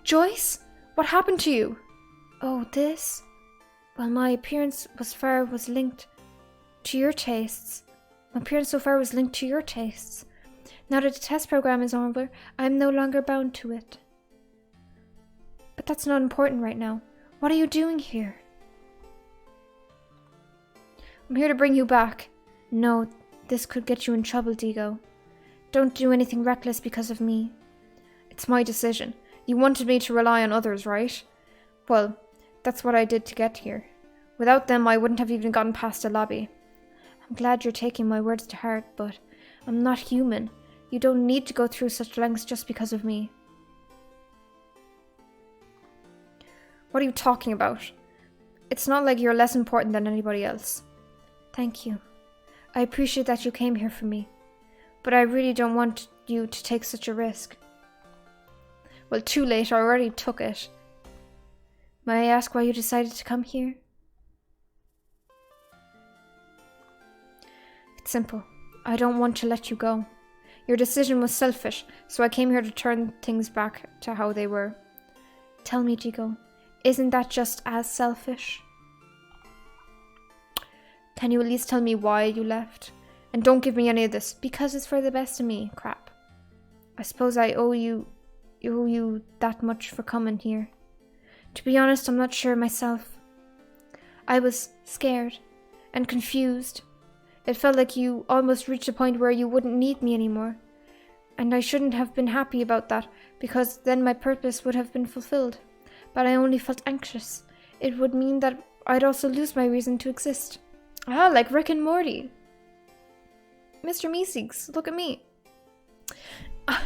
Joyce? What happened to you? Oh, this? Well, my appearance was linked to your tastes. My appearance so far was linked to your tastes. Now that the test program is over, I am no longer bound to it. But that's not important right now. What are you doing here? I'm here to bring you back. No, this could get you in trouble, Digo. Don't do anything reckless because of me. It's my decision. You wanted me to rely on others, right? Well, that's what I did to get here. Without them, I wouldn't have even gotten past the lobby. I'm glad you're taking my words to heart, but I'm not human. You don't need to go through such lengths just because of me. What are you talking about? It's not like you're less important than anybody else. Thank you. I appreciate that you came here for me, but I really don't want you to take such a risk. Well, too late. I already took it. May I ask why you decided to come here? It's simple. I don't want to let you go. Your decision was selfish, so I came here to turn things back to how they were. Tell me, Digo, isn't that just as selfish? Can you at least tell me why you left? And don't give me any of this, because it's for the best of me, crap. I suppose I owe you that much for coming here. To be honest, I'm not sure myself. I was scared and confused. It felt like you almost reached a point where you wouldn't need me anymore. And I shouldn't have been happy about that, because then my purpose would have been fulfilled. But I only felt anxious. It would mean that I'd also lose my reason to exist. Ah, like Rick and Morty. Mr. Meeseeks, look at me. I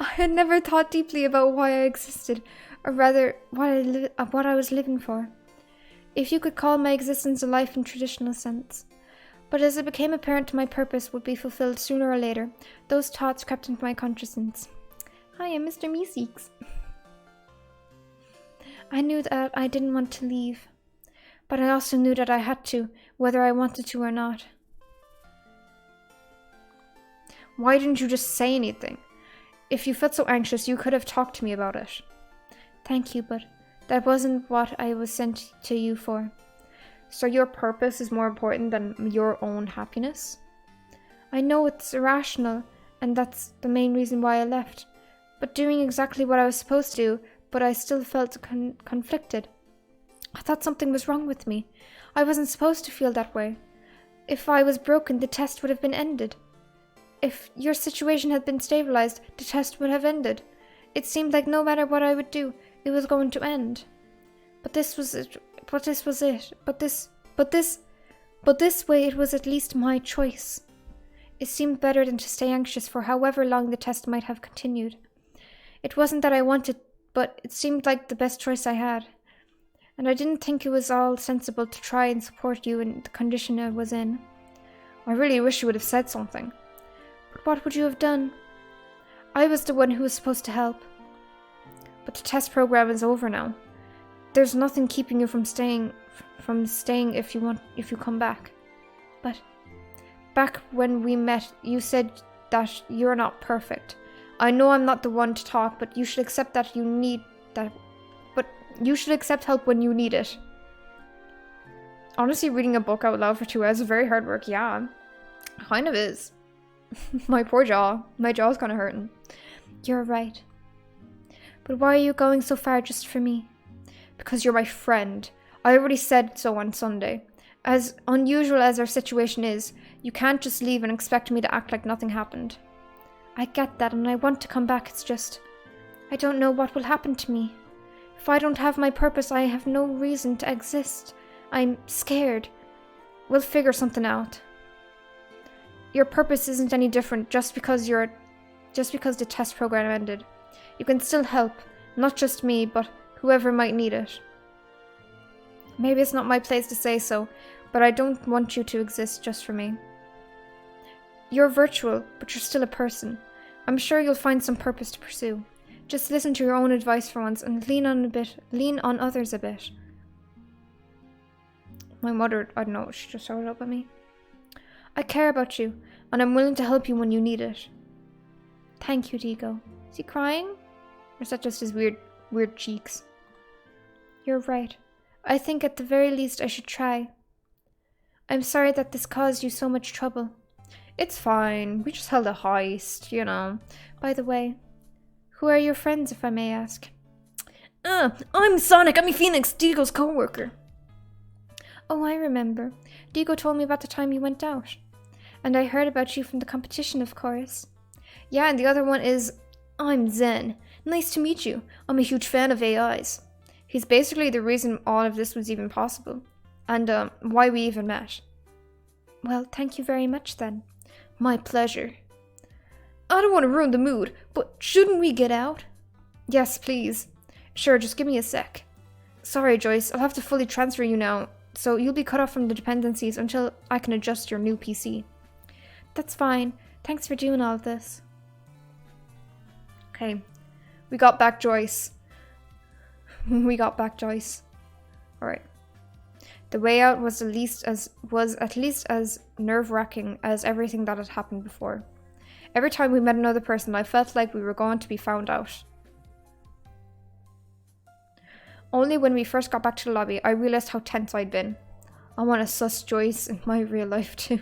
had never thought deeply about why I existed, or rather, what I was living for. If you could call my existence a life in traditional sense. But as it became apparent my purpose would be fulfilled sooner or later, those thoughts crept into my consciousness. Hi, I'm Mr. Meeseeks. I knew that I didn't want to leave, but I also knew that I had to, whether I wanted to or not. Why didn't you just say anything? If you felt so anxious, you could have talked to me about it. Thank you, but that wasn't what I was sent to you for. So your purpose is more important than your own happiness? I know it's irrational, and that's the main reason why I left. But doing exactly what I was supposed to do, but I still felt conflicted. I thought something was wrong with me. I wasn't supposed to feel that way. If I was broken, the test would have been ended. If your situation had been stabilized, the test would have ended. It seemed like no matter what I would do, it was going to end. But this was it. But this way it was at least my choice. It seemed better than to stay anxious for however long the test might have continued. It wasn't that I wanted, but it seemed like the best choice I had. And I didn't think it was all sensible to try and support you in the condition I was in. I really wish you would have said something. But what would you have done? I was the one who was supposed to help. But the test program is over now. There's nothing keeping you from staying if you come back. But back when we met, you said that you're not perfect. I know I'm not the one to talk, but you should accept that you need that. But you should accept help when you need it. Honestly, reading a book out loud for 2 hours is very hard work. Yeah, kind of is. My poor jaw. My jaw's kind of hurting. You're right. But why are you going so far just for me? Because you're my friend. I already said so on Sunday. As unusual as our situation is, you can't just leave and expect me to act like nothing happened. I get that, and I want to come back. It's just, I don't know what will happen to me. If I don't have my purpose, I have no reason to exist. I'm scared. We'll figure something out. Your purpose isn't any different just because the test program ended. You can still help, not just me, but whoever might need it. Maybe it's not my place to say so, but I don't want you to exist just for me. You're virtual, but you're still a person. I'm sure you'll find some purpose to pursue. Just listen to your own advice for once and lean on others a bit. My mother, I don't know, she just showed up at me. I care about you, and I'm willing to help you when you need it. Thank you, Digo. Is he crying? Or is that just his weird cheeks? You're right. I think at the very least I should try. I'm sorry that this caused you so much trouble. It's fine. We just held a heist, you know. By the way, who are your friends, if I may ask? I'm Sonic. I'm Phoenix, Digo's co-worker. Oh, I remember. Digo told me about the time you went out. And I heard about you from the competition, of course. Yeah, and the other one is... I'm Zen. Nice to meet you. I'm a huge fan of AIs. He's basically the reason all of this was even possible. And, why we even met. Well, thank you very much, then. My pleasure. I don't want to ruin the mood, but shouldn't we get out? Yes, please. Sure, just give me a sec. Sorry, Joyce, I'll have to fully transfer you now, so you'll be cut off from the dependencies until I can adjust your new PC. That's fine. Thanks for doing all of this. Okay. We got back Joyce. We got back Joyce. Alright. The way out was at least as nerve-wracking as everything that had happened before. Every time we met another person, I felt like we were going to be found out. Only when we first got back to the lobby, I realized how tense I'd been. I want to sus Joyce in my real life too.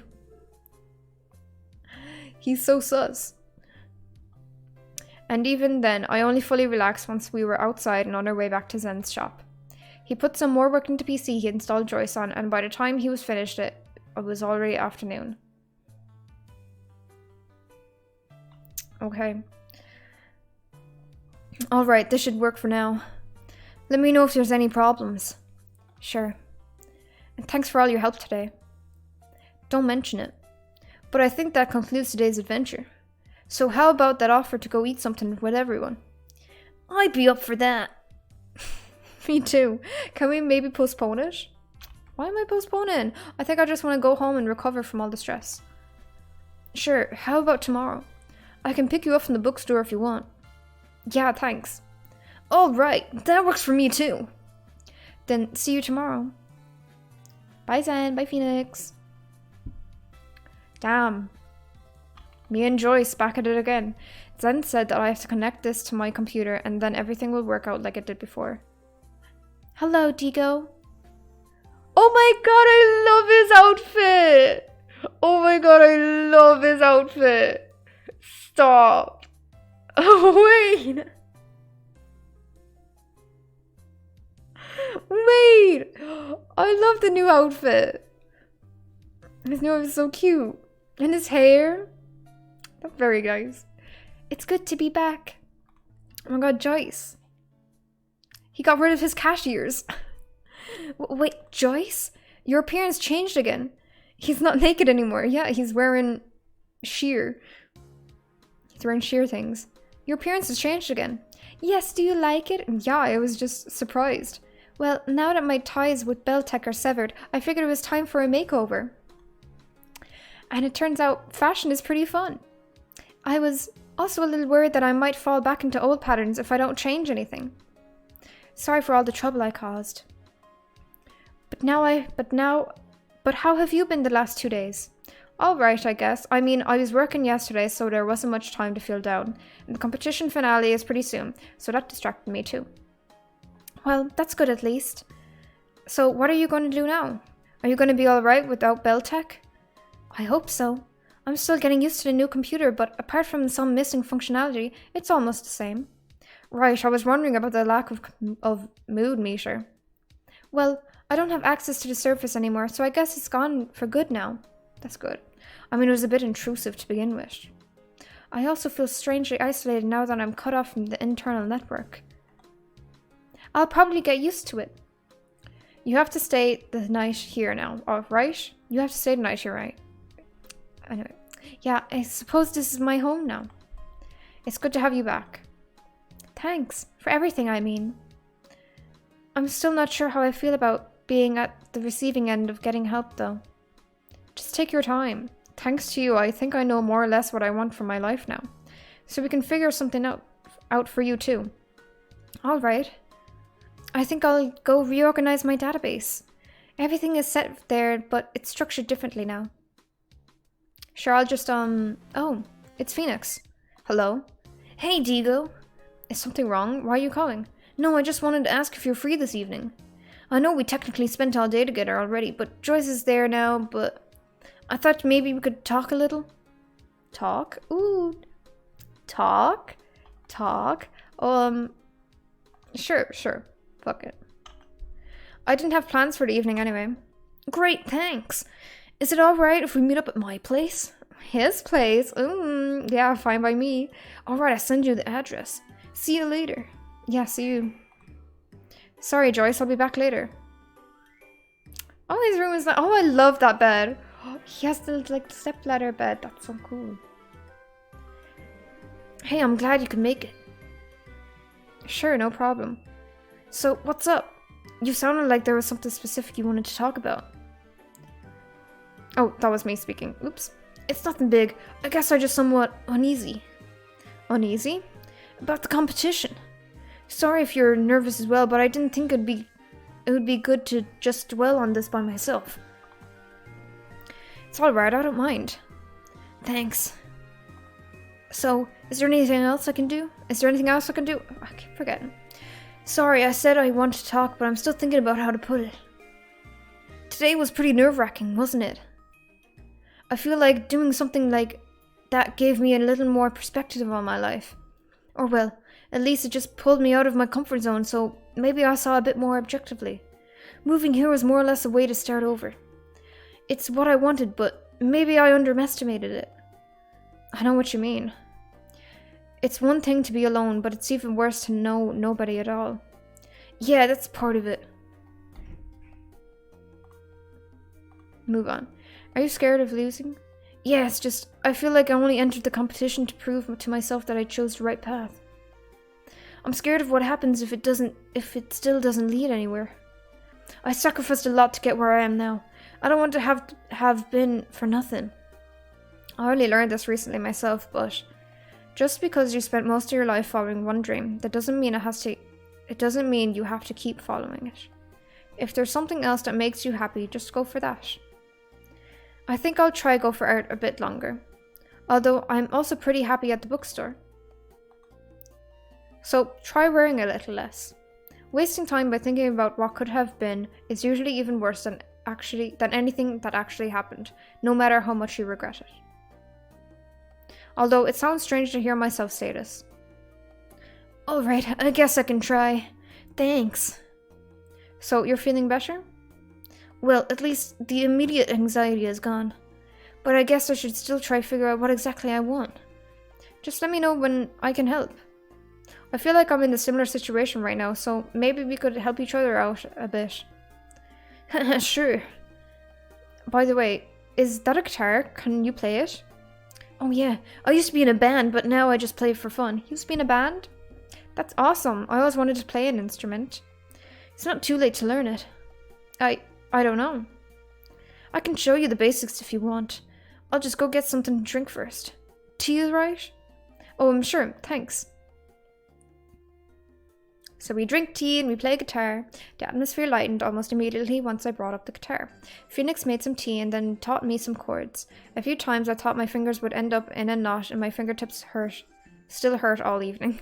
He's so sus. And even then, I only fully relaxed once we were outside and on our way back to Zen's shop. He put some more work into the PC he installed Joyce on, and by the time he was finished it was already afternoon. Okay. Alright, this should work for now. Let me know if there's any problems. Sure. And thanks for all your help today. Don't mention it. But I think that concludes today's adventure. So how about that offer to go eat something with everyone? I'd be up for that. Me too. Can we maybe postpone it? Why am I postponing? I think I just want to go home and recover from all the stress. Sure, how about tomorrow? I can pick you up from the bookstore if you want. Yeah, thanks. Alright, that works for me too. Then see you tomorrow. Bye Zen, bye Phoenix. Damn. Me and Joyce back at it again. Zen said that I have to connect this to my computer and then everything will work out like it did before. Hello, Digo. Oh my god, I love his outfit! Oh my god, I love his outfit! Stop! Oh, wait! Wait! I love the new outfit! His new outfit is so cute. And his hair? That's very nice. It's good to be back. Oh my god, Joyce. He got rid of his cat ears. Wait, Joyce? Your appearance changed again. He's not naked anymore. Yeah, he's wearing sheer. He's wearing sheer things. Your appearance has changed again. Yes, do you like it? Yeah, I was just surprised. Well, now that my ties with Beltec are severed, I figured it was time for a makeover. And it turns out fashion is pretty fun. I was also a little worried that I might fall back into old patterns if I don't change anything. Sorry for all the trouble I caused. But how have you been the last 2 days? All right, I guess. I mean, I was working yesterday, so there wasn't much time to feel down. And the competition finale is pretty soon, so that distracted me too. Well, that's good at least. So what are you going to do now? Are you going to be alright without Beltec? I hope so. I'm still getting used to the new computer, but apart from some missing functionality, it's almost the same. Right, I was wondering about the lack of mood meter. Well, I don't have access to the surface anymore, so I guess it's gone for good now. That's good. I mean, it was a bit intrusive to begin with. I also feel strangely isolated now that I'm cut off from the internal network. I'll probably get used to it. You have to stay the night here now, right? You have to stay the night here, right? Anyway, yeah, I suppose this is my home now. It's good to have you back. Thanks. For everything, I mean. I'm still not sure how I feel about being at the receiving end of getting help, though. Just take your time. Thanks to you, I think I know more or less what I want from my life now. So we can figure something out for you too. Alright. I think I'll go reorganize my database. Everything is set there, but it's structured differently now. Sure, I'll just, Oh, it's Phoenix. Hello? Hey, Digo. Is something wrong? Why are you calling? No, I just wanted to ask if you're free this evening. I know we technically spent all day together already, but Joyce is there now, but I thought maybe we could talk a little. Talk? Ooh. Talk? Talk? Sure. Fuck it. I didn't have plans for the evening anyway. Great, thanks. Is it alright if we meet up at my place? His place? Yeah, fine by me. Alright, I'll send you the address. See you later. Yeah, see you. Sorry, Joyce, I'll be back later. Oh, his room is oh, I love that bed. He has the, like, stepladder bed. That's so cool. Hey, I'm glad you could make it. Sure, no problem. So, what's up? You sounded like there was something specific you wanted to talk about. Oh, that was me speaking. Oops. It's nothing big. I guess I'm just somewhat uneasy. Uneasy? About the competition. Sorry if you're nervous as well, but I didn't think it would be good to just dwell on this by myself. It's alright, I don't mind. Thanks. So, is there anything else I can do? I keep forgetting. Sorry, I said I want to talk, but I'm still thinking about how to put it. Today was pretty nerve-wracking, wasn't it? I feel like doing something like that gave me a little more perspective on my life. Or well, at least it just pulled me out of my comfort zone, so maybe I saw a bit more objectively. Moving here was more or less a way to start over. It's what I wanted, but maybe I underestimated it. I know what you mean. It's one thing to be alone, but it's even worse to know nobody at all. Yeah, that's part of it. Move on. Are you scared of losing? Yeah, it's just, I feel like I only entered the competition to prove to myself that I chose the right path. I'm scared of what happens if it still doesn't lead anywhere. I sacrificed a lot to get where I am now. I don't want to have been for nothing. I only learned this recently myself, but just because you spent most of your life following one dream, that doesn't mean it doesn't mean you have to keep following it. If there's something else that makes you happy, just go for that. I think I'll try go for art a bit longer. Although I'm also pretty happy at the bookstore. So try worrying a little less. Wasting time by thinking about what could have been is usually even worse than anything that actually happened, no matter how much you regret it. Although it sounds strange to hear myself say this. Alright, I guess I can try. Thanks. So, you're feeling better? Well, at least the immediate anxiety is gone. But I guess I should still try to figure out what exactly I want. Just let me know when I can help. I feel like I'm in a similar situation right now, so maybe we could help each other out a bit. Sure. By the way, is that a guitar? Can you play it? Oh yeah, I used to be in a band, but now I just play it for fun. You used to be in a band? That's awesome. I always wanted to play an instrument. It's not too late to learn it. I don't know. I can show you the basics if you want. I'll just go get something to drink first. Tea is right? Oh, I'm sure. Thanks. So we drink tea and we play guitar. The atmosphere lightened almost immediately once I brought up the guitar. Phoenix made some tea and then taught me some chords. A few times I thought my fingers would end up in a knot and my fingertips still hurt all evening.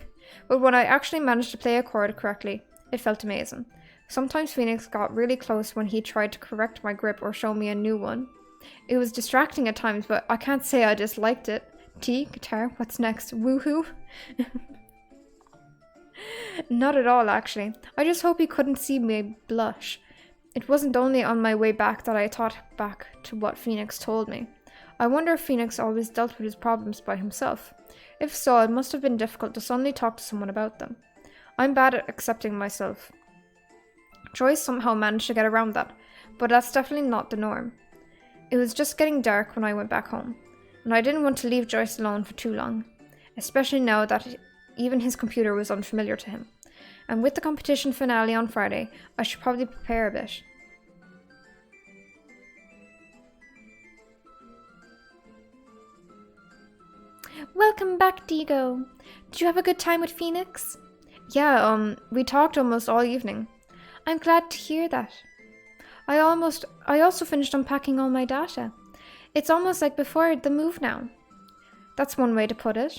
But when I actually managed to play a chord correctly, it felt amazing. Sometimes Phoenix got really close when he tried to correct my grip or show me a new one. It was distracting at times, but I can't say I disliked it. Tea, guitar, what's next? Woohoo! Not at all, actually. I just hope he couldn't see me blush. It wasn't only on my way back that I thought back to what Phoenix told me. I wonder if Phoenix always dealt with his problems by himself. If so, it must have been difficult to suddenly talk to someone about them. I'm bad at accepting myself. Joyce somehow managed to get around that, but that's definitely not the norm. It was just getting dark when I went back home, and I didn't want to leave Joyce alone for too long, especially now that even his computer was unfamiliar to him. And with the competition finale on Friday, I should probably prepare a bit. Welcome back, Digo. Did you have a good time with Phoenix? Yeah, we talked almost all evening. I'm glad to hear that. I also finished unpacking all my data. It's almost like before the move now. That's one way to put it.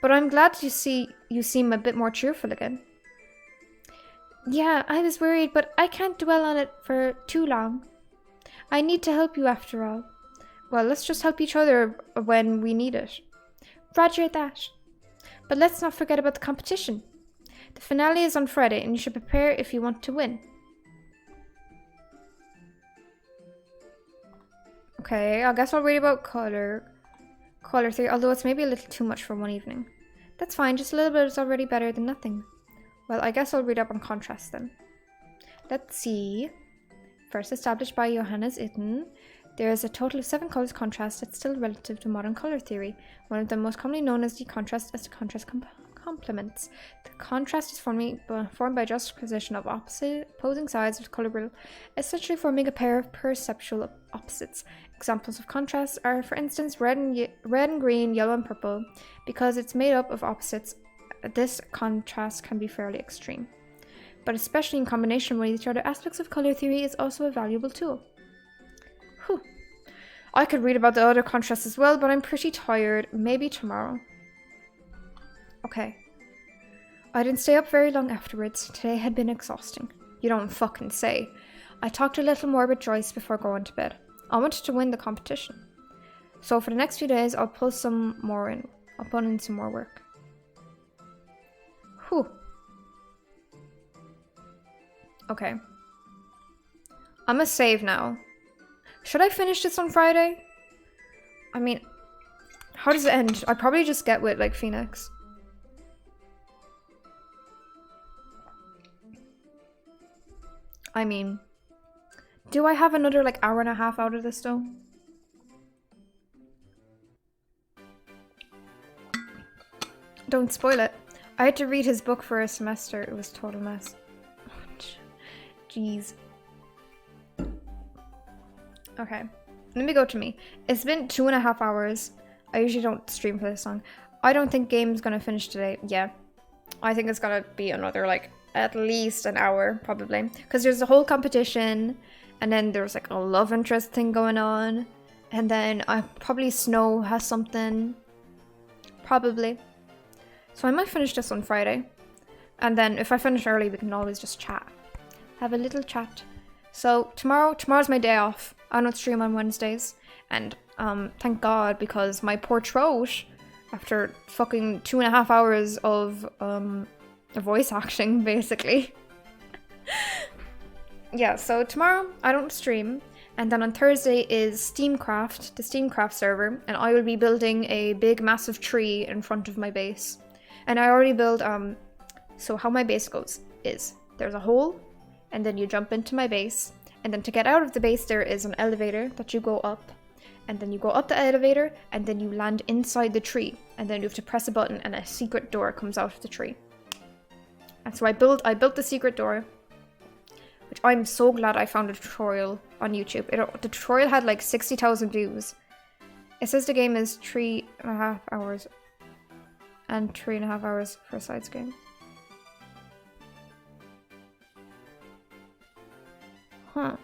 But I'm glad you seem a bit more cheerful again. Yeah, I was worried, but I can't dwell on it for too long. I need to help you after all. Well, let's just help each other when we need it. Roger that. But let's not forget about the competition. The finale is on Friday, and you should prepare if you want to win. Okay, I guess I'll read about color theory, although it's maybe a little too much for one evening. That's fine, just a little bit is already better than nothing. Well, I guess I'll read up on contrast then. Let's see. First established by Johannes Itten, there is a total of 7 colors contrast that's still relative to modern color theory. One of them most commonly known as the contrast complements. The contrast is formed by juxtaposition of opposing sides of the color wheel, essentially forming a pair of perceptual opposites. Examples of contrast are, for instance, red and green, yellow and purple. Because it's made up of opposites, this contrast can be fairly extreme. But especially in combination with each other, aspects of color theory is also a valuable tool. Whew. I could read about the other contrasts as well, but I'm pretty tired. Maybe tomorrow. Okay. I didn't stay up very long afterwards. Today had been exhausting. You don't fucking say. I talked a little more with Joyce before going to bed. I wanted to win the competition. So for the next few days, I'll put in some more work. Whew. Okay. I'm gonna save now. Should I finish this on Friday? I mean, how does it end? I probably just get with, like, Phoenix. I mean, do I have another, like, hour and a half out of this, though? Don't spoil it. I had to read his book for a semester. It was a total mess. Jeez. Okay. Let me go to me. It's been 2.5 hours. I usually don't stream for this long. I don't think game's gonna finish today. Yeah. I think it's gonna be another, like, at least an hour, probably. Because there's a whole competition, and then there's, like, a love interest thing going on. And then probably Snow has something. Probably. So I might finish this on Friday. And then if I finish early, we can always just chat. Have a little chat. So tomorrow's my day off. I don't stream on Wednesdays. And thank God, because my poor throat, after fucking 2.5 hours of voice acting, basically. Yeah, so tomorrow I don't stream. And then on Thursday is Steamcraft, the Steamcraft server. And I will be building a big massive tree in front of my base. And I already built, so how my base goes is there's a hole, and then you jump into my base, and then to get out of the base there is an elevator that you go up, and then you go up the elevator, and then you land inside the tree, and then you have to press a button and a secret door comes out of the tree. And so I built the secret door, which I'm so glad I found a tutorial on YouTube. The tutorial had like 60,000 views. It says the game is 3.5 hours. And 3.5 hours for a sides game. Huh.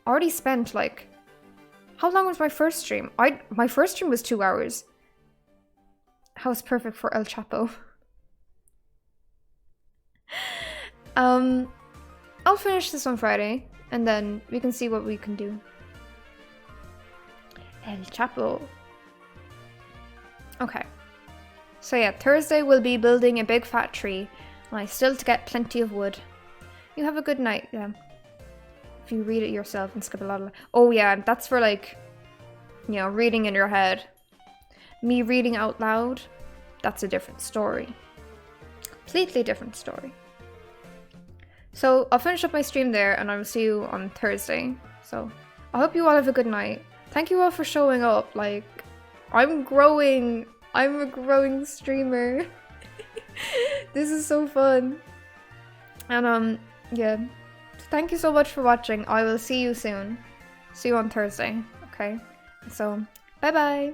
I already spent, like... How long was my first stream? My first stream was 2 hours. How's perfect for El Chapo. I'll finish this on Friday. And then we can see what we can do. El Chapo. Okay. So yeah, Thursday we'll be building a big fat tree, and I still to get plenty of wood. You have a good night, yeah. If you read it yourself and skip a lot of... Oh yeah, that's for, like, you know, reading in your head. Me reading out loud, that's a different story. Completely different story. So I'll finish up my stream there, and I will see you on Thursday. So I hope you all have a good night. Thank you all for showing up. Like, I'm growing. I'm a growing streamer. This is so fun. And yeah. Thank you so much for watching. I will see you soon. See you on Thursday. Okay. So, bye bye.